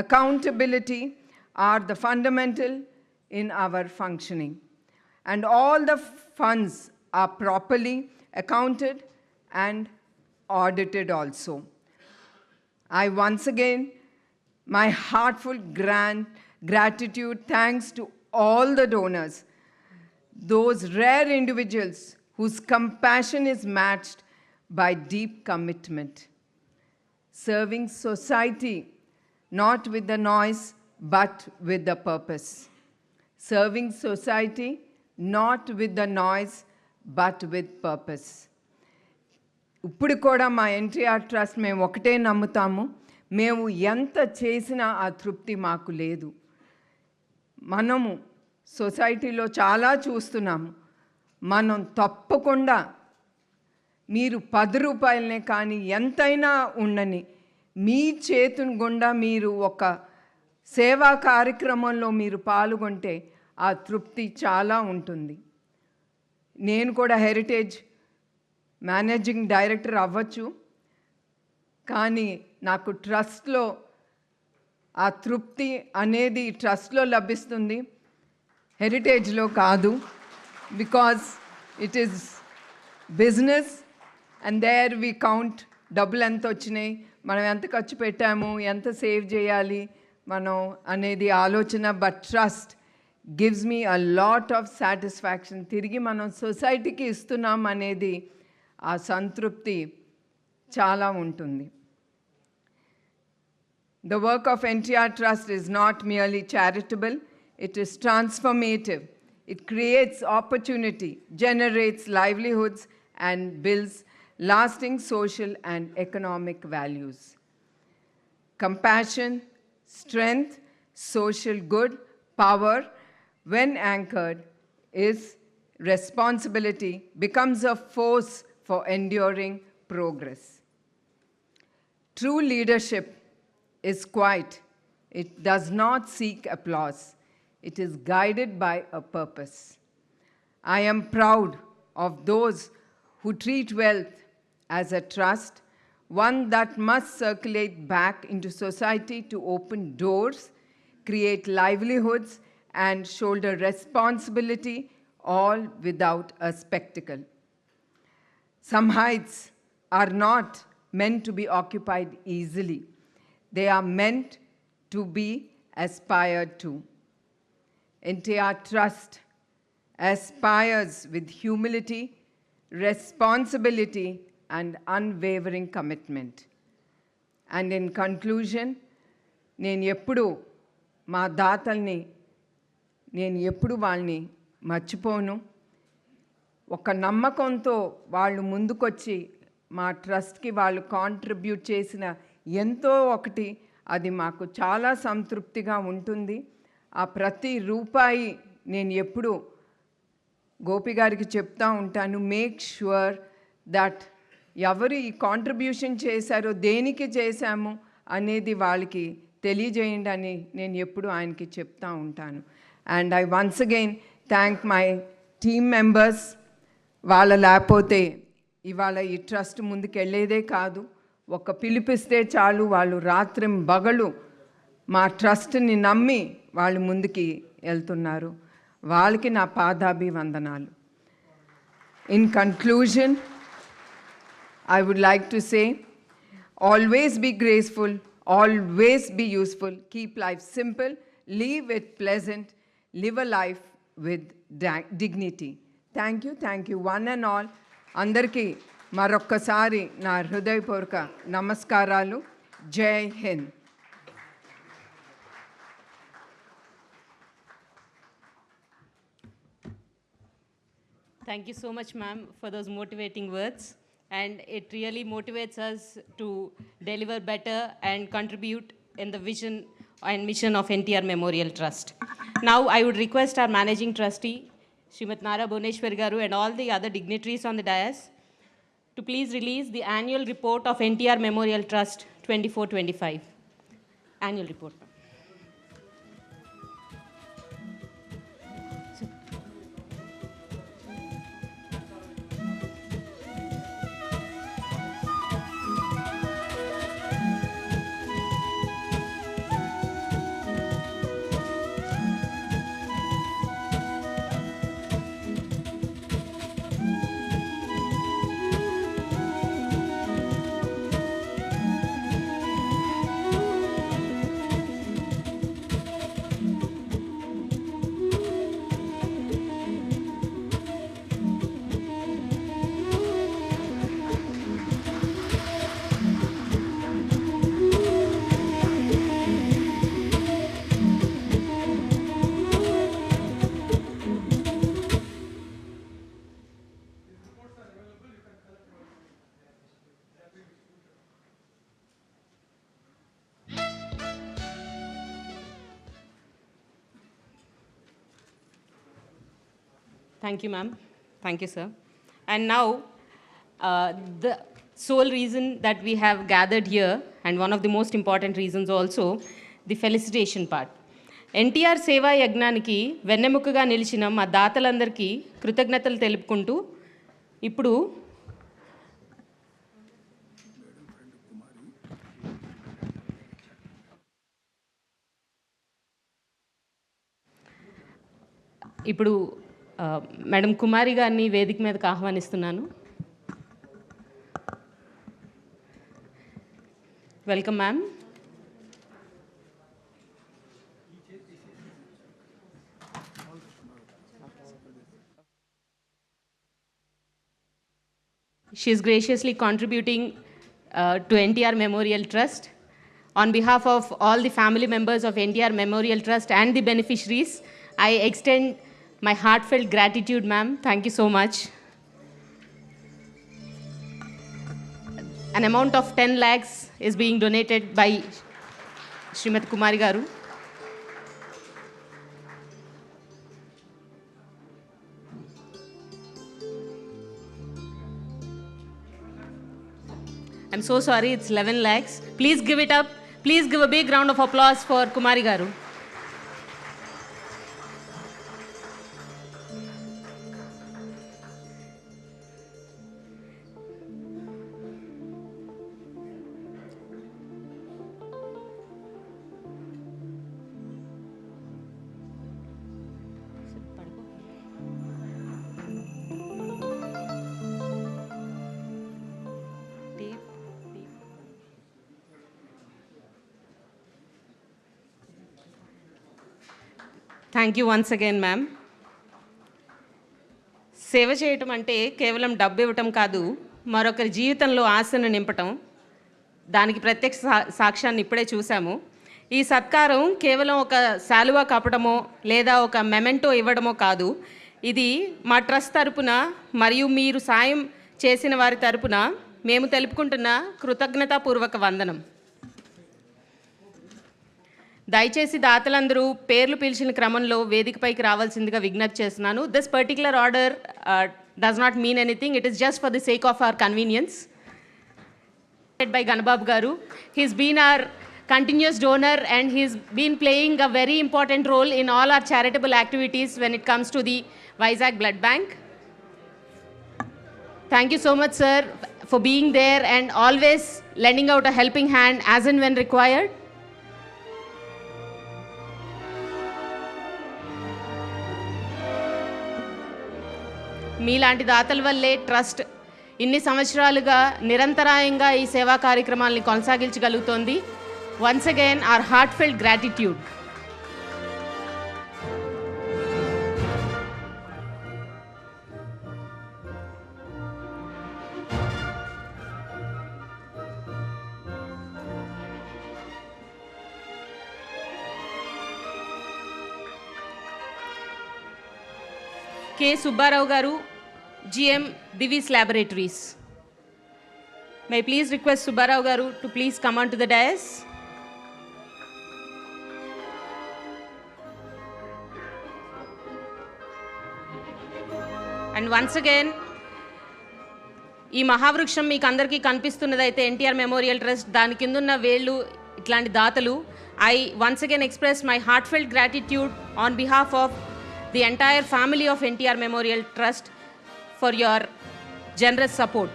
accountability are the fundamental in our functioning, and all the funds are properly accounted and audited also. I once again, my heartfelt gratitude, thanks to all the donors, those rare individuals whose compassion is matched by deep commitment. Serving society not with the noise but with the purpose. Serving society not with the noise but with purpose. ఇప్పుడు కూడా మా NTR trust మేము ఒకటే నమ్ముతాము, మేము ఎంత చేసినా ఆ తృప్తి మాకు లేదు. మనము సొసైటీలో చాలా చూస్తున్నాము. మనం తప్పకుండా మీరు 10 రూపాయలనే కానీ ఎంతైనా ఉండని మీ చేతుని గుండా మీరు ఒక సేవా కార్యక్రమంలో మీరు పాల్గొంటే ఆ తృప్తి చాలా ఉంటుంది. నేను కూడా హెరిటేజ్ మేనేజింగ్ డైరెక్టర్ అవ్వచ్చు, కానీ నాకు ట్రస్ట్లో ఆ తృప్తి అనేది ట్రస్ట్లో లభిస్తుంది, హెరిటేజ్లో కాదు. Because it is business and there we count డబ్బులు ఎంత వచ్చినాయి, మనం ఎంత ఖర్చు పెట్టాము, ఎంత సేవ్ చేయాలి మనం అనేది ఆలోచన. But trust gives me a lot of satisfaction. తిరిగి మనం సొసైటీకి ఇస్తున్నాం అనేది ఆ సంతృప్తి చాలా ఉంటుంది. The work of NTR Trust is not merely charitable, it is transformative. It creates opportunity, generates livelihoods, and builds lasting social and economic values. Compassion, strength, social good, power, when anchored, is responsibility, becomes a force for enduring progress. True leadership is quiet. It does not seek applause. It is guided by a purpose. I am proud of those who treat wealth as a trust, one that must circulate back into society to open doors, create livelihoods, and shoulder responsibility, all without a spectacle. Some heights are not meant to be occupied easily. They are meant to be aspired to. NTR Trust aspires with humility, responsibility, and unwavering commitment. And in conclusion, నేను ఎప్పుడు మా దాతల్ని నేను ఎప్పుడు వాళ్ళని మర్చిపోను. ఒక నమ్మకంతో వాళ్ళు ముందుకొచ్చి మా ట్రస్ట్కి వాళ్ళు కాంట్రిబ్యూట్ చేసిన ఎంతో ఒకటి అది మాకు చాలా సంతృప్తిగా ఉంటుంది. ఆ ప్రతి రూపాయి నేను ఎప్పుడు గోపి గారికి చెప్తా ఉంటాను, మేక్ ష్యూర్ దట్ ఎవరు ఈ కాంట్రిబ్యూషన్ చేశారో దేనికి చేశాము అనేది వాళ్ళకి తెలియజేయండి అని నేను ఎప్పుడు ఆయనకి చెప్తా ఉంటాను. And I once again thank my team members. వాళ్ళ లేకపోతే ఇవాళ ఈ ట్రస్ట్ ముందుకు వెళ్ళేదే కాదు. ఒక పిలిపిస్తే చాలు వాళ్ళు రాత్రి పగలు మా ట్రస్ట్ని నమ్మి వాళ్ళు ముందుకి వెళ్తున్నారు. వాళ్ళకి నా పాదాభివందనాలు. In conclusion, I would like to say, always be graceful, always be useful, keep life simple, live it pleasant, live a life with dignity. Thank you one and all. Andarki marokkasari na hrudayapurvaka namaskaralu. Jai Hind. Thank you so much, ma'am, for those motivating words. And it really motivates us to deliver better and contribute in the vision and mission of NTR Memorial Trust. Now, I would request our Managing Trustee, Smt Nara Bhuvaneswari garu, and all the other dignitaries on the dais to please release the annual report of NTR Memorial Trust 24-25. Annual report, ma'am. Thank you, ma'am. Thank you, sir. And now, the sole reason that we have gathered here, and one of the most important reasons also, the felicitation part. NTR Seva Yagnaniki, వెన్నెముకగా నిలిచిన మా దాతలందరికీ కృతజ్ఞతలు తెలుపుకుంటూ ఇప్పుడు madam కుమారి గారిని వేదిక మీదకి ఆహ్వానిస్తున్నాను. Welcome ma'am. She is graciously contributing to NTR Memorial Trust. On behalf of all the family members of NTR Memorial Trust and the beneficiaries, I extend my heartfelt gratitude, ma'am. Thank you so much. An amount of 10 lakhs is being donated by Srimati Kumari garu. I'm so sorry, it's 11 lakhs. Please give it up. Please give a big round of applause for Kumari garu. Thank you once again ma'am. సేవ చేయటం అంటే కేవలం డబ్బు ఇవ్వటం కాదు, మరొకరి జీవితంలో ఆశను నింపటం. దానికి ప్రత్యక్ష సాక్ష్యాన్ని ఇప్పుడే చూసాము. ఈ సత్కారం కేవలం ఒక శాలువా కప్పడమో లేదా ఒక మెమెంటో ఇవ్వడమో కాదు. ఇది మా ట్రస్ట్ తరపున మరియు మీరు సాయం చేసిన వారి తరపున మేము తెలుపుకుంటున్న కృతజ్ఞతాపూర్వక వందనం. దయచేసి దాతలందరూ పేర్లు పిలిచిన క్రమంలో వేదికపైకి రావాల్సిందిగా విజ్ఞప్తి చేస్తున్నాను. This particular order does not mean anything. It is just for the sake of our convenience. By Ganabab Garu. He's been our continuous donor and he's been playing a very important role in all our charitable activities when it comes to the Vizag Blood Bank. Thank you so much, sir, for being there and always lending out a helping hand as and when required. మీలాంటి దాతల వల్లే trust ఇన్ని సంవత్సరాలుగా నిరంతరాయంగా ఈ సేవా కార్యక్రమాలని కొనసాగించగలుగుతోంది. Once again our heartfelt gratitude. K Subbarao garu, GM Divi's Laboratories. May I please request Subbarao Garu to please come on to the dais. And once again, ఈ మహావృక్షం మీకు అందరికీ కనిపిస్తున్నదైతే ఎన్టీఆర్ మెమోరియల్ ట్రస్ట్, దాని కిందున్న వేళ్ళు ఇట్లాంటి దాతలు. I once again express my heartfelt gratitude on behalf of the entire family of NTR Memorial Trust for your generous support.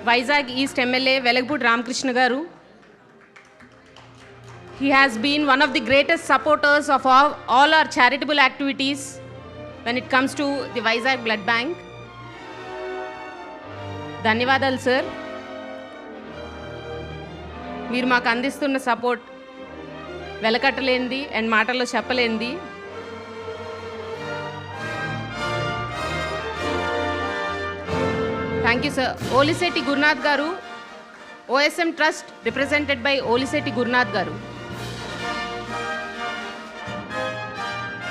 Vizag East MLA Velagpudi Ramakrishna Garu. He has been one of the greatest supporters of all our charitable activities when it comes to the Vizag Blood Bank. ధన్యవాదాలు sir. మీరు మాకు అందిస్తున్న support వెలకట్టలేనిది and మాటల్లో చెప్పలేనిది. Thank you sir. Olishetti Gurunath garu, OSM trust represented by Olishetti Gurunath garu.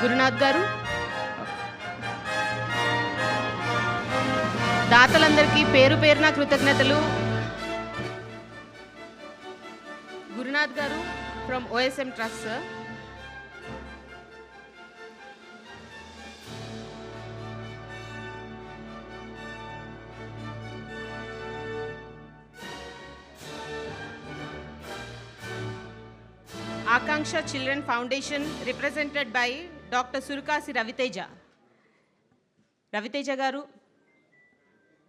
Gurunath garu, దాతలందరికీ పేరు పేరున కృతజ్ఞతలు. Gurunath garu from OSM trust sir. Akanksha Children Foundation represented by Dr. Surukasi Raviteja. Raviteja Garu,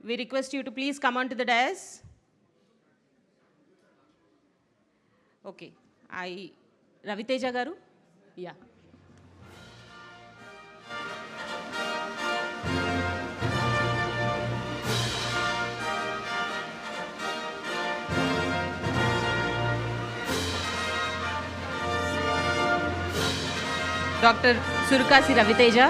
we request you to please come on to the dais. Okay, Raviteja Garu? Yeah. Dr. Surukasi Raviteja.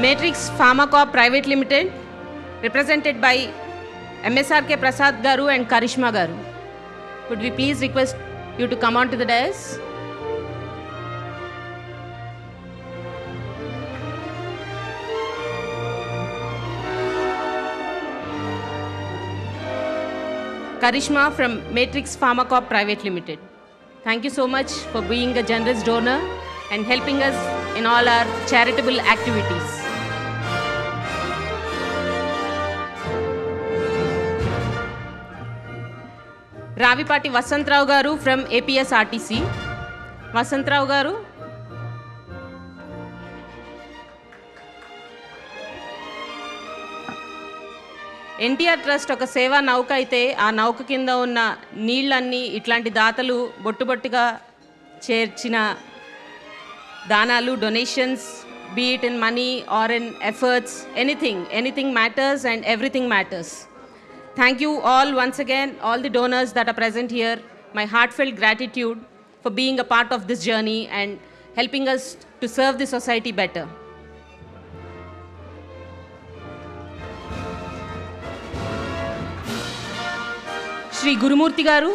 Matrix Pharma Corp Private Limited, represented by MSRK Prasad Garu and Karishma Garu. Could we please request you to come on to the dais? Karishma from Matrix Pharma Corp Private Limited. Thank you so much for being a generous donor and helping us in all our charitable activities. Ravipati Vasantrao Garu from APS RTC. Vasantrao Garu. NTR trust ఒక సేవా నౌక అయితే ఆ నౌక కింద ఉన్న నీళ్ళన్నీ ఇట్లాంటి దాతలు బొట్టుబొట్టుగా చేర్చిన దానాలు, donations, be it in money or in efforts, anything matters and everything matters. Thank you all once again, all the donors that are present here. My heartfelt gratitude for being a part of this journey and helping us to serve the society better. Shri Gurumurthy garu.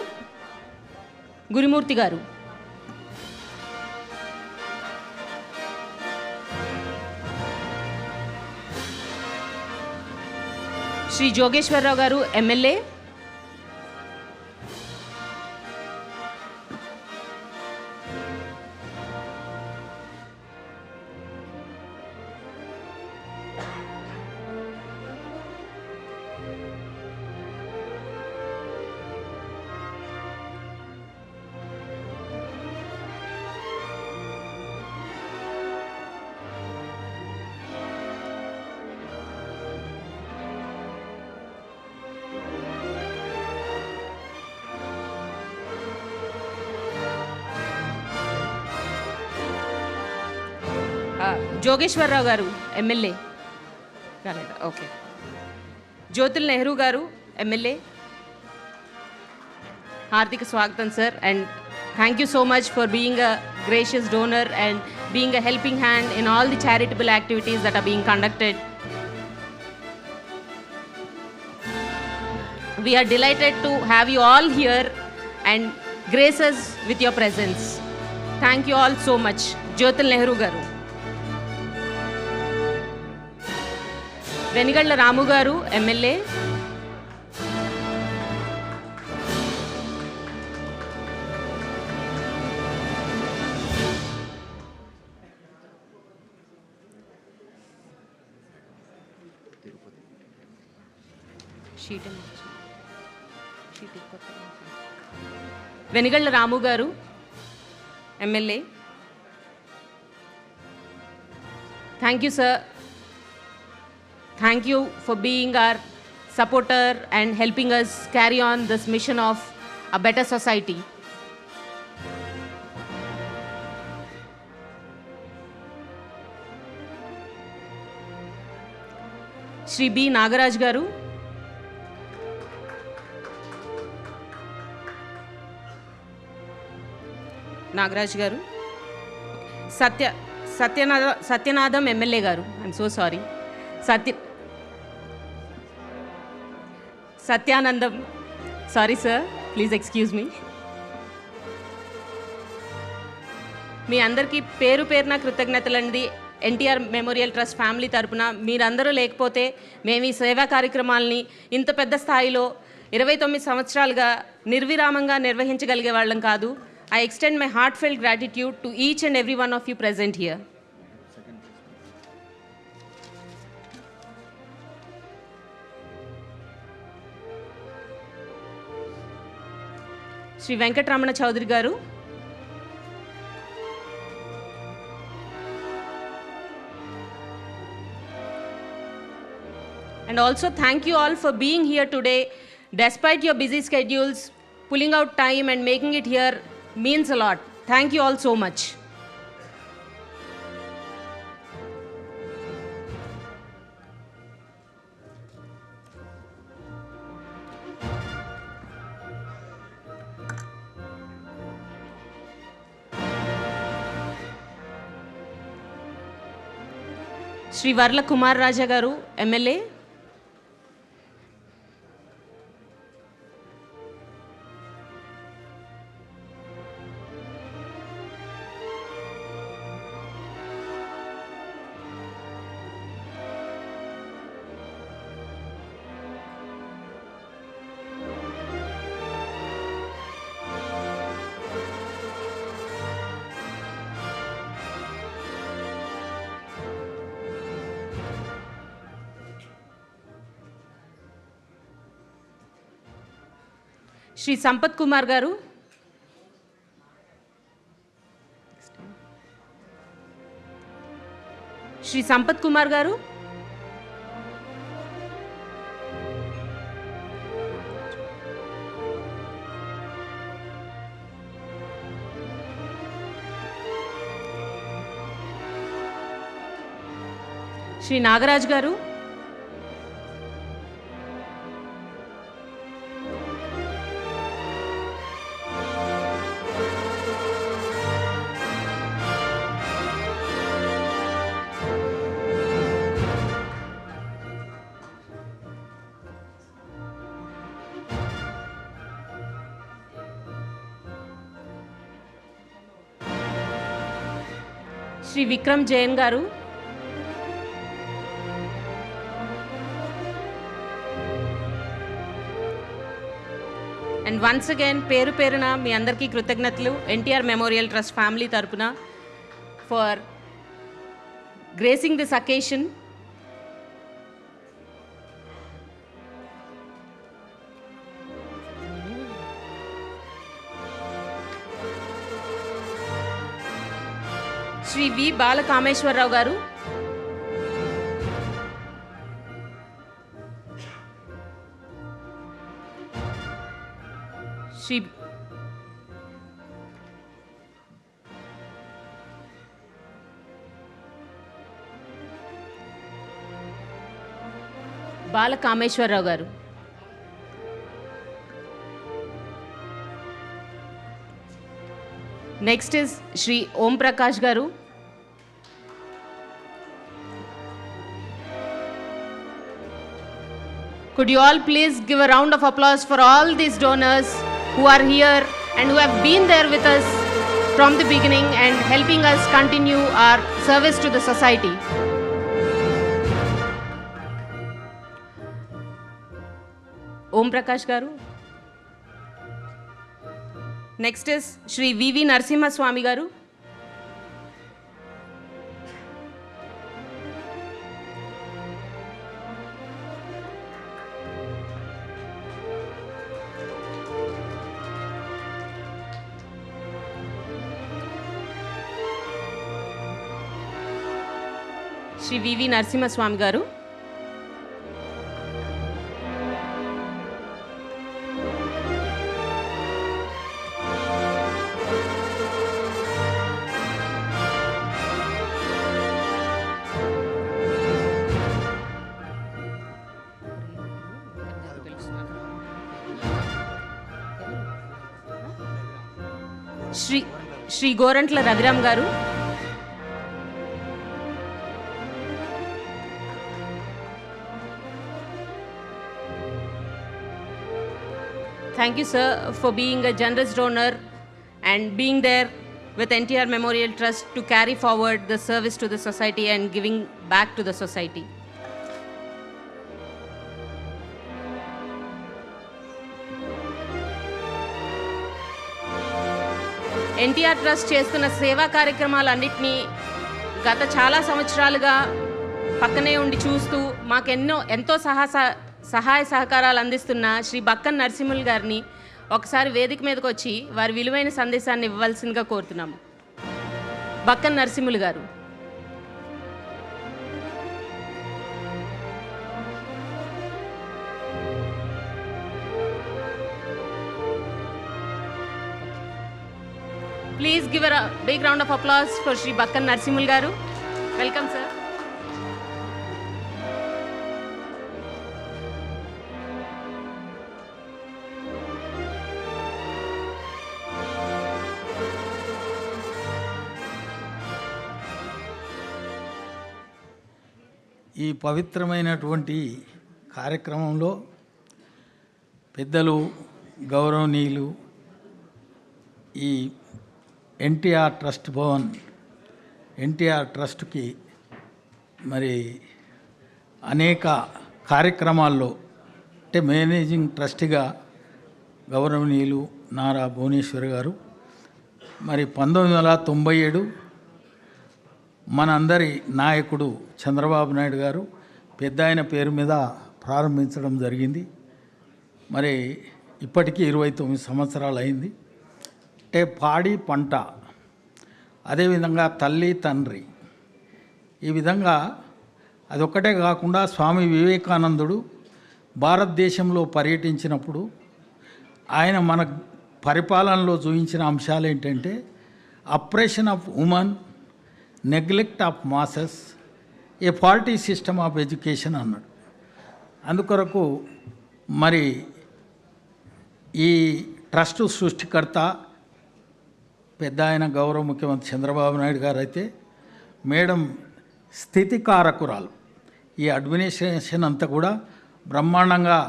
Shri Jogeshwararao garu MLA, Jogeswara Rao garu MLA కాలేదా? Okay. Jyothula Nehru గారు MLA, హార్దిక స్వాగతం sir. And thank you so much for being a gracious donor and being a helping hand in all the charitable activities that are being conducted. We are delighted to have you all here and grace us with your presence. Thank you all so much. Jyotil Nehru garu. Venigalla Ramu garu MLA, Venigalla Ramu garu MLA. Thank you sir. Thank you for being our supporter and helping us carry on this mission of a better society. Shri B. Nagaraj garu, Nagaraj garu, Satyanadam MLA garu. I'm so sorry. Satyanandam, sorry sir, please excuse me. మీ అందరికీ పేరు పేరున కృతజ్ఞతలండి. NTR memorial trust family తరపున మీరందరూ లేకపోతే మేము ఈ సేవా కార్యక్రమాలని ఇంత పెద్ద స్థాయిలో 29 సంవత్సరాలుగా నిర్విరామంగా నిర్వహించగలిగే వాళ్ళం కాదు. I extend my heartfelt gratitude to each and every one of you present here. Shri Venkataramana Chowdary గారు, and also thank you all for being here today. Despite your busy schedules, pulling out time and making it here means a lot. Thank you all so much. Shri Varla Kumar రాజా గారు MLA, Shri Sampath Kumar గారు, శ్రీ సంపత్ కుమార్ గారు, శ్రీ నాగరాజ్ గారు, శ్రీ విక్రమ్ జైన్ గారు, and once again పేరు పేరున మీ అందరికీ కృతజ్ఞతలు ఎన్టీఆర్ మెమోరియల్ ట్రస్ట్ ఫ్యామిలీ తరపున for gracing this occasion. Shri V Balakameswararao garu, Shri Balakameswararao garu, next is Shri Om Prakash garu, could you all please give a round of applause for all these donors who are here and who have been there with us from the beginning and helping us continue our service to the society. Om Prakash garu. Next is Shri V.V. Narasimha Swami garu. Shri వివి నరసింహస్వామి గారు, శ్రీ గోరంట్ల రవిరామ్ గారు, thank you sir for being a generous donor and being there with NTR Memorial Trust to carry forward the service to the society and giving back to the society. NTR Trust చేస్తున్న సేవా కార్యక్రమాలన్నింటినీ గత చాలా సంవత్సరాలుగా పక్కనే ఉండి చూస్తూ ఎంతో సహాయ సహకారాలు అందిస్తున్న శ్రీ బక్కన్ నరసింహులు గారిని ఒకసారి వేదిక మీదకి వచ్చి వారి విలువైన సందేశాన్ని ఇవ్వాల్సిందిగా కోరుతున్నాము. బక్కన్ నరసింహులు గారు. Please give a big round of applause for Shri Bakkan Narasimhul garu. Welcome, sir. ఈ పవిత్రమైనటువంటి కార్యక్రమంలో పెద్దలు గౌరవనీయులు ఈ ఎన్టీఆర్ ట్రస్ట్ భవన్ ఎన్టీఆర్ ట్రస్ట్కి మరి అనేక కార్యక్రమాల్లో అంటే మేనేజింగ్ ట్రస్టీగా గౌరవనీయులు నారా భువనేశ్వరి గారు మరి 1997 మనందరి నాయకుడు చంద్రబాబు నాయుడు గారు పెద్ద ఆయన పేరు మీద ప్రారంభించడం జరిగింది. మరి ఇప్పటికీ 29 సంవత్సరాలు అయింది. అంటే పాడి పంట, అదేవిధంగా తల్లి తండ్రి, ఈ విధంగా అదొక్కటే కాకుండా స్వామి వివేకానందుడు భారతదేశంలో పర్యటించినప్పుడు ఆయన మన పరిపాలనలో చూపించిన అంశాలు ఏంటంటే oppression of women, neglect of masses, A faulty system of education అన్నాడు. అందుకొరకు మరి ఈ ట్రస్ట్ సృష్టికర్త పెద్ద ఆయన గౌరవ ముఖ్యమంత్రి చంద్రబాబు నాయుడు గారు అయితే మేడం స్థితికారకురాలు. ఈ అడ్మినిస్ట్రేషన్ అంతా కూడా బ్రహ్మాండంగా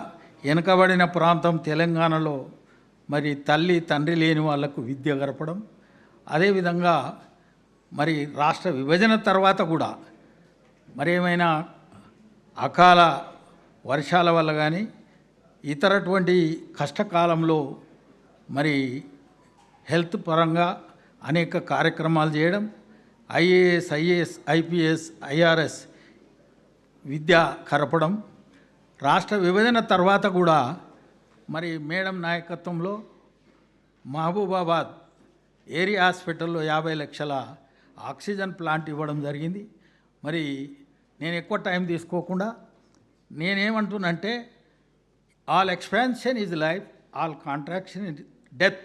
వెనుకబడిన ప్రాంతం తెలంగాణలో మరి తల్లి తండ్రి లేని వాళ్లకు విద్య గడపడం, అదేవిధంగా మరి రాష్ట్ర విభజన తర్వాత కూడా మరి ఏమైనా అకాల వర్షాల వల్ల కానీ ఇతరటువంటి కష్టకాలంలో మరి హెల్త్ పరంగా అనేక కార్యక్రమాలు చేయడం, ఐఏఎస్, ఐఏఎస్, ఐపీఎస్, ఐఆర్ఎస్ విద్య కరపడం, రాష్ట్ర విభజన తర్వాత కూడా మరి మేడం నాయకత్వంలో మహబూబాబాద్ ఏరియా హాస్పిటల్లో 50 లక్షల ఆక్సిజన్ ప్లాంట్ ఇవ్వడం జరిగింది. మరి నేను ఎక్కువ టైం తీసుకోకుండా నేనేమంటున్నంటే all expansion is life, all contraction is death.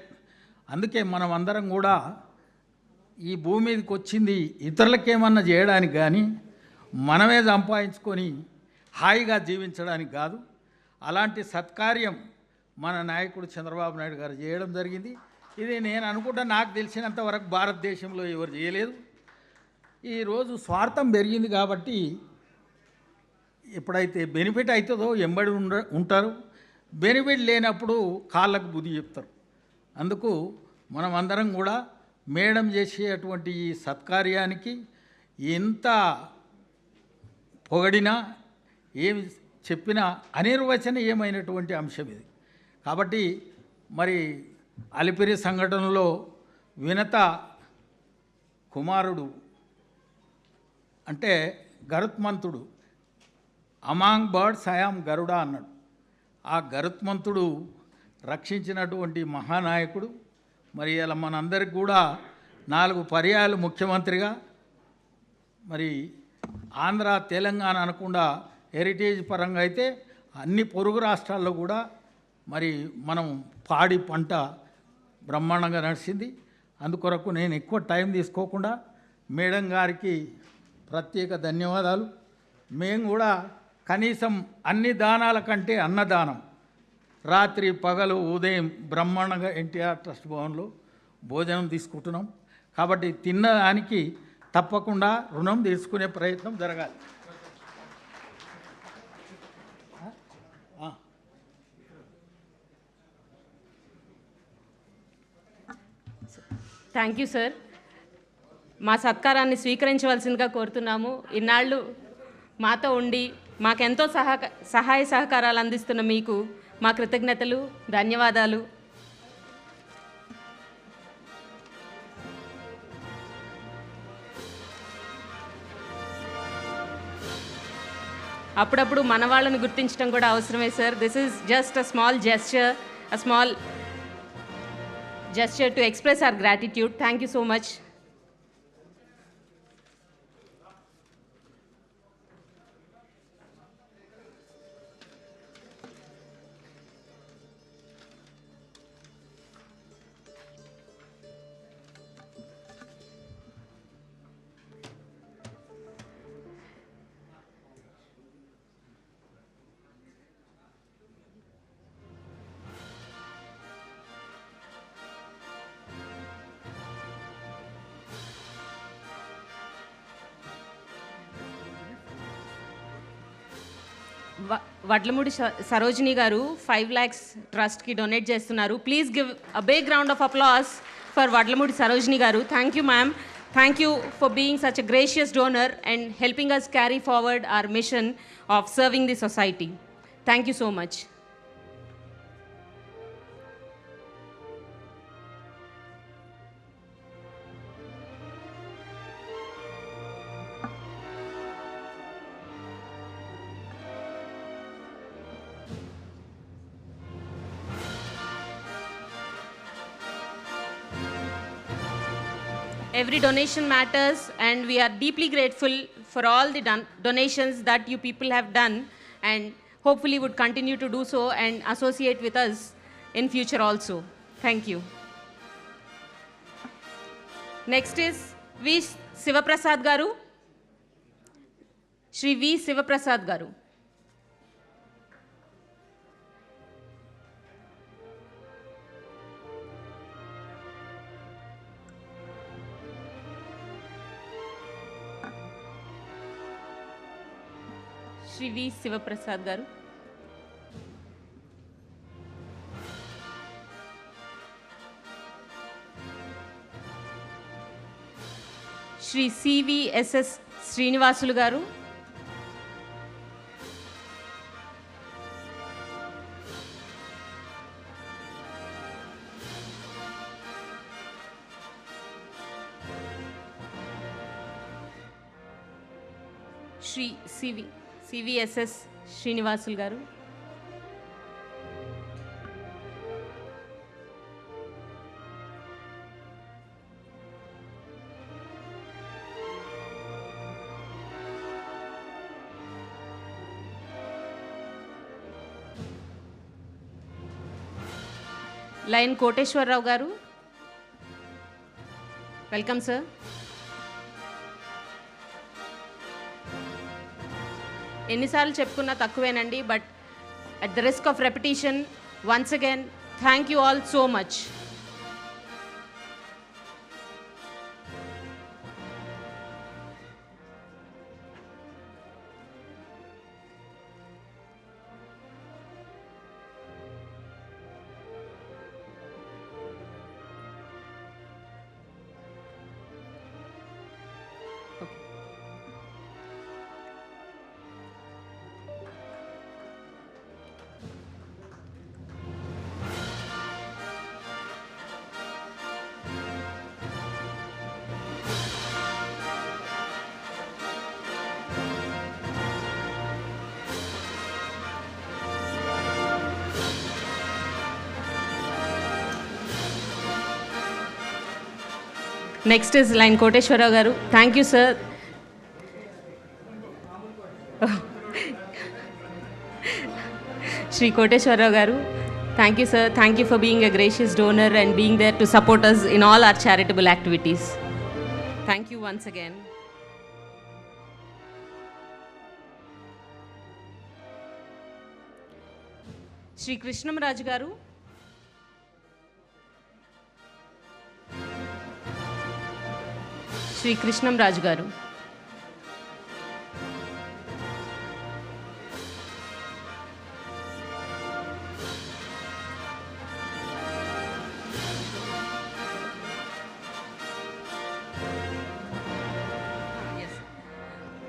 అందుకే మనం అందరం కూడా ఈ భూమి మీదకి వచ్చింది ఇతరులకేమన్నా చేయడానికి కానీ మనమే సంపాదించుకొని హాయిగా జీవించడానికి కాదు. అలాంటి సత్కార్యం మన నాయకుడు చంద్రబాబు నాయుడు గారు చేయడం జరిగింది. ఇది నేను అనుకుంటా, నాకు తెలిసినంత వరకు భారతదేశంలో ఎవరు చేయలేదు. ఈరోజు స్వార్థం పెరిగింది కాబట్టి ఎప్పుడైతే బెనిఫిట్ అవుతుందో ఎంబడి ఉంటారు, బెనిఫిట్ లేనప్పుడు కాళ్ళకు బుద్ధి చెప్తారు. అందుకు మనం అందరం కూడా మేడం చేసేటువంటి ఈ సత్కార్యానికి ఎంత పొగడినా ఏమి చెప్పినా అనిర్వచనీయమైనటువంటి అంశం ఇది. కాబట్టి మరి అలిపిరి సంఘటనలో వినత కుమారుడు అంటే గరుత్మంతుడు, అమాంగ్ బర్డ్స్ ఐయామ్ గరుడ అన్నాడు. ఆ గరుత్మంతుడు రక్షించినటువంటి మహానాయకుడు. మరి ఇలా మనందరికి కూడా 4 పర్యాయాలు ముఖ్యమంత్రిగా, మరి ఆంధ్ర తెలంగాణ అనకుండా హెరిటేజ్ పరంగా అయితే అన్ని పొరుగు రాష్ట్రాల్లో కూడా మరి మనం పాడి పంట బ్రహ్మాండంగా నడిచింది. అందుకొరకు నేను ఎక్కువ టైం తీసుకోకుండా మేడం గారికి ప్రత్యేక ధన్యవాదాలు. మేము కూడా కనీసం అన్ని దానాల కంటే అన్నదానం రాత్రి పగలు ఉదయం బ్రహ్మాండంగా ఎన్టీఆర్ ట్రస్ట్ భవన్లో భోజనం తీసుకుంటున్నాం. కాబట్టి తిన్నదానికి తప్పకుండా రుణం తీర్చుకునే ప్రయత్నం జరగాలి. Thank you sir. మా సత్కారాన్ని స్వీకరించవలసిందిగా కోరుతున్నాము. ఇన్నాళ్ళు మాతో ఉండి మాకెంతో సహాయ సహకారాలు అందిస్తున్న మీకు మా కృతజ్ఞతలు, ధన్యవాదాలు. అప్పుడప్పుడు మన వాళ్ళని గుర్తించడం కూడా అవసరమే sir. This is just a small gesture to express our gratitude. Thank you so much. Vadlamudi Sarojini garu 5 lakhs ట్రస్ట్కి డొనేట్ చేస్తున్నారు. Please give a big round of applause for Vadlamudi Sarojini garu. Thank you ma'am. Thank you for being such a gracious donor and helping us carry forward our mission of serving the society. Thank you so much. Every donation matters, and we are deeply grateful for all the donations that you people have done, and hopefully would continue to do so and associate with us in future also. Thank you. Next is V. Sivaprasad Garu. Shri V Sivaprasad garu. Shri V Sivaprasad garu. Shri CVSS Srinivasulu గారు. Shri CVSS Srinivasulu గారు. Lion Koteswararao garu. Welcome sir. ఎన్నిసార్లు చెప్పుకున్నా తక్కువేనండి, but at the risk of repetition once again thank you all so much. Next is Lion Koteswararao garu. Thank you sir. Shri Koteswararao garu, thank you sir. Thank you for being a gracious donor and being there to support us in all our charitable activities. Thank you once again. Shri Krishnamraju garu. Shri Krishnamraju గారు.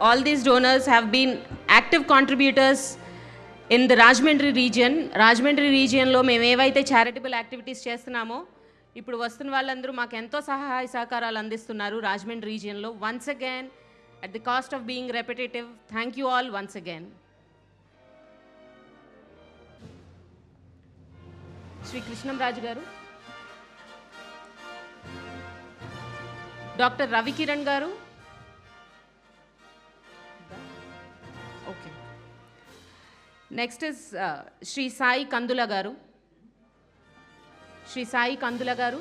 All these donors have been active contributors in the Rajahmundry region. Rajahmundry regionలో మేము ఏవైతే charitable activities చేస్తున్నామో ఇప్పుడు వస్తున్న వాళ్ళందరూ మాకు ఎంతో సహాయ సహకారాలు అందిస్తున్నారు రాజమండ్రి రీజియన్లో. Once again at the cost of being repetitive, thank you all once again. Shri Krishnamraju garu. Doctor Ravikiran garu. Okay. Next is Shri Sai Kandula garu. Shri Sai Kandula garu.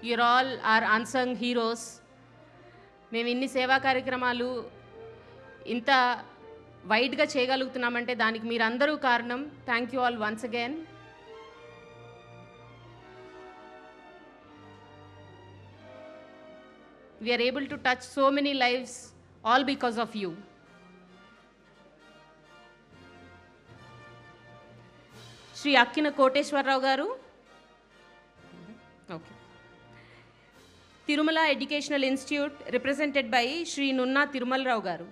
You're all our unsung heroes. మేము ఇన్ని సేవా కార్యక్రమాలు ఇంత వైడ్గా చేయగలుగుతున్నామంటే దానికి మీరందరూ కారణం. Thank you all once again. We are able to touch so many lives all because of you. Shri Akkina Koteswararao garu. Okay. Tirumala educational institute represented by Shri Nunna Tirumalarao garu.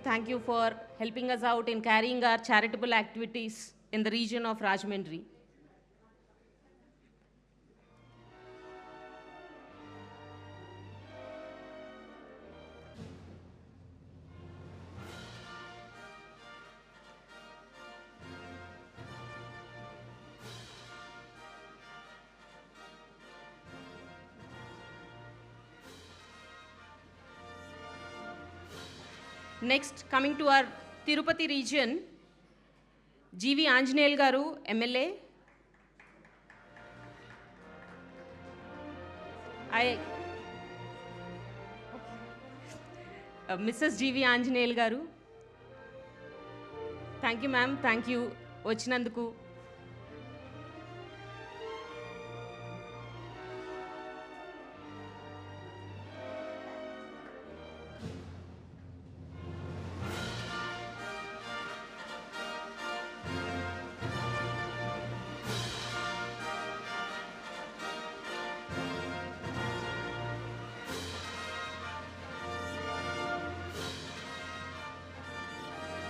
Thank you for helping us out in carrying our charitable activities in the region of Rajahmundry. Next, coming to our Tirupati region, GV Anjaneyal garu, MLA. Mrs. GV Anjaneyal garu. Thank you, ma'am. Thank you. Vachinanduku.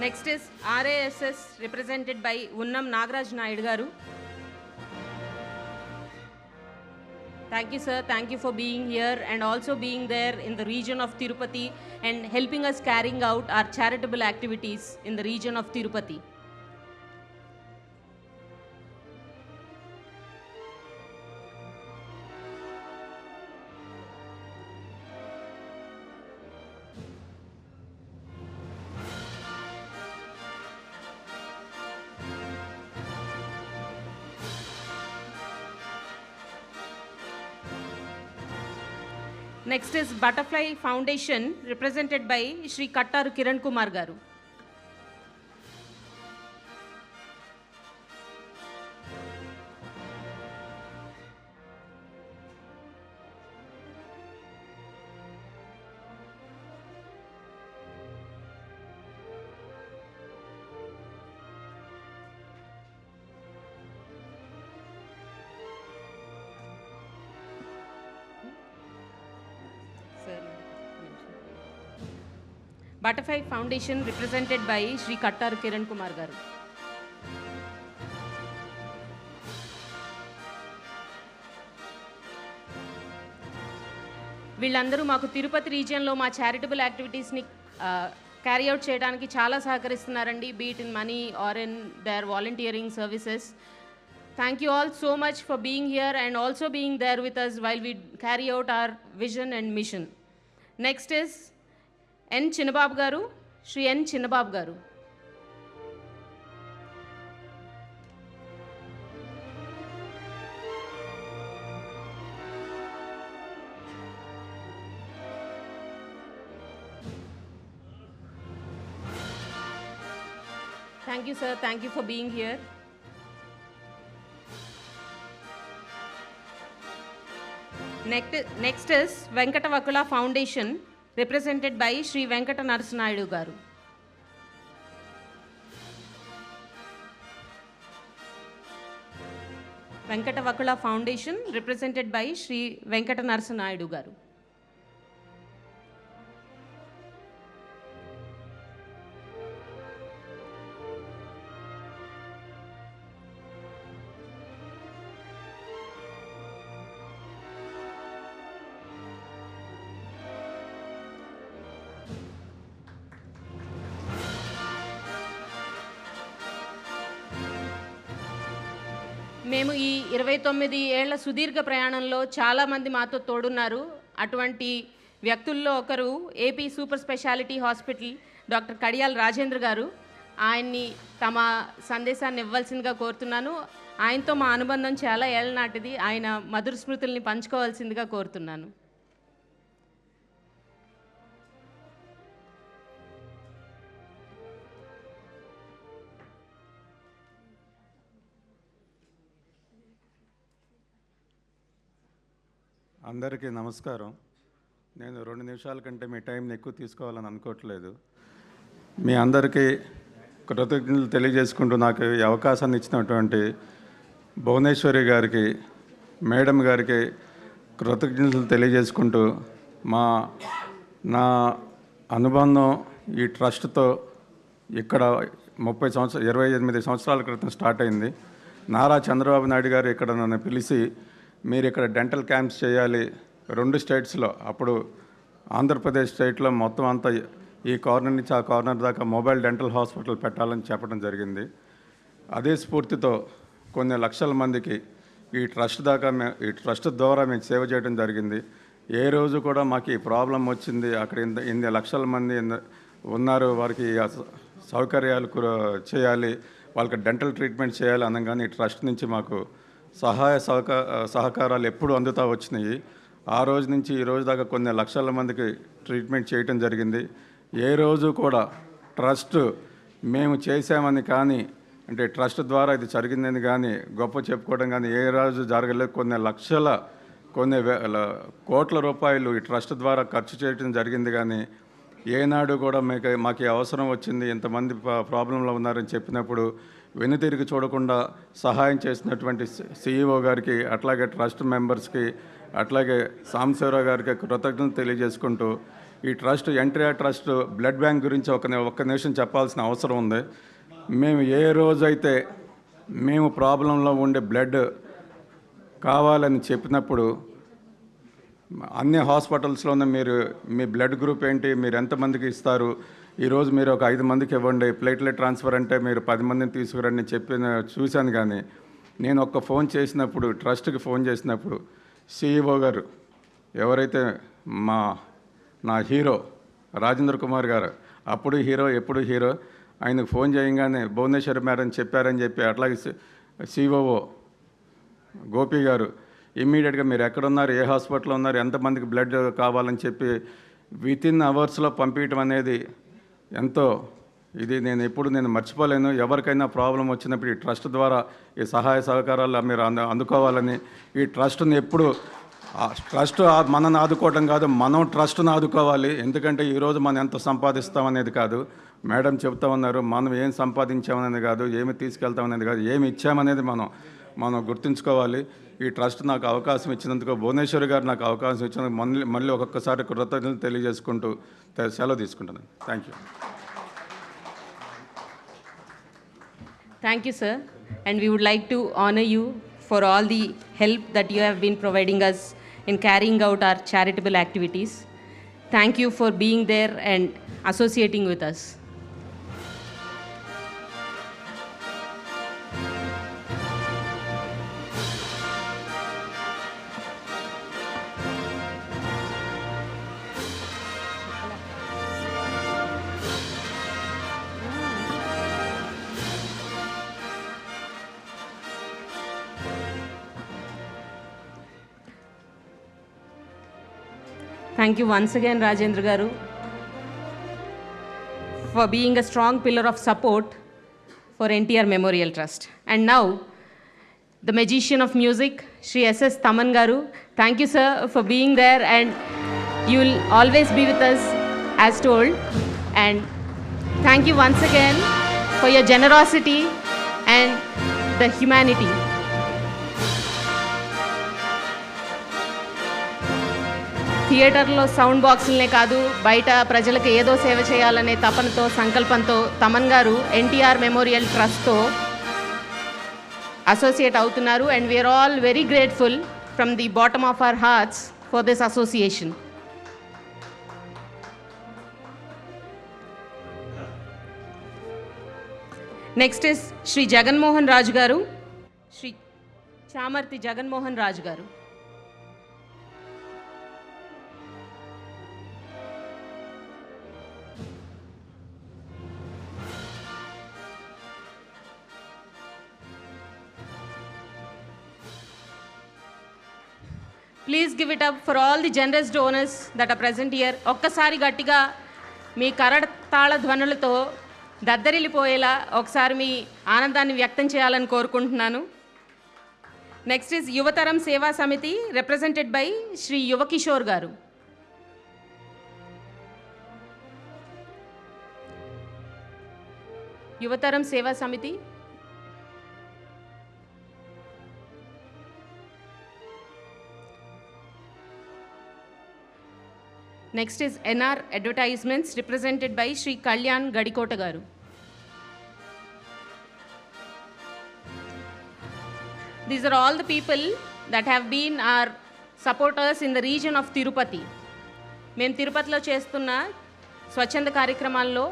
Next is RASS represented by Unnam Nagaraj Naidu garu. Thank you, sir. Thank you for being here and also being there in the region of Tirupati and helping us carrying out our charitable activities in the region of Tirupati. Next is Butterfly Foundation represented by Shri Kattaru Kiran Kumar garu. Butterfly Foundation represented by Shri Kattaru Kiran Kumar garu. వీళ్ళందరూ మాకు తిరుపతి రీజియన్లో మా charitable యాక్టివిటీస్ని carry out చేయడానికి చాలా సహకరిస్తున్నారండి, be it in money or in their volunteering services. Thank you all so much for being here and also being there with us while we carry out our vision and mission. Next is N. Chinnababu garu, Shri N. Chinnababu garu. Thank you, sir. Thank you for being here. Next is Venkata Vakula Foundation represented by Shri Venkata Narasimha garu. Venkata Vakula Foundation represented by Shri Venkata Narasimha garu. మేము ఈ 29 ఏళ్ల సుదీర్ఘ ప్రయాణంలో చాలామంది మాతో తోడున్నారు. అటువంటి వ్యక్తుల్లో ఒకరు AP super speciality hospital doctor Kadiyal Rajendra garu. ఆయన్ని తమ సందేశాన్ని ఇవ్వాల్సిందిగా కోరుతున్నాను. ఆయనతో మా అనుబంధం చాలా ఏళ్ల నాటిది. ఆయన మధుర స్మృతుల్ని పంచుకోవాల్సిందిగా కోరుతున్నాను. అందరికీ నమస్కారం. నేను 2 నిమిషాల కంటే మీ టైంని ఎక్కువ తీసుకోవాలని అనుకోవట్లేదు. మీ అందరికీ కృతజ్ఞతలు తెలియజేసుకుంటూ నాకు ఈ అవకాశాన్ని ఇచ్చినటువంటి భువనేశ్వరి గారికి, మేడం గారికి కృతజ్ఞతలు తెలియజేసుకుంటూ నా అనుబంధం ఈ ట్రస్ట్తో ఇక్కడ 28 సంవత్సరాల క్రితం స్టార్ట్ అయింది. నారా చంద్రబాబు నాయుడు గారు ఇక్కడ నన్ను పిలిచి, మీరు ఇక్కడ డెంటల్ క్యాంప్స్ చేయాలి 2 స్టేట్స్లో, అప్పుడు ఆంధ్రప్రదేశ్ స్టేట్లో మొత్తం అంతా ఈ కార్నర్ నుంచి ఆ కార్నర్ దాకా మొబైల్ డెంటల్ హాస్పిటల్ పెట్టాలని చెప్పడం జరిగింది. అదే స్ఫూర్తితో కొన్ని లక్షల మందికి ఈ ట్రస్ట్ ద్వారా మేము సేవ చేయడం జరిగింది. ఏ రోజు కూడా మాకు ఈ ప్రాబ్లం వచ్చింది, అక్కడ ఇన్ని లక్షల మంది ఉన్నారు, వారికి సౌకర్యాలు చేయాలి, వాళ్ళకి డెంటల్ ట్రీట్మెంట్ చేయాలి అనగానే ఈ ట్రస్ట్ నుంచి మాకు సహాయ సహకారాలు ఎప్పుడు అందుతూ వచ్చినాయి. ఆ రోజు నుంచి ఈ రోజు దాకా కొన్ని లక్షల మందికి ట్రీట్మెంట్ చేయటం జరిగింది. ఏ రోజు కూడా ట్రస్ట్ మేము చేశామని కానీ, అంటే ట్రస్ట్ ద్వారా ఇది జరిగిందని కానీ గొప్ప చెప్పుకోవడం కానీ ఏ రోజు జరగలేదు. కొన్ని కోట్ల రూపాయలు ఈ ట్రస్ట్ ద్వారా ఖర్చు చేయడం జరిగింది. కానీ ఏనాడు కూడా మాకు ఈ అవసరం వచ్చింది, ఇంతమంది ప్రాబ్లంలో ఉన్నారని చెప్పినప్పుడు వెనుతిరిగి చూడకుండా సహాయం చేసినటువంటి CEO గారికి, అట్లాగే ట్రస్ట్ మెంబర్స్కి, అట్లాగే సాంబశివరావు గారికి కృతజ్ఞతలు తెలియజేసుకుంటూ, ఈ trust NTR trust blood bank గురించి ఒక్క నిమిషం చెప్పాల్సిన అవసరం ఉంది. మేము ఏ రోజైతే మేము ప్రాబ్లంలో ఉండే బ్లడ్ కావాలని చెప్పినప్పుడు అన్ని హాస్పిటల్స్లోనే మీ బ్లడ్ గ్రూప్ ఏంటి, మీరు ఎంతమందికి ఇస్తారు, ఈరోజు మీరు ఒక 5 మందికి ఇవ్వండి, ప్లేట్లెట్ ట్రాన్స్ఫర్ అంటే మీరు 10 మందిని తీసుకురండి చూశాను. కానీ నేను ఒక్క ఫోన్ చేసినప్పుడు, ట్రస్ట్కి ఫోన్ చేసినప్పుడు CEO గారు, ఎవరైతే నా హీరో రాజేంద్ర కుమార్ గారు, అప్పుడు హీరో ఎప్పుడు హీరో, ఆయనకు ఫోన్ చేయగానే భువనేశ్వరి మేడం చెప్పారని చెప్పి, అట్లాగే COO గోపి గారు ఇమ్మీడియట్గా మీరు ఎక్కడున్నారు, ఏ హాస్పిటల్లో ఉన్నారు, ఎంతమందికి బ్లడ్ కావాలని చెప్పి వితిన్ అవర్స్లో పంపించడం అనేది ఎంతో నేను ఎప్పుడు మర్చిపోలేను. ఎవరికైనా ప్రాబ్లం వచ్చినప్పుడు ఈ ట్రస్ట్ ద్వారా ఈ సహాయ సహకారాలు మీరు అందుకోవాలని, ఈ ట్రస్ట్ని ఎప్పుడు ట్రస్ట్ మనని ఆదుకోవడం కాదు, మనం ట్రస్ట్ని ఆదుకోవాలి. ఎందుకంటే ఈరోజు మనం ఎంత సంపాదిస్తామనేది కాదు, మేడం చెప్తా ఉన్నారు, మనం ఏం సంపాదించామనేది కాదు, ఏమి తీసుకెళ్తామనేది కాదు, ఏమి ఇచ్చామనేది మనం గుర్తుంచుకోవాలి. ఈ ట్రస్ట్ నాకు అవకాశం ఇచ్చినందుకు, భువనేశ్వరి గారు నాకు అవకాశం ఇచ్చినందుకు మళ్ళీ ఒక్కొక్కసారి కృతజ్ఞతలు తెలియజేసుకుంటూ సెలవు తీసుకుంటున్నాను. Thank you. Thank you, sir. And we would like to honor you for all the help that you have been providing us in carrying out our charitable activities. Thank you for being there and associating with us. Thank you once again, Rajendra Garu, for being a strong pillar of support for NTR Memorial Trust. And now, the magician of music, Shri SS Taman Garu. Thank you, sir, for being there, and you will always be with us as told. And thank you once again for your generosity and the humanity. థియేటర్లో sound బాక్సులనే కాదు, బయట ప్రజలకు ఏదో సేవ చేయాలనే తపనతో, సంకల్పంతో తమన్ గారు NTR మెమోరియల్ ట్రస్ట్తో అసోసియేట్ అవుతున్నారు. And we are all very grateful from the bottom of our hearts for this association. Next is Shri Jaganmohan Raju గారు, శ్రీ చామర్తి జగన్మోహన్ రాజు గారు. Please give it up for all the generous donors that are present here. ఒక్కసారి గట్టిగా మీ కరతాళ ధ్వనులతో దద్దరిల్లిపోయేలా ఒకసారి మీ ఆనందాన్ని వ్యక్తం చేయాలని కోరుకుంటున్నాను. నెక్స్ట్ ఈజ్ యువతరం సేవా సమితి రిప్రజెంటెడ్ బై శ్రీ యువకిషోర్ గారు. యువతరం సేవా సమితి. Next is NR Advertisements represented by Shri Kalyan Gadikota Garu. These are all the people that have been our supporters in the region of Tirupati. మేము తిరుపతిలో చేస్తున్న స్వచ్ఛంద కార్యక్రమాల్లో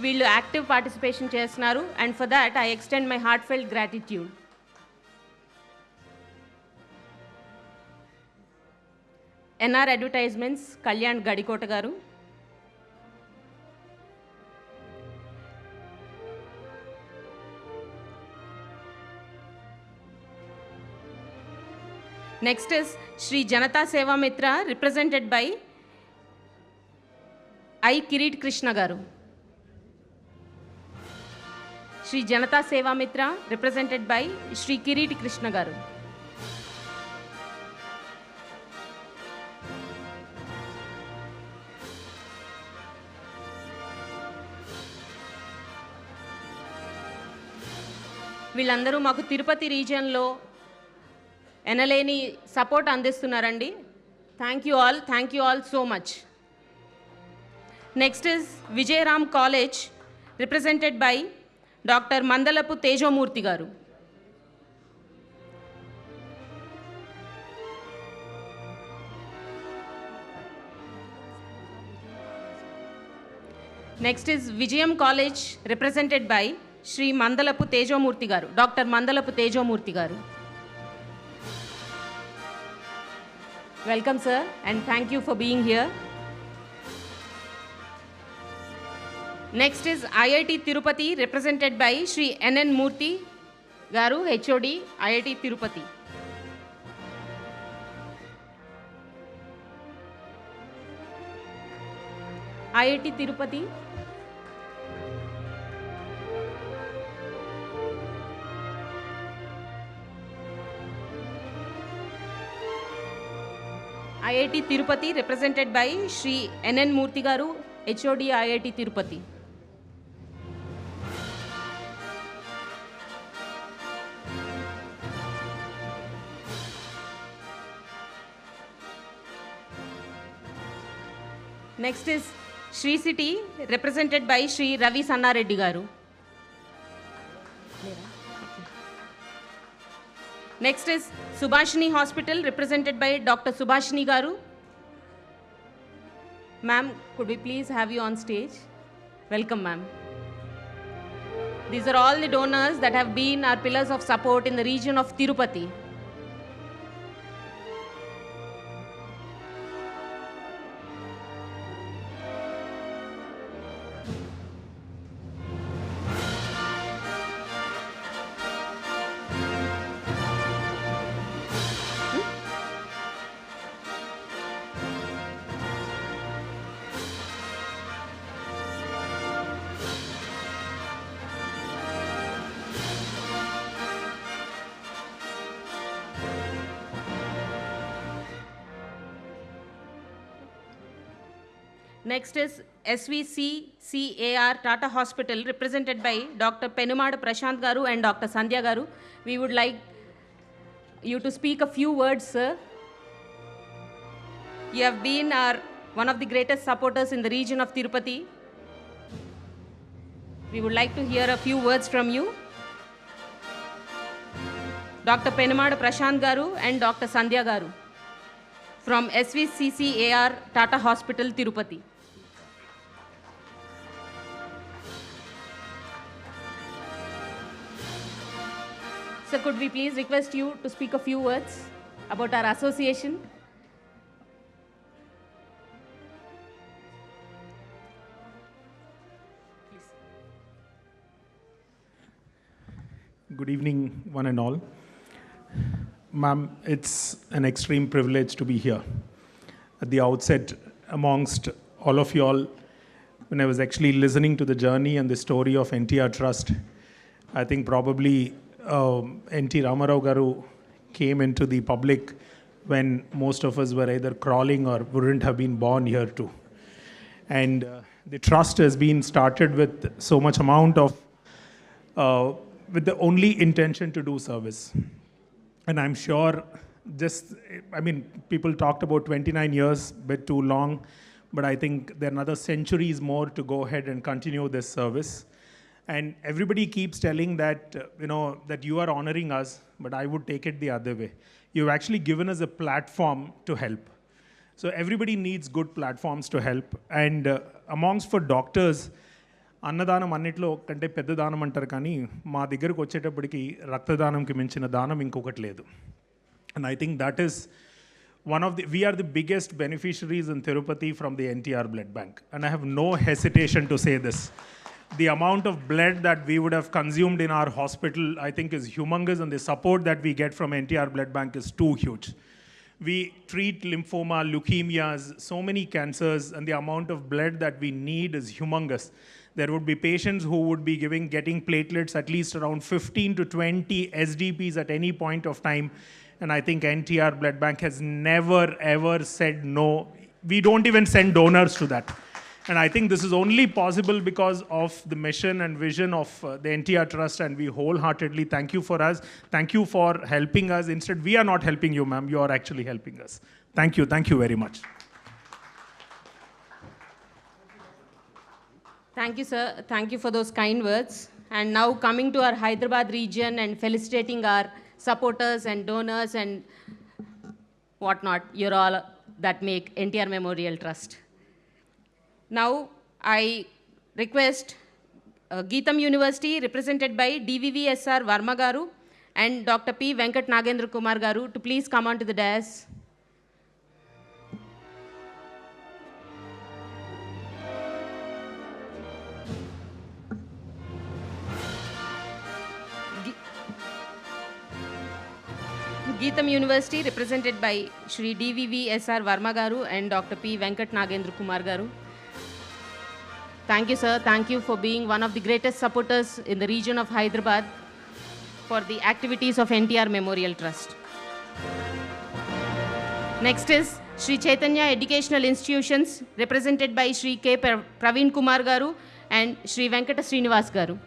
వీళ్ళు యాక్టివ్ పార్టిసిపేషన్ చేస్తున్నారు. And for that I extend my heartfelt gratitude. NR Advertisements, Kalyan Gadikota Garu. Next is Shri Janata Seva Mitra, represented by I. Kirit Krishna Garu. Shri Janata Seva Mitra, represented by Shri Kirit Krishna Garu. వీళ్ళందరూ మాకు తిరుపతి రీజియన్లో ఎనలేని support అందిస్తున్నారండి. Thank you all so much. Next is Vijayaram college, represented by doctor Mandalapu Tejomurthy garu. Next is Vijayam college, represented by Shri Mandalapu Tejomurthy garu, doctor Mandalapu Tejomurthy garu. Welcome sir and thank you for being here. Next is IIT Tirupati, represented by Shri NN Murthy garu, HOD IIT Tirupati. IIT Tirupati. IIT Tirupati, represented by Shri NN Murthy garu, HOD IIT Tirupati. Next is Sri City, represented by Shri Ravi Sannareddy garu. Next is Subhashini hospital, represented by doctor Subhashini garu. Ma'am, could we please have you on stage? Welcome ma'am. These are all the donors that have been our pillars of support in the region of Tirupati. Next is SVCCAR Tata Hospital, represented by Dr. Penumada Prashant Garu and Dr. Sandhya Garu. We would like you to speak a few words, sir. You have been one of the greatest supporters in the region of Tirupati. We would like to hear a few words from you. Dr. Penumada Prashant Garu and Dr. Sandhya Garu from SVCCAR Tata Hospital, Tirupati. So could we please request you to speak a few words about our association? Please. Good evening, one and all. Ma'am, it's an extreme privilege to be here. At the outset, amongst all of you all, when I was actually listening to the journey and the story of NTR Trust, I think probably NT Ramarao Garu came into the public when most of us were either crawling or wouldn't have been born here too. And the trust has been started with so much amount of, with the only intention to do service. And I'm sure people talked about 29 years, bit too long, but I think there are another centuries more to go ahead and continue this service. And everybody keeps telling that, that you are honoring us, but I would take it the other way. You've actually given us a platform to help. So everybody needs good platforms to help. And amongst for doctors, అన్నదానం అన్నిట్లో కంటే పెద్ద దానం అంటారు, కానీ మా దగ్గరకు వచ్చేటప్పటికి రక్తదానంకి మించిన దానం ఇంకొకటి లేదు. And I think that is we are the biggest beneficiaries in Tirupati from the NTR blood bank. And I have no hesitation to say this. The amount of blood that we would have consumed in our hospital, I think, is humongous, and the support that we get from NTR blood bank is too huge. We treat lymphoma, leukemias, so many cancers, and the amount of blood that we need is humongous. There would be patients who would be getting platelets at least around 15 to 20 SDPs at any point of time. And I think NTR Blood Bank has never, ever said no. We don't even send donors to that. And I think this is only possible because of the mission and vision of the NTR Trust, and we wholeheartedly thank you for us. Thank you for helping us. Instead, we are not helping you, ma'am. You are actually helping us. Thank you. Thank you very much. Thank you, sir. Thank you for those kind words. And now coming to our Hyderabad region and felicitating our supporters and donors and whatnot, you're all that make NTR Memorial Trust. Now, I request Geetham University, represented by DVVSR Varma Garu and Dr. P. Venkat Nagendra Kumar Garu, to please come onto the dais. Geetham University, represented by Shri DVVSR Varma Garu and Dr. P. Venkat Nagendra Kumar Garu. Thank you, sir. Thank you for being one of the greatest supporters in the region of Hyderabad for the activities of NTR Memorial Trust. Next is Shri Chaitanya Educational Institutions, represented by Shri K. Praveen Kumar Garu and Shri Venkata Srinivas Garu.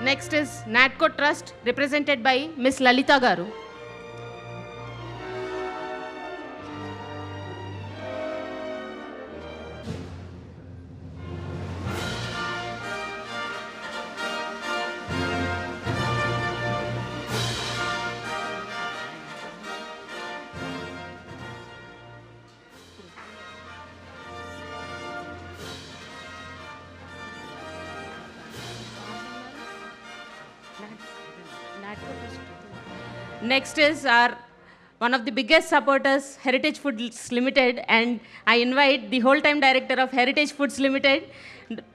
Next is NATCO Trust, represented by Ms. Lalita Garu. Next is our one of the biggest supporters, Heritage Foods Limited, and I invite the whole-time director of Heritage Foods Limited,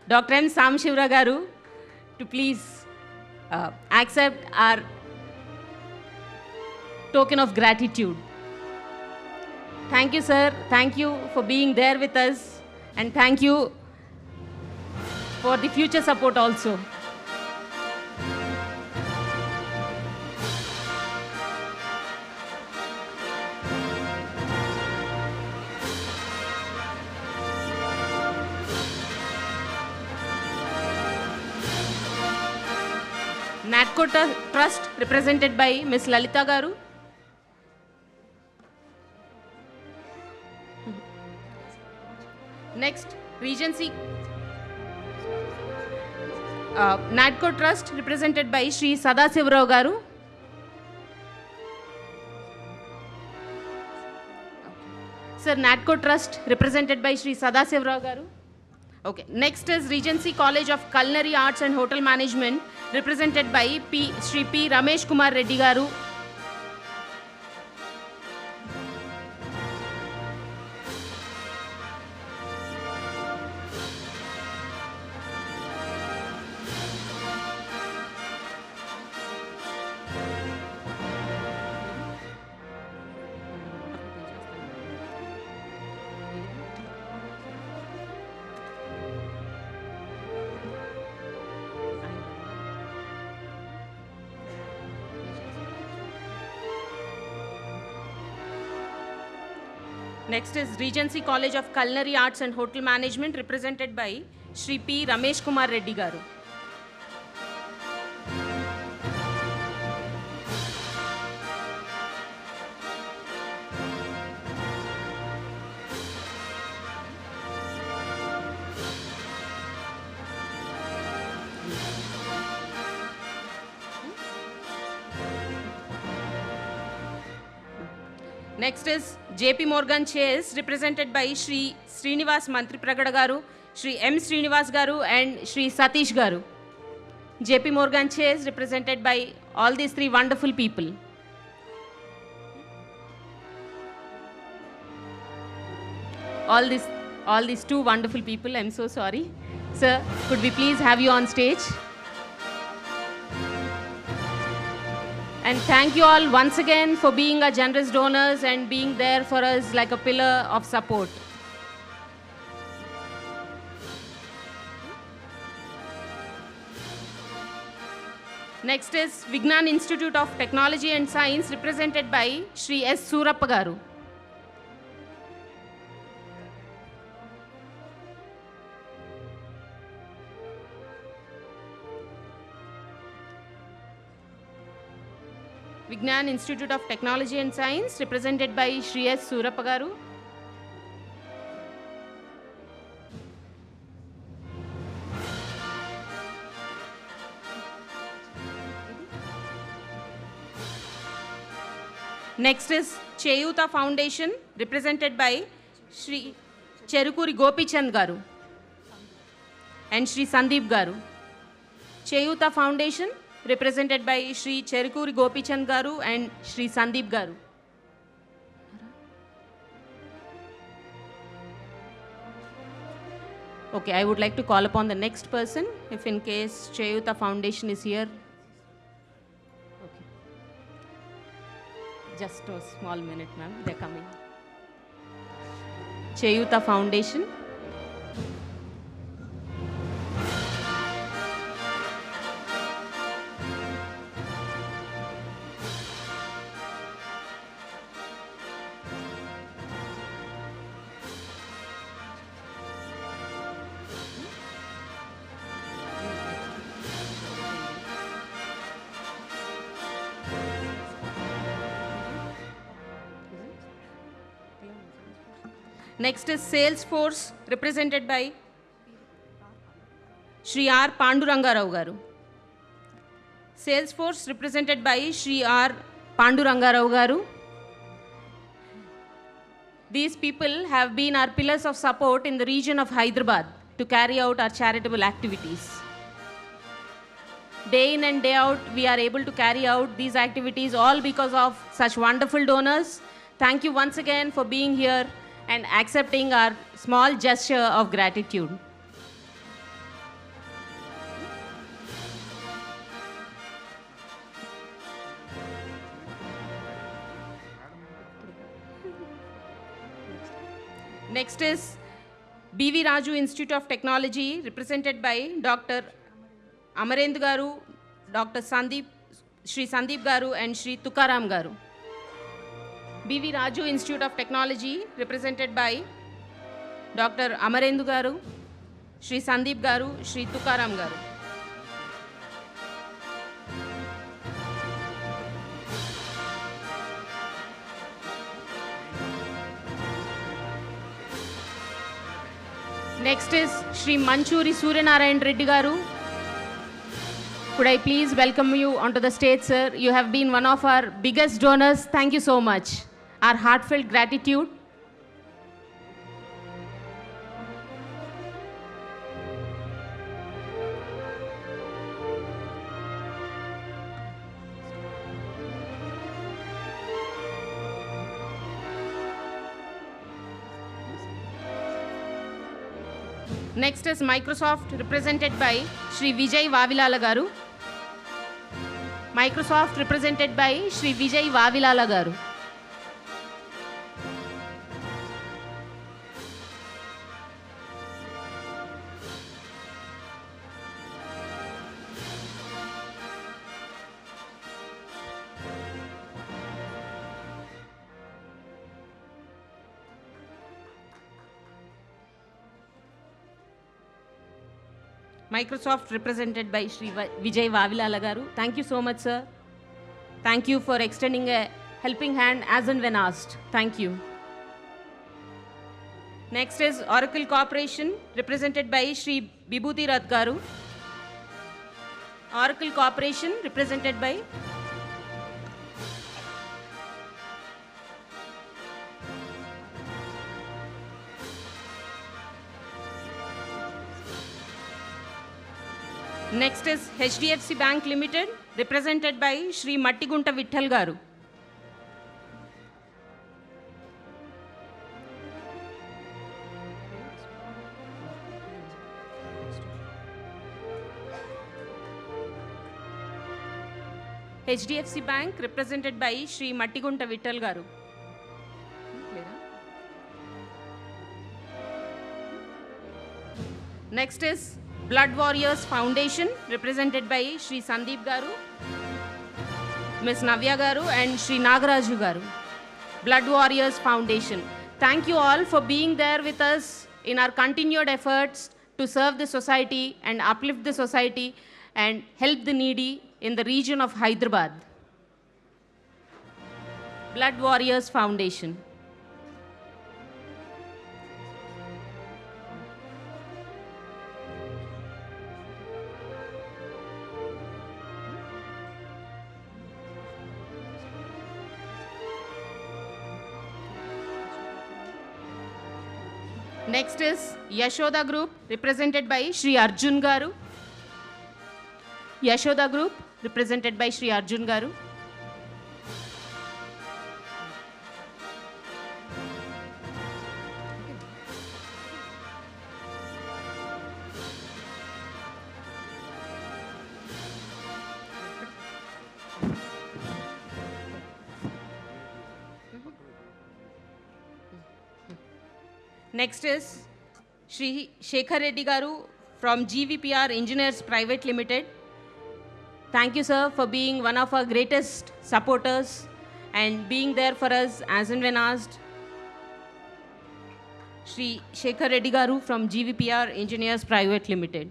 Dr. M. Samshivra Garu, to please accept our token of gratitude. Thank you, sir. Thank you for being there with us, and thank you for the future support also. NATCO Trust, represented by Ms. Lalita Garu. Next, Regency. NATCO Trust, represented by Shri Sadasivrao Garu. Sir, NATCO Trust, represented by Shri Sadasivrao Garu. Okay. Next is Regency College of Culinary Arts and Hotel Management, represented by Shri P. Ramesh Kumar Reddy Garu. Next is Regency College of Culinary Arts and Hotel Management, represented by Shri P. Ramesh Kumar Reddy Garu. Next is JP Morgan Chase, represented by Shri Srinivas Mantri Pragada Garu, Shri M. Srinivas Garu and Shri Satish Garu. JP Morgan Chase, represented by all these three wonderful people. All these two wonderful people, I'm so sorry. Sir, could we please have you on stage? And thank you all once again for being our generous donors and being there for us like a pillar of support. Next is Vignan Institute of Technology and Science, represented by Shri S. Surappa garu. Vignan Institute of Technology and Science, represented by Shri S. Surappa garu. Next is Cheyuta Foundation, represented by Shri Cherukuri Gopichand garu and Shri Sandeep garu. Cheyuta Foundation, represented by Shri Cherukuri Gopichand garu and Shri Sandeep garu. Okay, I would like to call upon the next person, if in case Cheyuta Foundation is here. Just a small minute, ma'am. They're coming. Cheyuta Foundation. Next is Salesforce, represented by Shri R. Pandurangarao garu. Salesforce, represented by Shri R. Pandurangarao garu. These people have been our pillars of support in the region of Hyderabad to carry out our charitable activities. Day in and day out, we are able to carry out these activities all because of such wonderful donors. Thank you once again for being here and accepting our small gesture of gratitude. Next is B.V. Raju Institute of Technology, represented by Dr. Amarendu garu, Dr. Sandeep, Shri Sandeep garu and Shri Tukaram garu. B.V. Raju Institute of Technology, represented by Dr. Amarendu garu, Shri Sandeep garu, Shri Tukaram garu. Next is Shri Manchuri Suryanarayan Reddy garu. Could I please welcome you onto the stage, sir? You have been one of our biggest donors. Thank you so much. Our heartfelt gratitude. Next is Microsoft, represented by Shri Vijay Vavilala garu. Microsoft, represented by Shri Vijay Vavilala garu. Microsoft, represented by Shri Vijay Vavilala garu. Thank you so much, sir. Thank you for extending a helping hand as and when asked. Thank you. Next is Oracle Corporation, represented by Shri Bibhuti Rath garu. Oracle Corporation, represented by Next is HDFC Bank Limited, represented by Shri Mattigunta Vitthal garu. HDFC Bank, represented by Shri Mattigunta Vittal Garu. Next is Blood Warriors Foundation, represented by Shri Sandeep Garu, Ms. Navya Garu, and Shri Nagaraju Garu. Blood Warriors Foundation. Thank you all for being there with us in our continued efforts to serve the society and uplift the society and help the needy in the region of Hyderabad. Blood Warriors Foundation. Next is Yashoda Group, represented by Shri Arjun Garu. Yashoda Group, represented by Shri Arjun Garu. Next is Shri Shekhar Reddy Garu from GVPR Engineers Private Limited. Thank you, sir, for being one of our greatest supporters and being there for us as and when asked. Shri Shekhar Reddy Garu from GVPR Engineers Private Limited.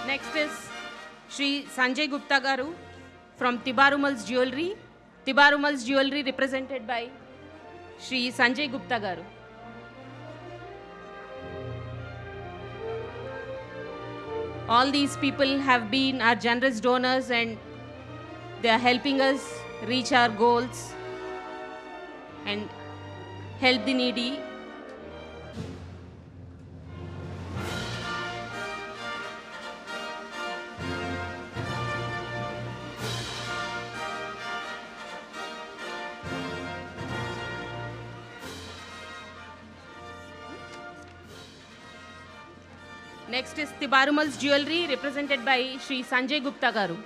Next is Shri Sanjay Gupta Garu from Tibarumal's Jewelry. Tibarumal's Jewelry, represented by Shri Sanjay Gupta Garu. All these people have been our generous donors and they are helping us reach our goals and help the needy. Next is Tibarumal's Jewelry, represented by Shri Sanjay Gupta Garu.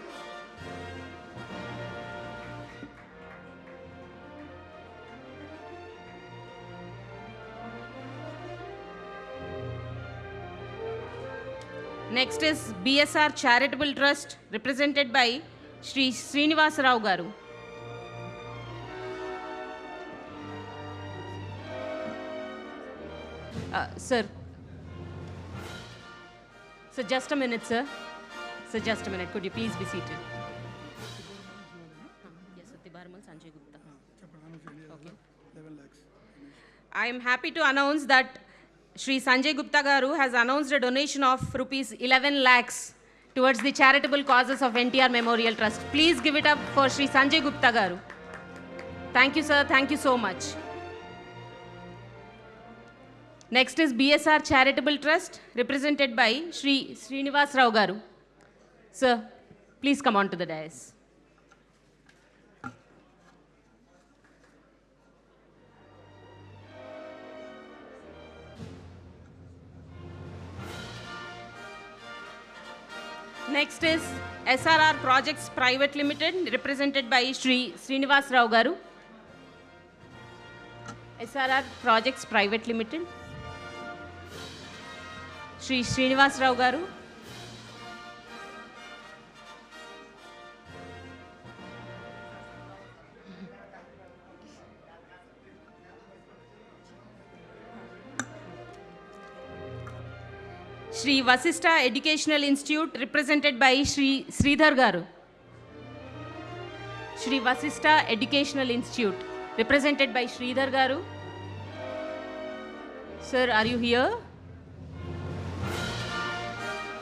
Next is BSR Charitable Trust, represented by Shri Srinivasa Rao Garu. Sir. So just a minute, sir. So just a minute. Could you please be seated? Yes, sir. Tibarumal Sanjay Gupta. Okay. I am happy to announce that Shri Sanjay Gupta Garu has announced a donation of rupees 11 lakhs towards the charitable causes of NTR Memorial Trust. Please give it up for Shri Sanjay Gupta Garu. Thank you, sir. Thank you so much. Next is BSR Charitable Trust, represented by Shri Srinivas Rao Garu. Sir, please come on to the dais. Next is SRR Projects Private Limited, represented by Shri Srinivas Rao Garu. SRR Projects Private Limited. Shri Srinivas Rao Garu. Shri Vasista Educational Institute, represented by Shri Sridhar Garu. Shri Vasista Educational Institute, represented by Sridhar Garu. Sir, are you here?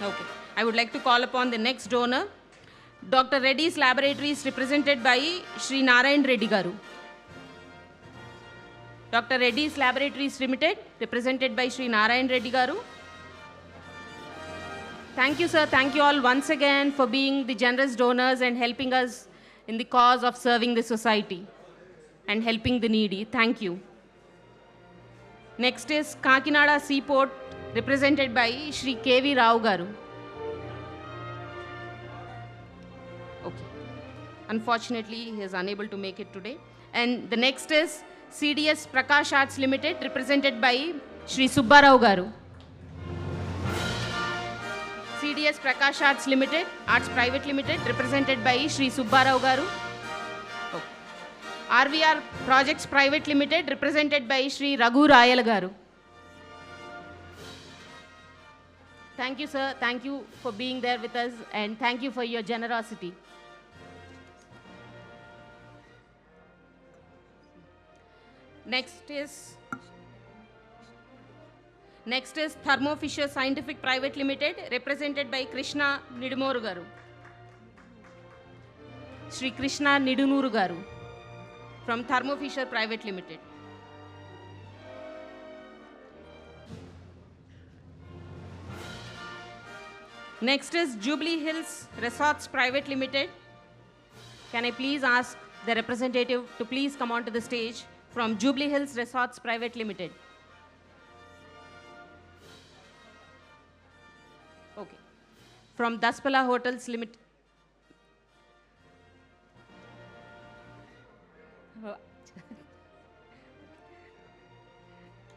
Okay. I would like to call upon the next donor, Dr. Reddy's Laboratories, represented by Shri Narayan Reddy Garu. Dr. Reddy's Laboratories Limited, represented by Shri Narayan Reddy Garu. Thank you, sir. Thank you all once again for being the generous donors and helping us in the cause of serving the society and helping the needy. Thank you. Next is Kakinada Seaport, represented by Shri K.V. Rao Garu. Okay. Unfortunately, he is unable to make it today. And the next is CDS Prakash Arts Limited, represented by Shri Subbarao Garu. CDS Prakash Arts Limited, Arts Private Limited, represented by Shri Subbarao Garu. Okay. RVR Projects Private Limited, represented by Shri Raghu Rayal Garu. Thank you, sir. Thank you for being there with us, and thank you for your generosity. Next is Thermo Fisher Scientific Private Limited, represented by Krishna Nidumoru Garu. Shri Krishna Nidunuru Garu from Thermo Fisher Private Limited. Next is Jubilee Hills Resorts Private Limited. Can I please ask the representative to please come onto the stage from Jubilee Hills Resorts Private Limited. Okay. From Daspala Hotels Limited.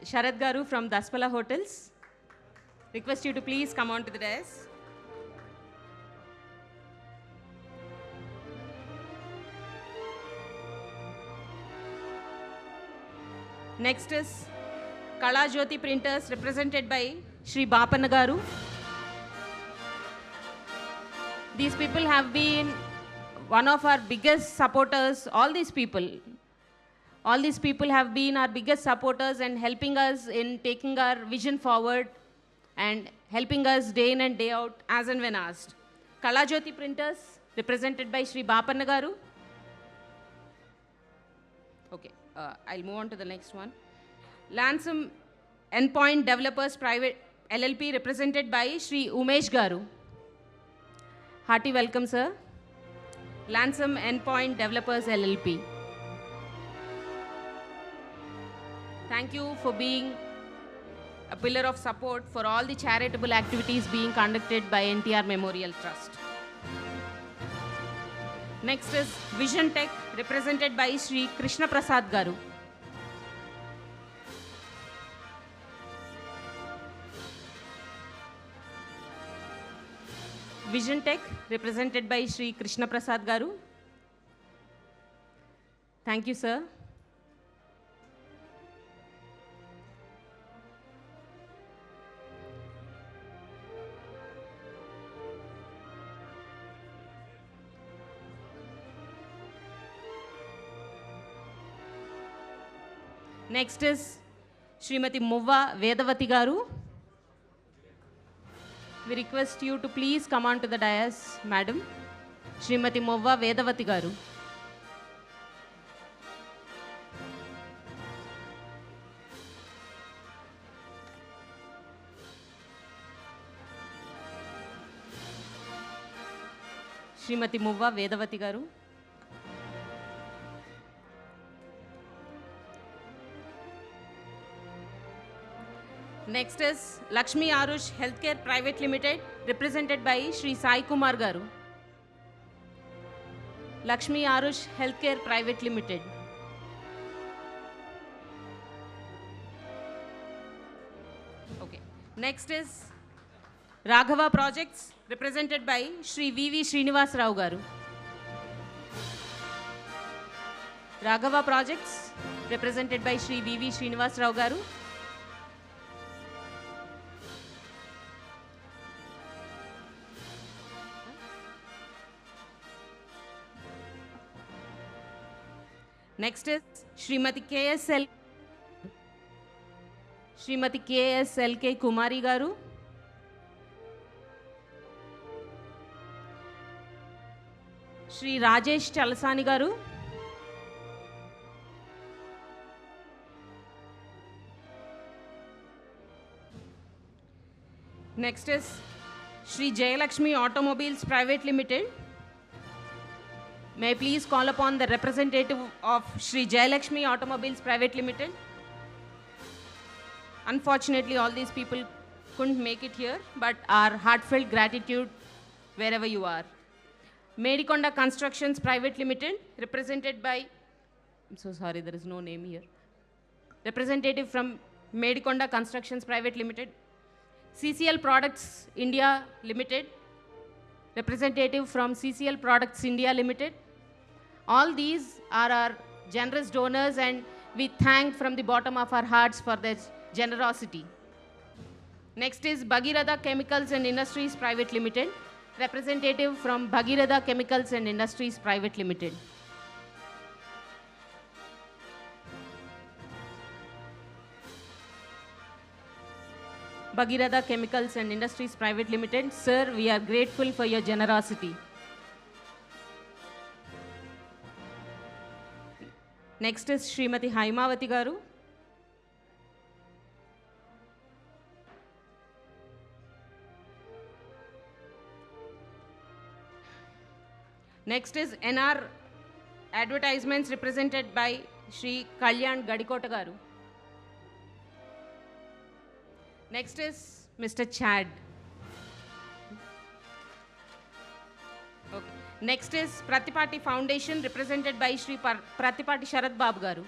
Sharad Garu from Daspala Hotels. Request you to please come on to the dais. Next is Kala Jyoti Printers, represented by Shri Bapanna Garu. These people have been one of our biggest supporters. All these people have been our biggest supporters and helping us in taking our vision forward and helping us day in and day out as and when asked. Kala Jyoti Printers, represented by Shri Bapanna Garu. Okay, I'll move on to the next one. Lansam Endpoint Developers Private LLP, represented by Shri Umesh Garu. Hearty welcome, sir. Lansam Endpoint Developers LLP. Thank you for being a pillar of support for all the charitable activities being conducted by NTR Memorial Trust. Next is Vision Tech, represented by Shri Krishna Prasad Garu. Vision Tech, represented by Shri Krishna Prasad Garu. Thank you, sir. Next is Srimati Muvva Vedavati Garu. We request you to please come on to the dais, madam. Srimati Muvva Vedavati Garu. Srimati Muvva Vedavati Garu. Next is Lakshmi Arush Healthcare Private Limited, represented by Shri Sai Kumar Garu. Lakshmi Arush Healthcare Private Limited. Okay. Next is Raghava Projects, represented by Shri V.V. Srinivas Rao Garu. Raghava Projects, represented by Shri V.V. Srinivas Rao Garu. Next is Srimati KSLK Kumari Garu. Shri Rajesh Chalasani Garu. Next is Shri Jayalakshmi Automobiles Private Limited. May I please call upon the representative of Shri Jayalakshmi Automobiles Private Limited. Unfortunately, all these people couldn't make it here, but our heartfelt gratitude wherever you are. Medikonda Constructions Private Limited, represented by, I'm so sorry, there is no name here. Representative from Medikonda Constructions Private Limited. CCL Products India Limited, representative from CCL Products India Limited. All these are our generous donors, and we thank from the bottom of our hearts for their generosity. Next is Bhagiratha Chemicals and Industries Private Limited, representative from Bhagiratha Chemicals and Industries Private Limited. Bhagiratha Chemicals and Industries Private Limited. Sir, we are grateful for your generosity. Next is Srimati Haimavati Garu. Next is NR Advertisements, represented by Shri Kalyan Gadikota Garu. Next is Mr. Chad. Okay. Next is Pratipati Foundation, represented by Shri Pratipati Sharad Babu Garu.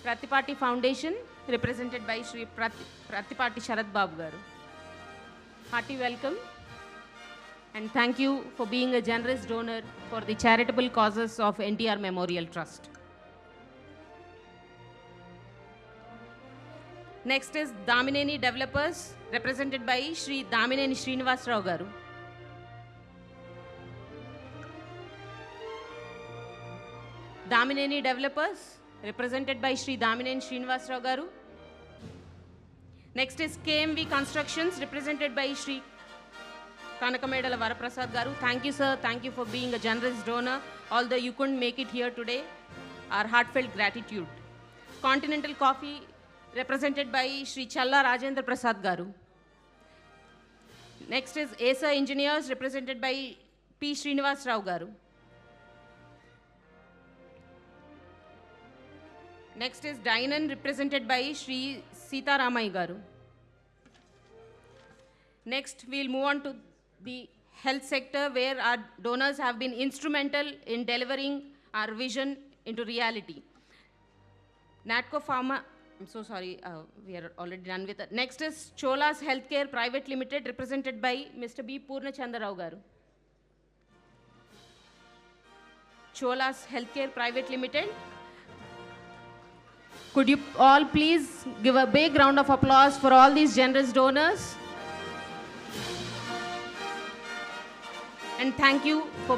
Pratipati Foundation, represented by Shri Pratipati Sharad Babu Garu. Hearty welcome, and thank you for being a generous donor for the charitable causes of NTR Memorial Trust. Next is Damineni Developers, represented by Shri Damineni Srinivasrao Garu. Damineni Developers, represented by Shri Damineni Srinivasrao Garu. Next is KMV Constructions, represented by Shri Kanakamedala Varaprasad Garu. Thank you, sir. Thank you for being a generous donor. Although you couldn't make it here today, our heartfelt gratitude. Continental Coffee, represented by Shri Challa Rajendra Prasad Garu. Next is ASA Engineers, represented by P. Srinivas Rao Garu. Next is Dainan, represented by Shri Sita Ramai Garu. Next, we'll move on to the health sector, where our donors have been instrumental in delivering our vision into reality. Natco Pharma, I'm so sorry, we are already done with it. Next is Chola's Healthcare Private Limited, represented by Mr. B. Purnachandra Rao Garu. Chola's Healthcare Private Limited. Could you all please give a big round of applause for all these generous donors? And thank you for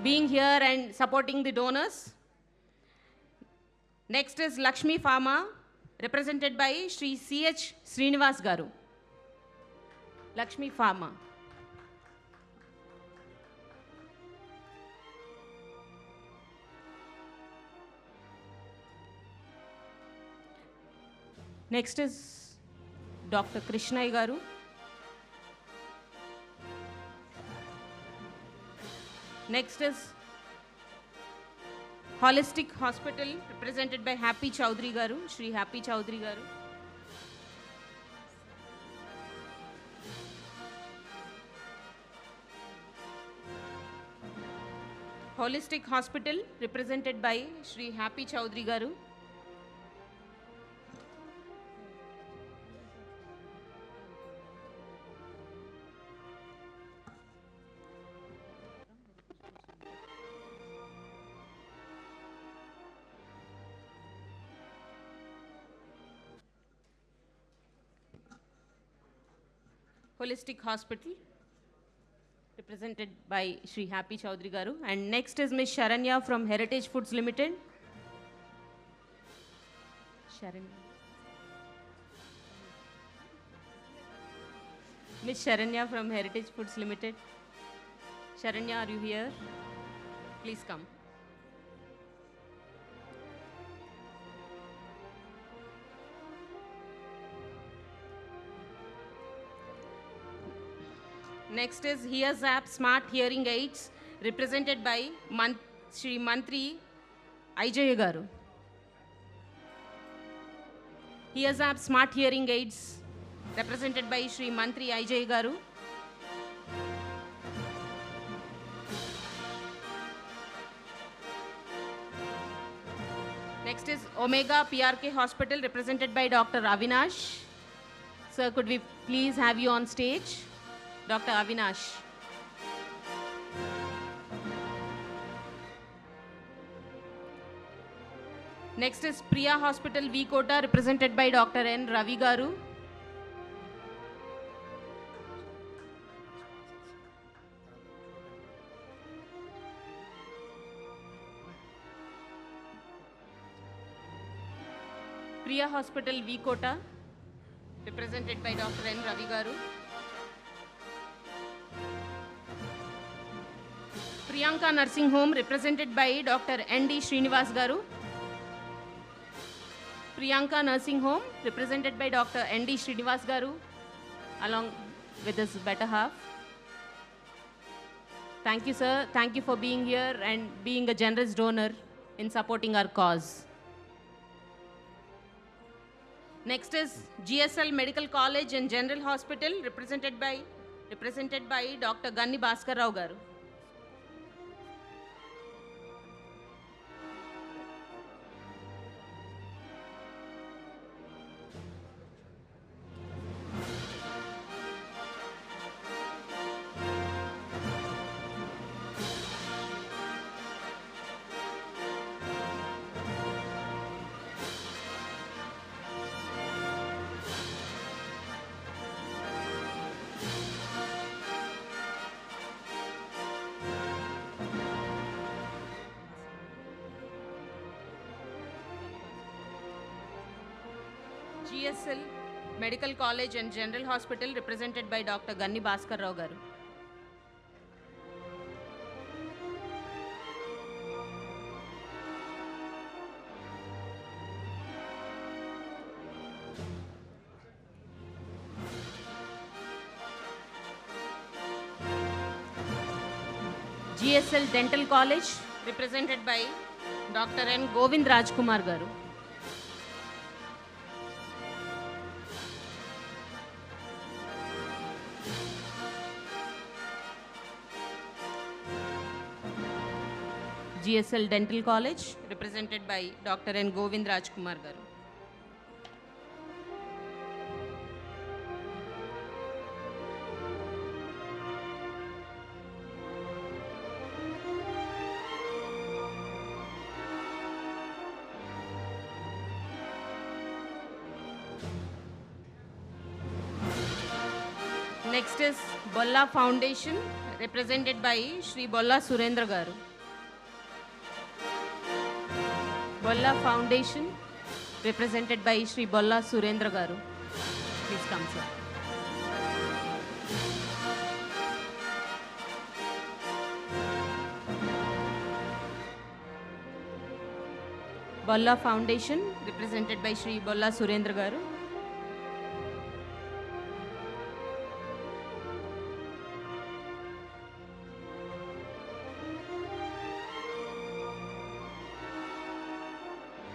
being here and supporting the donors. Next is Lakshmi Pharma, represented by Shri C.H. Srinivas Garu. Lakshmi Pharma. Next is Dr. Krishnai Garu. Next is Holistic Hospital, represented by Happy Chowdhury Garu, Shri Happy Chowdhury Garu. Holistic Hospital, represented by Shri Happy Chowdhury Garu. Holistic Hospital, represented by Shri Happy Chowdhury Garu. And next is Ms. Sharanya from Heritage Foods Limited. Sharanya. Ms. Sharanya from Heritage Foods Limited. Sharanya, are you here? Please come. Next is Hears App Smart Hearing Aids, represented by Shri Mantri Ajay Garu. Hears App Smart Hearing Aids, represented by Shri Mantri Ajay Garu. Next is Omega PRK Hospital, represented by Dr. Avinash. Sir, could we please have you on stage? Dr. Avinash. Next is Priya Hospital, V Kota, represented by Dr. N. Ravi Garu. Priya Hospital, V Kota, represented by Dr. N. Ravi Garu. Priyanka Nursing Home, represented by Dr. N.D. Srinivas Garu. Priyanka Nursing Home, represented by Dr. N.D. Srinivas Garu, along with his better half. Thank you, sir. Thank you for being here and being a generous donor in supporting our cause. Next is GSL Medical College and General Hospital, represented by Dr. Ganni Bhaskar Rao Garu. GSL Medical College and General Hospital, represented by Dr. Ganni Bhaskar Rao Garu. GSL Dental College, represented by Dr. N. Govind Rajkumar Garu. GSL Dental College, represented by Dr. N. Govind Rajkumar Garu. Next is Bolla Foundation, represented by Shri Bolla Surendra Garu. Bolla Foundation, represented by Shri Bolla Surendra Garu. Please come, sir. Bolla Foundation, represented by Shri Bolla Surendra Garu.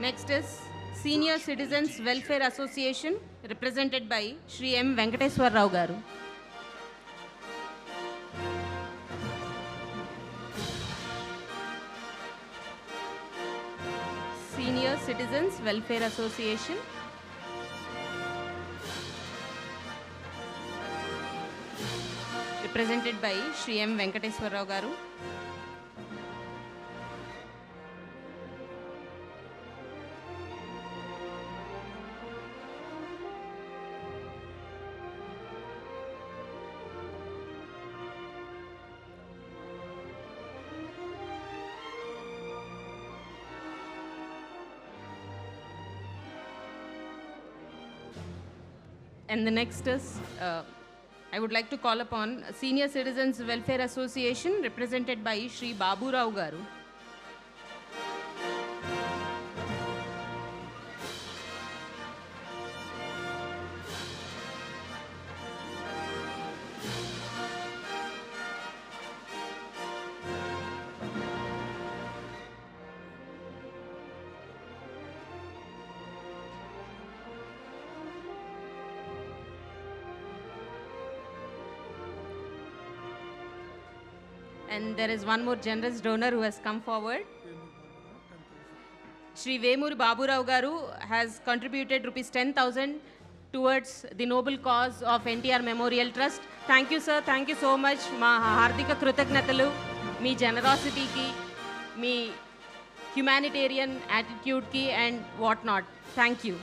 Next is Senior Citizens Welfare Association, represented by Shri M. Venkateswar Rao Garu. Senior Citizens Welfare Association. Represented by Shri M. Venkateswar Rao Garu. And the next is, I would like to call upon Senior Citizens Welfare Association, represented by Shri Babu Rao Garu. And there is one more generous donor who has come forward. Shri Vemuri Baburao Garu has contributed rupees 10,000 towards the noble cause of NTR Memorial Trust. Thank you, sir. Thank you so much. Ma hardika krutajnatalu, me generosity-ki, me humanitarian attitude-ki and what not. Thank you.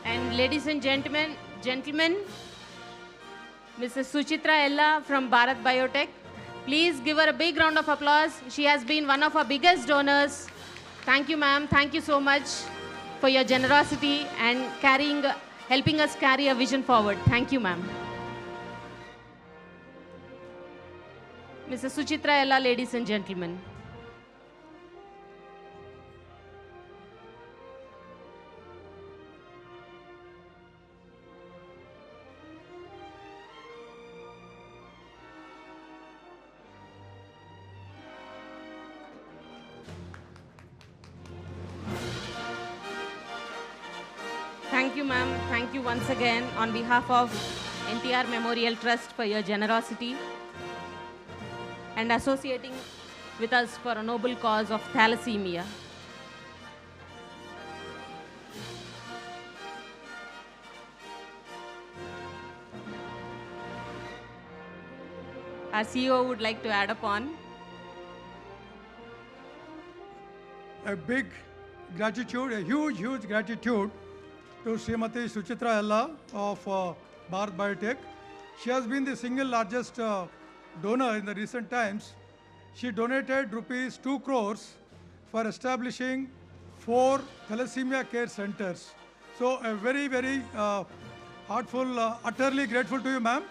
And ladies and gentlemen, Mrs. Suchitra Ella from Bharat Biotech. Please give her a big round of applause. She has been one of our biggest donors. Thank you, ma'am. Thank you so much for your generosity and helping us carry a vision forward. Thank you, ma'am. Mrs. Suchitra Ella, ladies and gentlemen. Thank you, ma'am. Thank you once again on behalf of NTR Memorial Trust for your generosity and associating with us for a noble cause of thalassemia. Our CEO would like to add upon. A big gratitude, a huge gratitude to Srimati Suchitra Ella of Bharat Biotech. She has been the single largest donor in the recent times. She donated rupees 2 crores for establishing 4 thalassemia care centers. So a very heartful, utterly grateful to you, ma'am.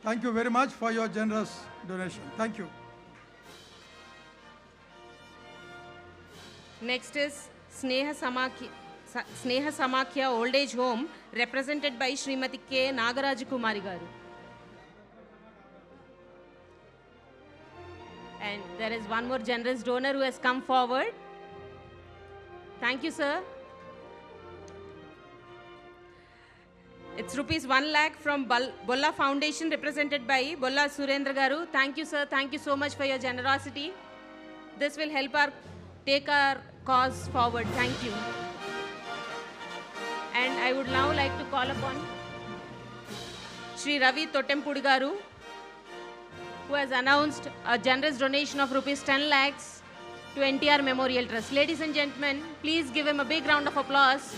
Thank you very much for your generous donation. Thank you. Next is Sneha Samakhya Old Age Home, represented by Srimati K. Nagaraj Kumari Garu. And there is one more generous donor who has come forward. Thank you, sir. It's rupees 1 lakh from Bolla Foundation, represented by Bolla Surendra Garu. Thank you, sir. Thank you so much for your generosity. This will help take our cause forward. Thank you. And I would now like to call upon Shri Ravi Totempudi Garu, who has announced a generous donation of rupees 10 lakhs to NTR Memorial Trust. Ladies and gentlemen, please give him a big round of applause.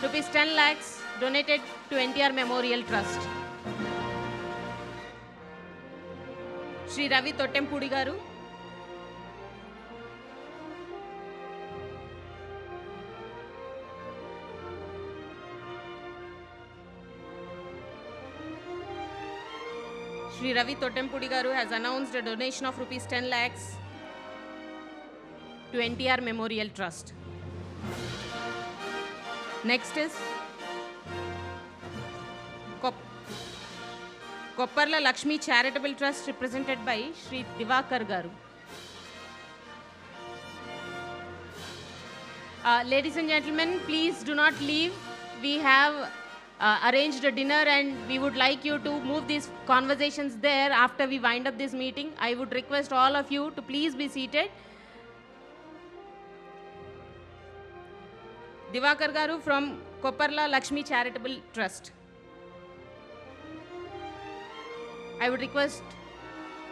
Rupees 10 lakhs donated to NTR Memorial Trust. Shri Ravi Totempudi Garu. Shri Ravi Totempudi Garu has announced a donation of rupees 10 lakhs to NTR Memorial Trust. Next is Kopparla Lakshmi Charitable Trust, represented by Shri Divakar Garu. Ladies and gentlemen, please do not leave. We have arranged a dinner and we would like you to move these conversations there after we wind up this meeting. I would request all of you to please be seated. Divakar Garu from Kopparla Lakshmi Charitable Trust. I would request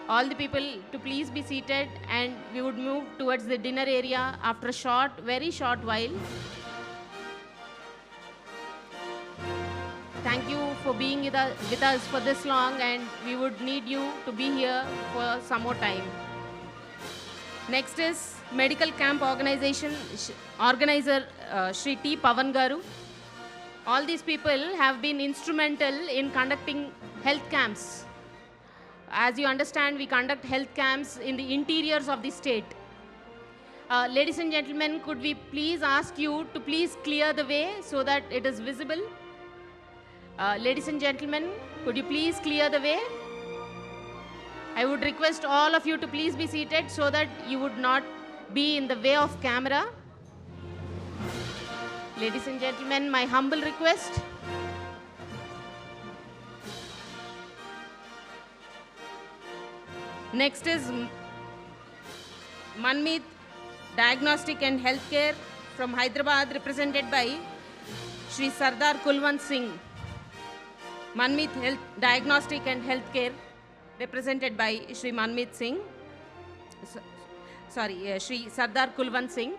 all the people to please be seated and we would move towards the dinner area after a very short while. Thank you for being with us for this long, and we would need you to be here for some more time. Next is Medical Camp Organizer Shri T. Pavan Garu. all these people have been instrumental in conducting health camps. As you understand, we conduct health camps in the interiors of the state. Ladies and gentlemen, could we please ask you to please clear the way so that it is visible? Ladies and gentlemen, could you please clear the way? I would request all of you to please be seated so that you would not be in the way of camera. Ladies and gentlemen, my humble request. Next is Manmeet Diagnostic and Healthcare from Hyderabad, represented by Shri Sardar Kulwant Singh. Manmeet Diagnostic and Healthcare, represented by Shri Manmeet Singh. Shri Sardar Kulwant Singh.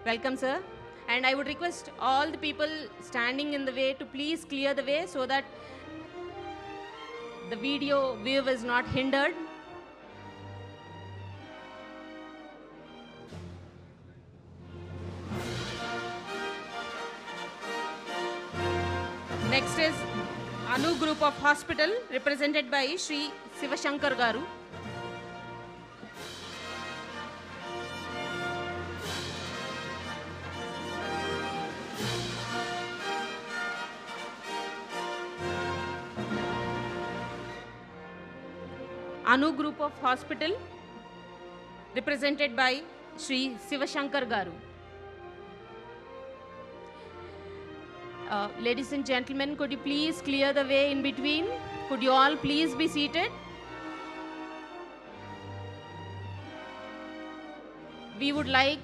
Welcome, sir. And I would request all the people standing in the way to please clear the way so that the video view is not hindered. Next is Anu Group of Hospital, represented by Shri Sivashankar Garu. Anu Group of Hospital, represented by Shri Sivashankar Garu. Ladies and gentlemen, could you please clear the way in between? Could you all please be seated? We would like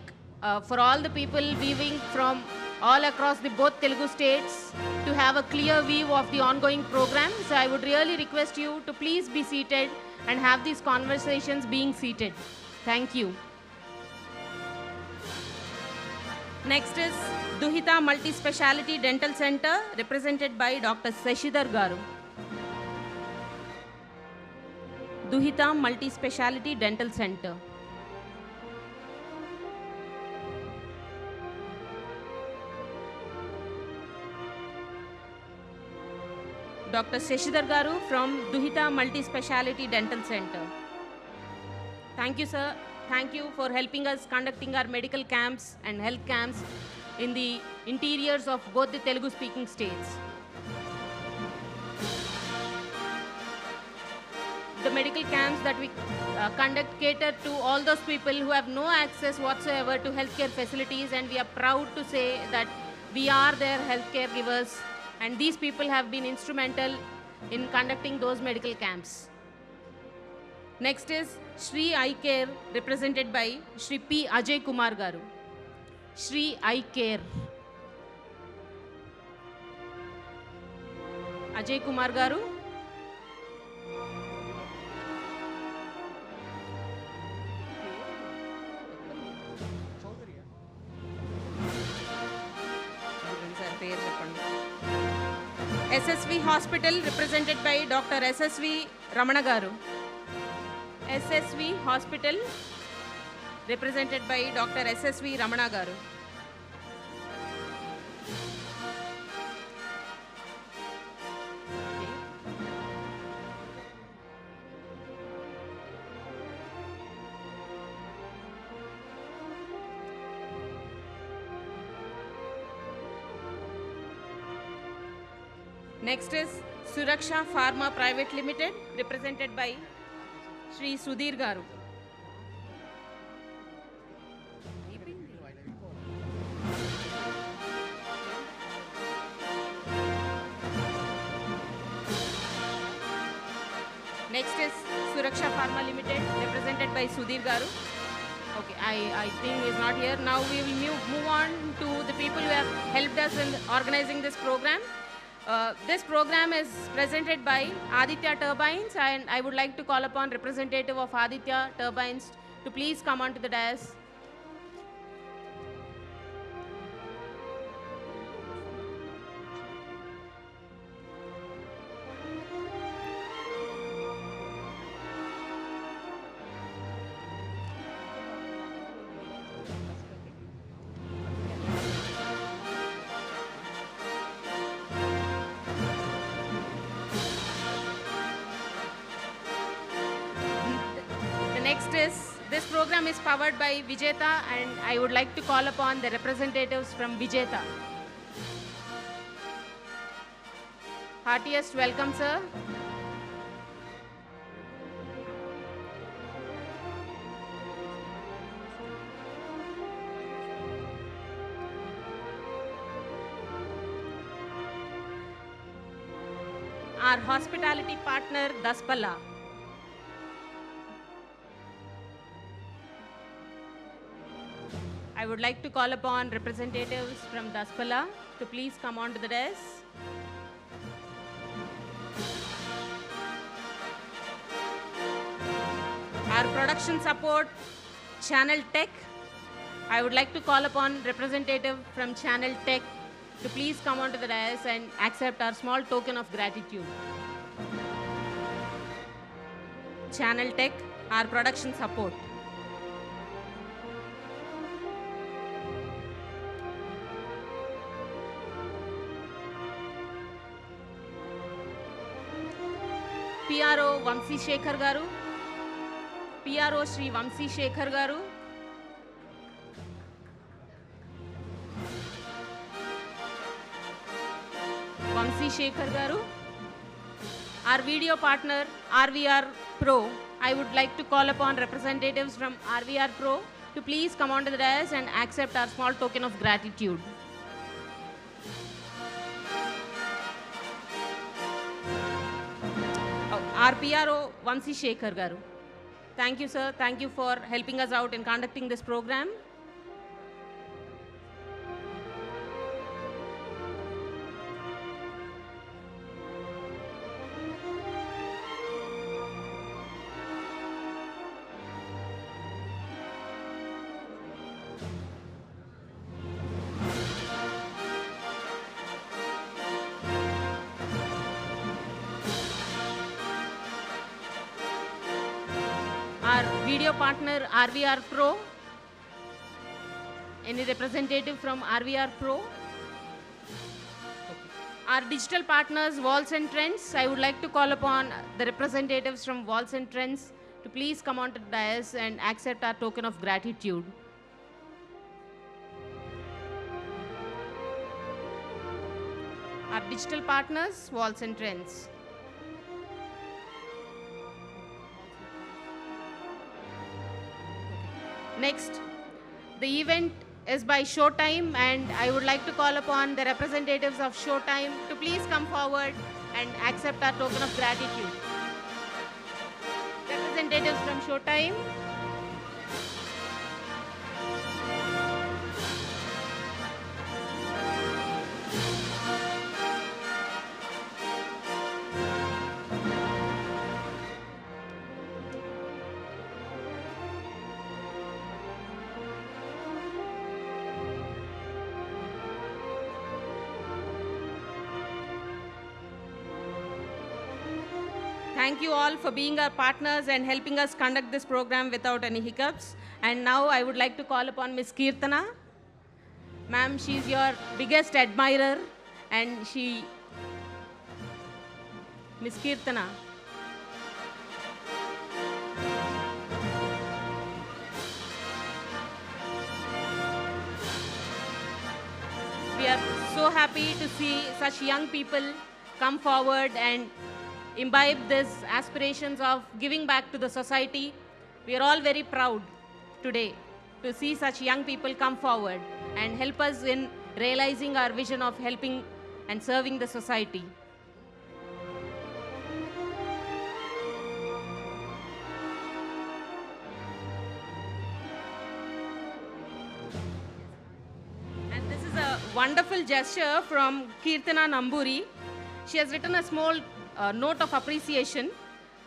for all the people viewing from all across the both Telugu states to have a clear view of the ongoing program. So I would really request you to please be seated and have these conversations being seated. Thank you. Next is Duhita Multi-Speciality Dental Center, represented by Dr. Seshidhar Garu. Duhita Multi-Speciality Dental Center. Dr. Seshidhar Garu from Duhita Multi-Speciality Dental Center. Thank you, sir. Thank you for helping us conducting our medical camps and health camps in the interiors of both the Telugu-speaking states. The medical camps that we conduct cater to all those people who have no access whatsoever to healthcare facilities, and we are proud to say that we are their healthcare givers, and these people have been instrumental in conducting those medical camps. Next is Shri Eye Care, represented by Shri P. Ajay Kumar Garu. Shri Eye Care. Ajay Kumar Garu. SSV Hospital, represented by Dr. SSV Ramana Garu. SSV Hospital, represented by Dr. SSV Ramana Garu. Next is Suraksha Pharma Private Limited, represented by Shri Sudhir Garu. Next is Suraksha Pharma Limited, represented by Sudhir Garu. Okay, I think is not here. Now we will move on to the people who have helped us in organizing this program. This program is presented by Aditya Turbines, and I would like to call upon representative of Aditya Turbines to please come onto the dais. Justice. This program is powered by Vijeta, and I would like to call upon the representatives from Vijeta. Heartiest welcome, sir. Our hospitality partner, Daspala. I would like to call upon representatives from Daspala to please come on to the desk. Our production support, Channel Tech. I would like to call upon representative from Channel Tech to please come onto the dais and accept our small token of gratitude. Channel Tech, our production support. PRO Vamsi Shekhar Garu, PRO Sri Vamsi Shekhar Garu, Vamsi Shekhar Garu. Our video partner, RVR Pro. I would like to call upon representatives from RVR Pro to please come onto the dais and accept our small token of gratitude. Our PRO, Vamsi Shekhar Garu. Thank you, sir. Thank you for helping us out in conducting this program. Our video partner, RVR Pro. Any representative from RVR Pro? Our digital partners, Walls and Trends. I would like to call upon the representatives from Walls and Trends to please come onto the dais and accept our token of gratitude. Our digital partners, Walls and Trends. Next, the event is by Showtime, and I would like to call upon the representatives of Showtime to please come forward and accept our token of gratitude. Representatives from Showtime. Thank you all for being our partners and helping us conduct this program without any hiccups. And now I would like to call upon Ms. Kirtana. Ma'am, she's your biggest admirer, and Ms. Kirtana. We are so happy to see such young people come forward and imbibe these aspirations of giving back to the society. We are all very proud today to see such young people come forward and help us in realizing our vision of helping and serving the society. And this is a wonderful gesture from Kirtana Namburi. She has written a small note of appreciation.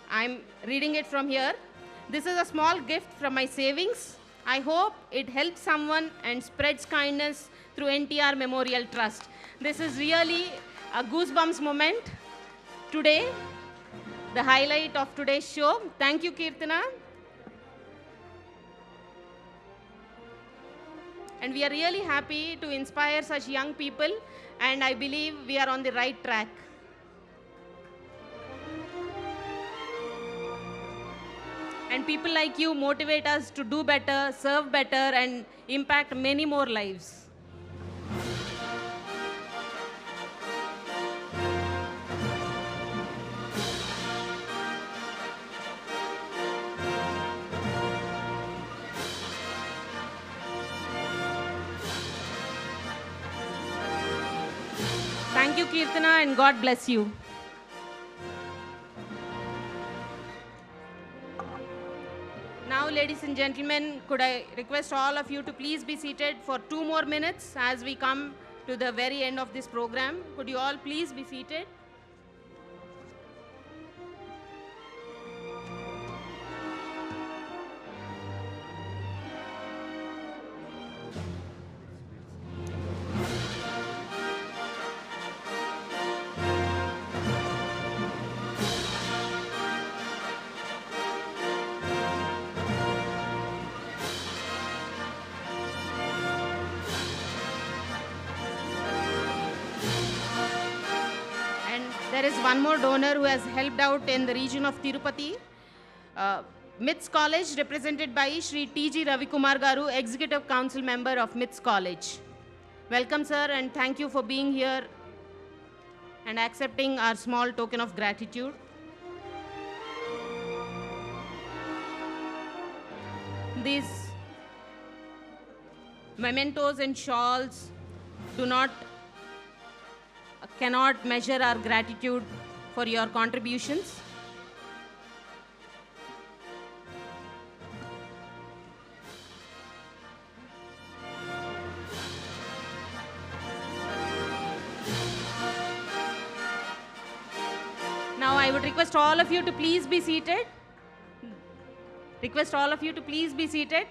I'm reading it from here. This is a small gift from my savings. I hope it helps someone and spreads kindness through NTR Memorial Trust. This is really a goosebumps moment today, the highlight of today's show. Thank you, Kirtana. And we are really happy to inspire such young people, and I believe we are on the right track. And people like you motivate us to do better, serve better, and impact many more lives. Thank you, Kirtana, and God bless you. Now, ladies and gentlemen, could I request all of you to please be seated for 2 more minutes as we come to the very end of this program. Could you all please be seated? There is one more donor who has helped out in the region of Tirupati. MITS College, represented by Shri T.G. Ravikumar Garu, Executive Council Member of MITS College. Welcome, sir, and thank you for being here and accepting our small token of gratitude. These mementos and shawls cannot measure our gratitude for your contributions. Now I would request all of you to please be seated. Request all of you to please be seated.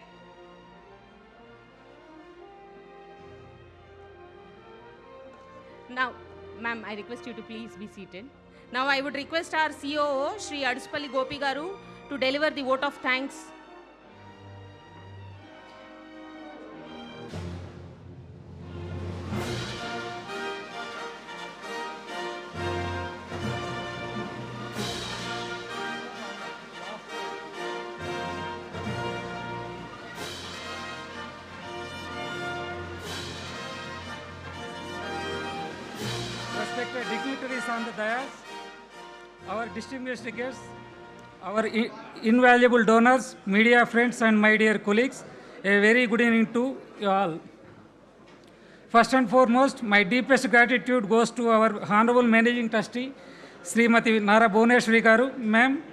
Now, ma'am, I request you to please be seated. Now I would request our COO, Shri Aduspalli Gopi Garu, to deliver the vote of thanks. Respected dignitaries on the dais, our distinguished guests, our invaluable donors, media friends, and my dear colleagues, a very good evening to you all. First and foremost, my deepest gratitude goes to our Honorable Managing Trustee, Smt Nara Bhuvaneswari Garu. Ma'am,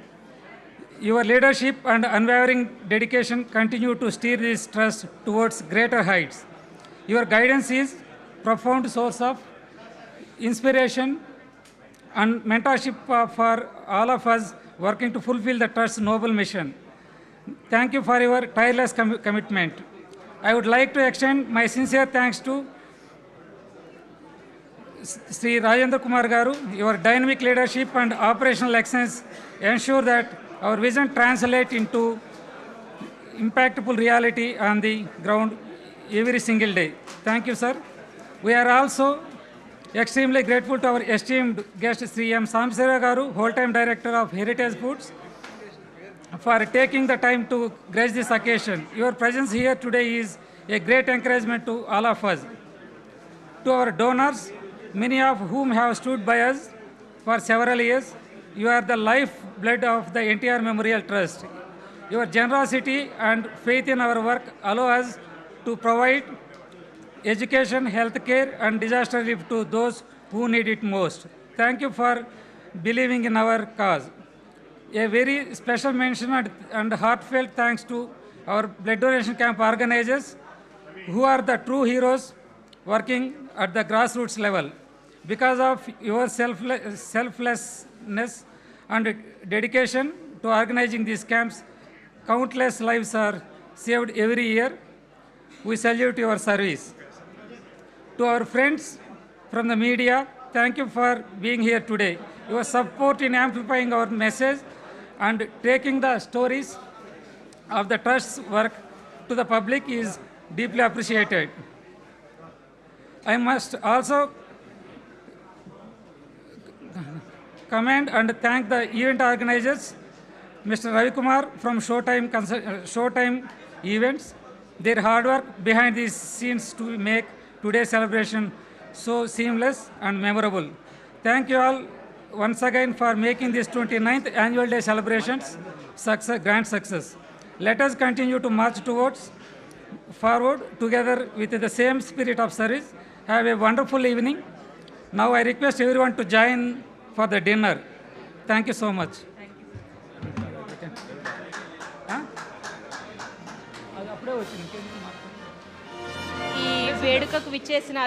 your leadership and unwavering dedication continue to steer this trust towards greater heights. Your guidance is profound source of inspiration and mentorship for all of us working to fulfill the Trust's noble mission. Thank you for your tireless commitment. I would like to extend my sincere thanks to Sri Rajendra Kumar Garu. Your dynamic leadership and operational excellence ensure that our vision translates into impactful reality on the ground every single day. Thank you, sir. We are also extremely grateful to our esteemed guest, Sri M. Samsera Garu, whole-time director of Heritage Foods, for taking the time to grace this occasion. Your presence here today is a great encouragement to all of us. To our donors, many of whom have stood by us for several years, you are the lifeblood of the NTR Memorial Trust. Your generosity and faith in our work allow us to provide education, healthcare, and disaster relief to those who need it most. Thank you for believing in our cause. A very special mention and heartfelt thanks to our blood donation camp organizers, who are the true heroes working at the grassroots level. Because of your selflessness and dedication to organizing these camps, countless lives are saved every year. We salute your service. To our friends from the media, thank you for being here today. Your support in amplifying our message and taking the stories of the Trust's work to the public is deeply appreciated. I must also commend and thank the event organizers Mr. Ravi Kumar from Showtime Events. Their hard work behind these scenes to make today's celebration so seamless and memorable. Thank you all once again for making this 29th annual day celebrations grand success. Let us continue to march forward together with the same spirit of service. Have a wonderful evening. Now I request everyone to join for the dinner. Thank you so much. ఈ వేడుకకు విచ్చేసిన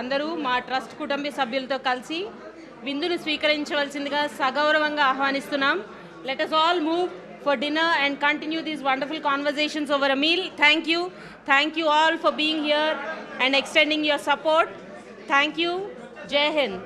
అందరూ మా trust కుటుంబ సభ్యులతో కలిసి విందును స్వీకరించవలసిందిగా సగౌరవంగా ఆహ్వానిస్తున్నాం. Let us all move for dinner and continue these wonderful conversations over a meal. Thank you all for being here and extending your support. Thank you. Jai Hind.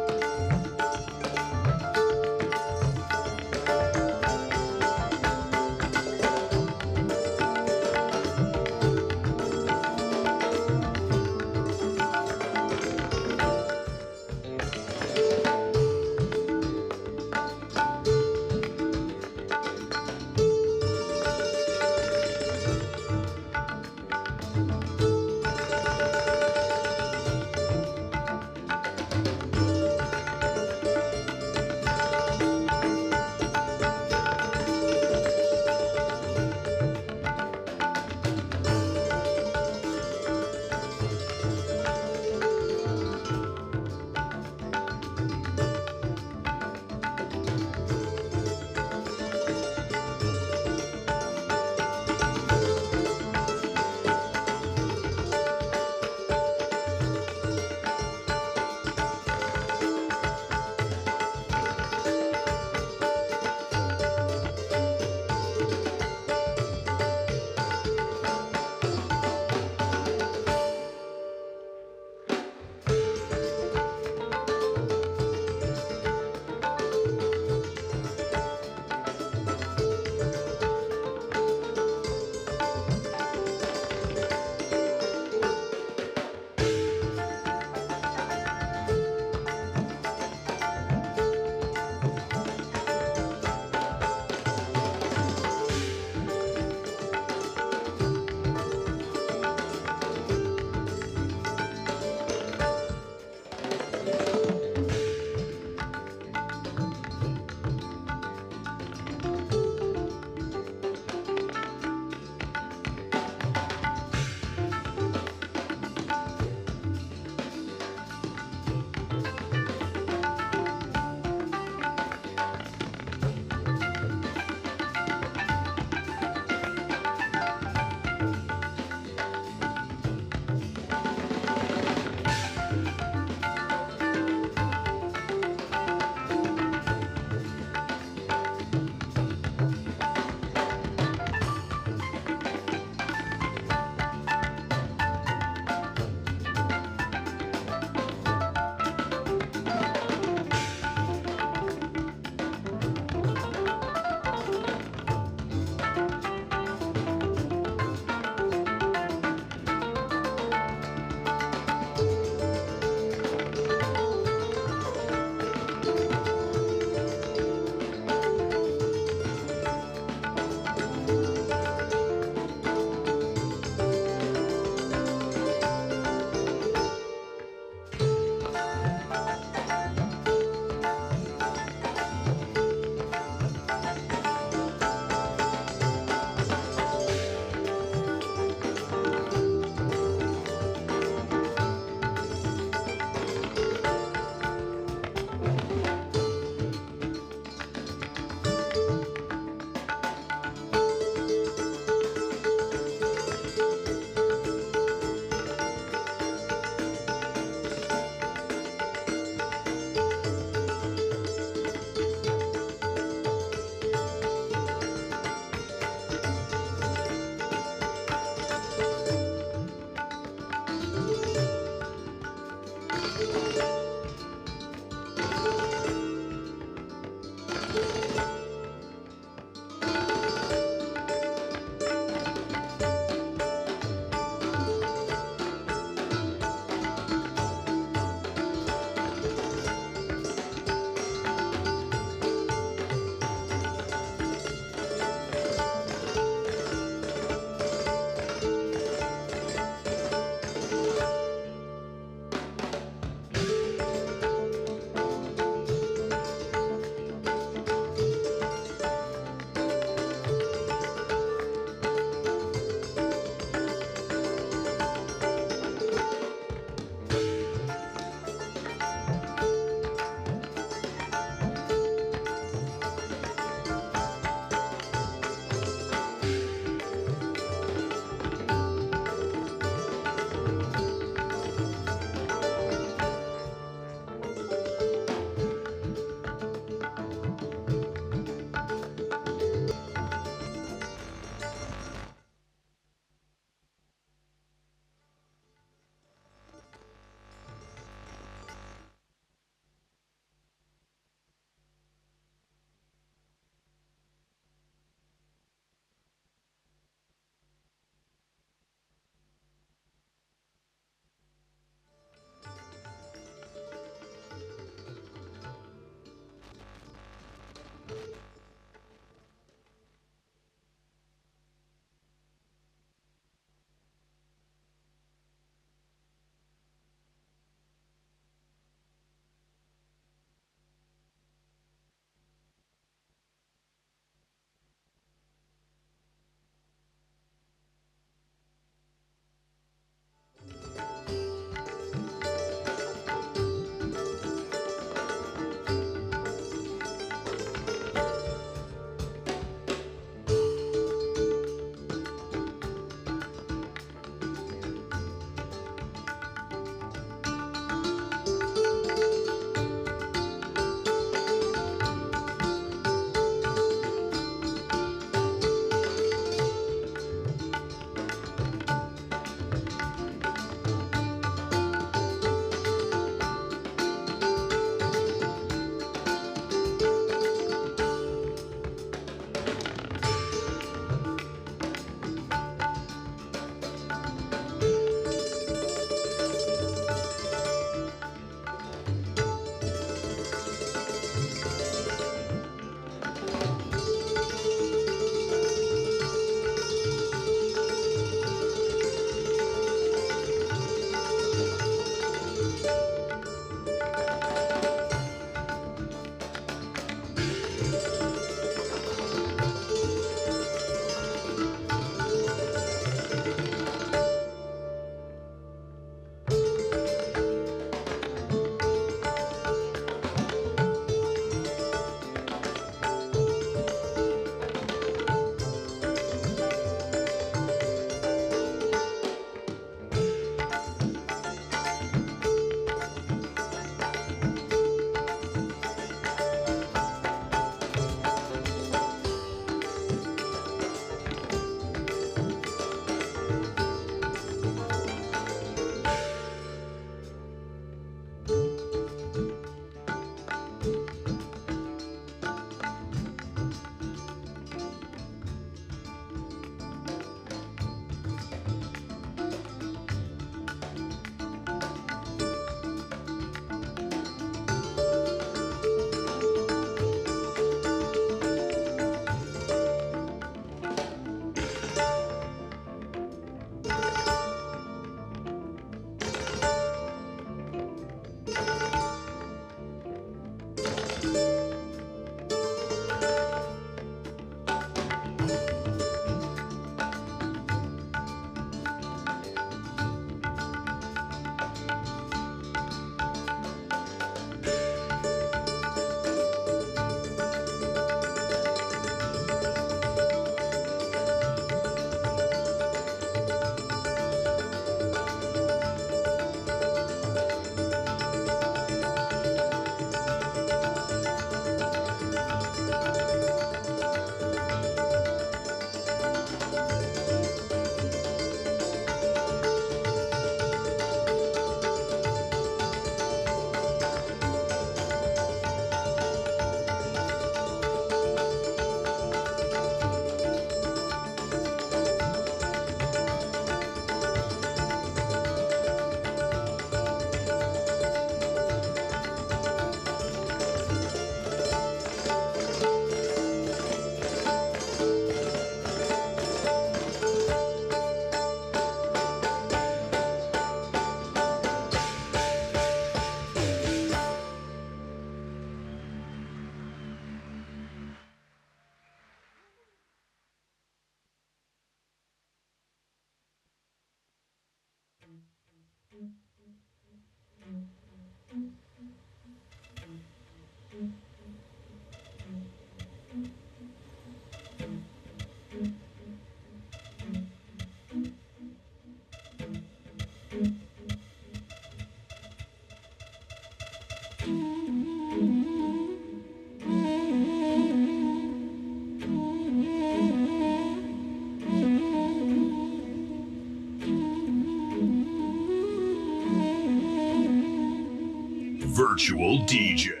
Virtual DJ.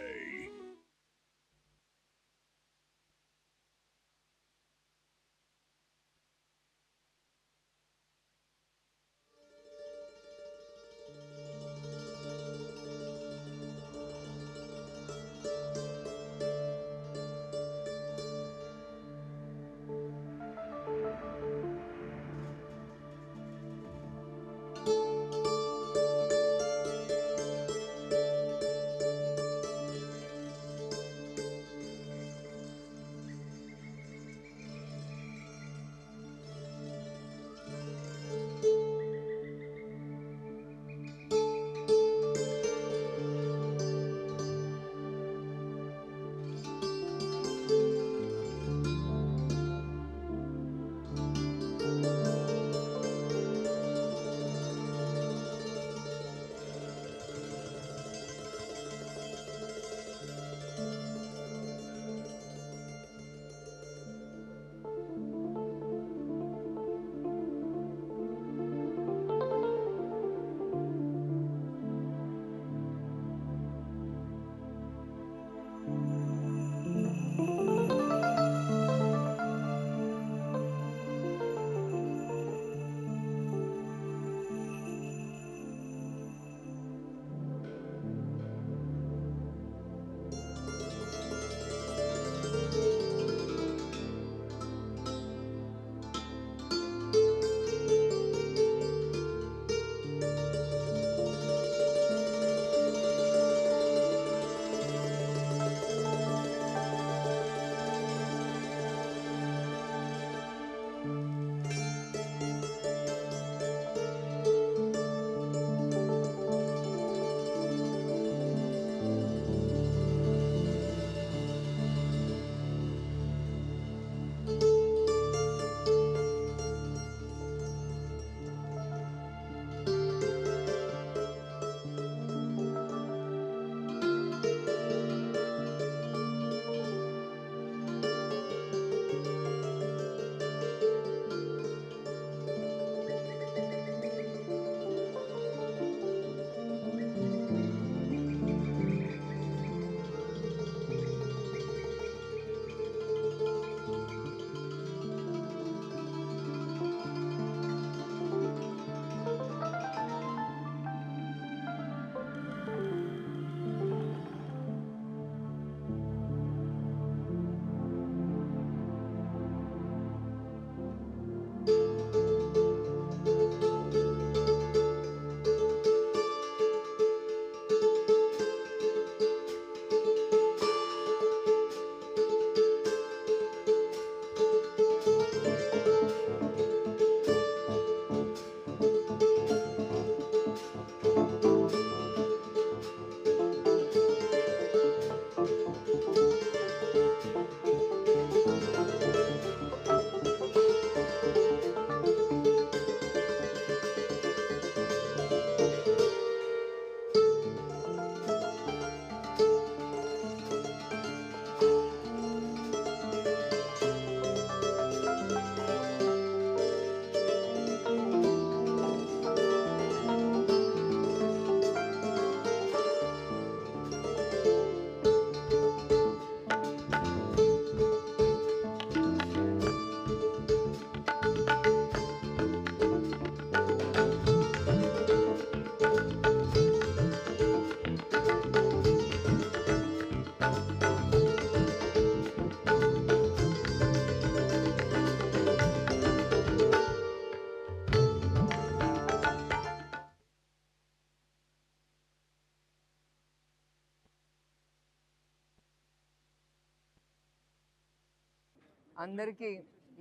అందరికీ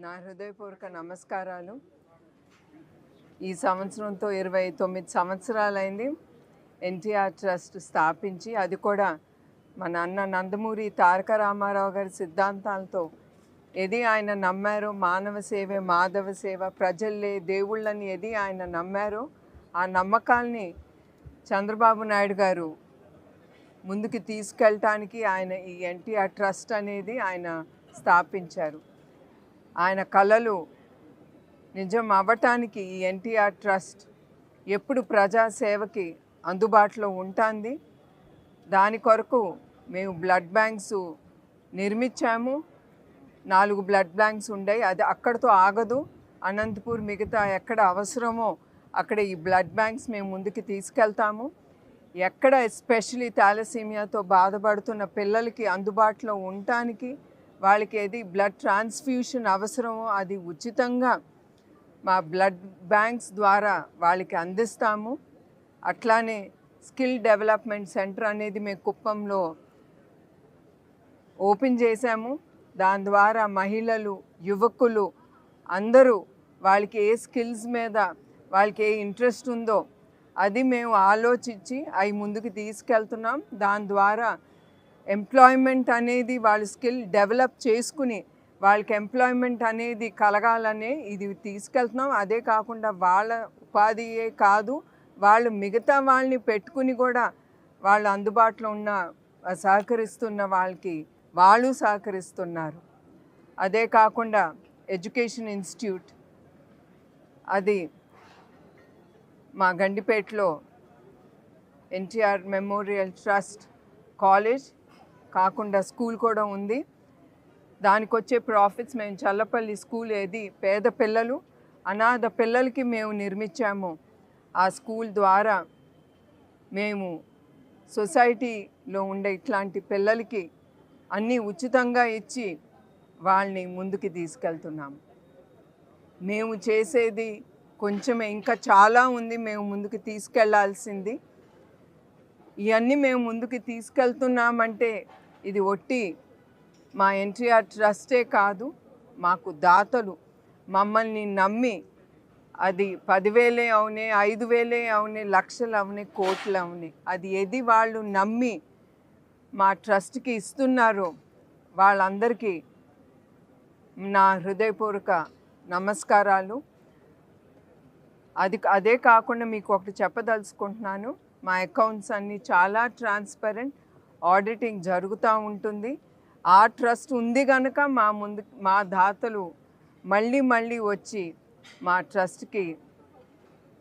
నా హృదయపూర్వక నమస్కారాలు. ఈ సంవత్సరంతో 29 సంవత్సరాలైంది ఎన్టీఆర్ ట్రస్ట్ స్థాపించి, అది కూడా మన అన్న నందమూరి తారక రామారావు గారి సిద్ధాంతాలతో. ఏది ఆయన నమ్మారో, మానవ సేవే మాధవ సేవ, ప్రజల్లే దేవుళ్ళని ఏది ఆయన నమ్మారో, ఆ నమ్మకాల్ని చంద్రబాబు నాయుడు గారు ముందుకు తీసుకెళ్ళటానికి ఆయన ఈ ఎన్టీఆర్ ట్రస్ట్ అనేది ఆయన స్థాపించారు. ఆయన కలలు నిజం అవ్వటానికి ఈ ఎన్టీఆర్ ట్రస్ట్ ఎప్పుడు ప్రజాసేవకి అందుబాటులో ఉంటుంది. దాని కొరకు మేము బ్లడ్ బ్యాంక్స్ నిర్మించాము. 4 బ్లడ్ బ్యాంక్స్ ఉన్నాయి. అది అక్కడితో ఆగదు. అనంతపూర్ మిగతా ఎక్కడ అవసరమో అక్కడ ఈ బ్లడ్ బ్యాంక్స్ మేము ముందుకు తీసుకెళ్తాము. ఎక్కడ ఎస్పెషలీ థాలసీమియాతో బాధపడుతున్న పిల్లలకి అందుబాటులో ఉండటానికి, వాళ్ళకి ఏది బ్లడ్ ట్రాన్స్ఫ్యూషన్ అవసరమో అది ఉచితంగా మా బ్లడ్ బ్యాంక్స్ ద్వారా వాళ్ళకి అందిస్తాము. అట్లానే స్కిల్ డెవలప్మెంట్ సెంటర్ అనేది మేము కుప్పంలో ఓపెన్ చేశాము. దాని ద్వారా మహిళలు, యువకులు అందరూ వాళ్ళకి ఏ స్కిల్స్ మీద వాళ్ళకి ఏ ఇంట్రెస్ట్ ఉందో అది మేము ఆలోచించి అవి ముందుకు తీసుకెళ్తున్నాం. దాని ద్వారా ఎంప్లాయ్మెంట్ అనేది వాళ్ళ స్కిల్ డెవలప్ చేసుకుని వాళ్ళకి ఎంప్లాయ్మెంట్ అనేది కలగాలనే ఇది తీసుకెళ్తున్నాం. అదే కాకుండా వాళ్ళ ఉపాధియే కాదు, వాళ్ళు మిగతా వాళ్ళని పెట్టుకుని కూడా వాళ్ళు అందుబాటులో ఉన్న సహకరిస్తున్న వాళ్ళకి వాళ్ళు సహకరిస్తున్నారు. అదే కాకుండా ఎడ్యుకేషన్ ఇన్స్టిట్యూట్ అది మా గండిపేటలో ఎన్టీఆర్ మెమోరియల్ ట్రస్ట్ కాలేజ్ కాకుండా స్కూల్ కూడా ఉంది. దానికి వచ్చే ప్రాఫిట్స్ మేము చల్లపల్లి స్కూల్ ఏది పేద పిల్లలు, అనాథ పిల్లలకి మేము నిర్మించాము. ఆ స్కూల్ ద్వారా మేము సొసైటీలో ఉండే ఇట్లాంటి పిల్లలకి అన్నీ ఉచితంగా ఇచ్చి వాళ్ళని ముందుకు తీసుకెళ్తున్నాము. మేము చేసేది కొంచెమే, ఇంకా చాలా ఉంది మేము ముందుకు తీసుకెళ్లాల్సింది. ఇవన్నీ మేము ముందుకు తీసుకెళ్తున్నామంటే ఇది ఒట్టి మా ఎన్టీఆర్ ట్రస్టే కాదు, మాకు దాతలు మమ్మల్ని నమ్మి అది 10,000 అవునే, 5,000 అవునే, లక్షలు అవునే, కోట్లు అవునే, అది ఏది వాళ్ళు నమ్మి మా ట్రస్ట్కి ఇస్తున్నారో వాళ్ళందరికీ నా హృదయపూర్వక నమస్కారాలు. అదే కాకుండా మీకు ఒకటి చెప్పదలుచుకుంటున్నాను. మా అకౌంట్స్ అన్నీ చాలా ట్రాన్స్పరెంట్, ఆడిటింగ్ జరుగుతూ ఉంటుంది. ఆ ట్రస్ట్ ఉంది కనుక మా దాతలు మళ్ళీ వచ్చి మా ట్రస్ట్కి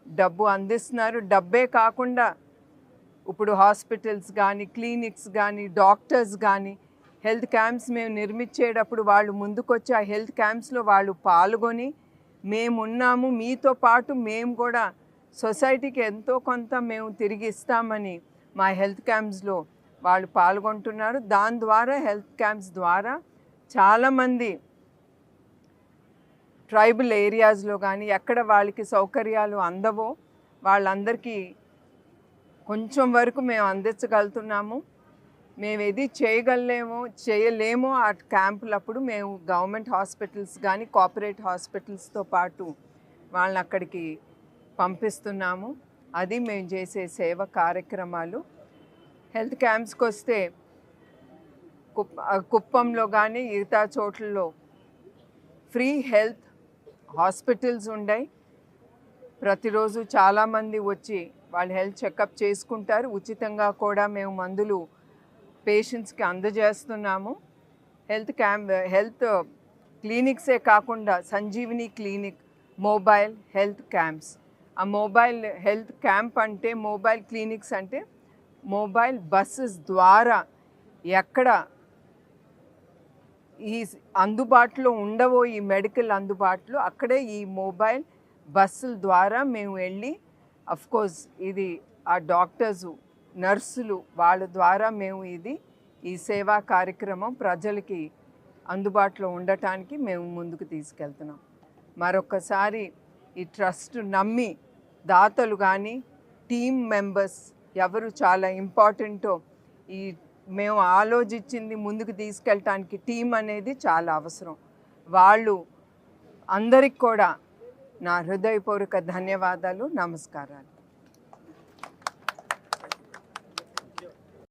డబ్బు అందిస్తున్నారు. డబ్బే కాకుండా ఇప్పుడు హాస్పిటల్స్ కానీ, క్లినిక్స్ కానీ, డాక్టర్స్ కానీ, హెల్త్ క్యాంప్స్ మేము నిర్మించేటప్పుడు వాళ్ళు ముందుకొచ్చి ఆ హెల్త్ క్యాంప్స్లో వాళ్ళు పాల్గొని మేమున్నాము, మీతో పాటు మేము కూడా సొసైటీకి ఎంతో కొంత మేము తిరిగి ఇస్తామని మా హెల్త్ క్యాంప్స్లో వాళ్ళు పాల్గొంటున్నారు. దాని ద్వారా హెల్త్ క్యాంప్స్ ద్వారా చాలామంది ట్రైబల్ ఏరియాస్లో కానీ ఎక్కడ వాళ్ళకి సౌకర్యాలు అందవో వాళ్ళందరికీ కొంచెం వరకు మేము అందించగలుగుతున్నాము. మేము ఏది చేయలేమో ఆ క్యాంపులప్పుడు మేము గవర్నమెంట్ హాస్పిటల్స్ కానీ కార్పొరేట్ హాస్పిటల్స్తో పాటు వాళ్ళని అక్కడికి పంపిస్తున్నాము. అది మేము చేసే సేవ కార్యక్రమాలు. హెల్త్ క్యాంప్స్కి వస్తే కుప్పంలో కానీ మిగతా చోట్లలో ఫ్రీ హెల్త్ హాస్పిటల్స్ ఉన్నాయి. ప్రతిరోజు చాలామంది వచ్చి వాళ్ళు హెల్త్ చెకప్ చేసుకుంటారు. ఉచితంగా కూడా మేము మందులు పేషెంట్స్కి అందజేస్తున్నాము. హెల్త్ క్లినిక్సే కాకుండా Sanjeevini clinic, mobile health camps. ఆ మొబైల్ హెల్త్ క్యాంప్ అంటే, మొబైల్ క్లినిక్స్ అంటే మొబైల్ బస్సెస్ ద్వారా ఎక్కడ ఈ అందుబాటులో ఉండవో ఈ మెడికల్ అందుబాటులో అక్కడే ఈ మొబైల్ బస్సుల ద్వారా మేము వెళ్ళి, అఫ్కోర్స్ ఇది ఆ డాక్టర్సు, నర్సులు వాళ్ళ ద్వారా మేము ఈ సేవా కార్యక్రమం ప్రజలకి అందుబాటులో ఉండటానికి మేము ముందుకు తీసుకెళ్తున్నాం. మరొకసారి ఈ ట్రస్ట్ నమ్మి దాతలు కానీ టీమ్ మెంబర్స్ ఎవరు చాలా ఇంపార్టెంటో, మేము ఆలోచించింది ముందుకు తీసుకెళ్ళటానికి టీం అనేది చాలా అవసరం. వాళ్ళు అందరికి కూడా నా హృదయపూర్వక ధన్యవాదాలు, నమస్కారాలు.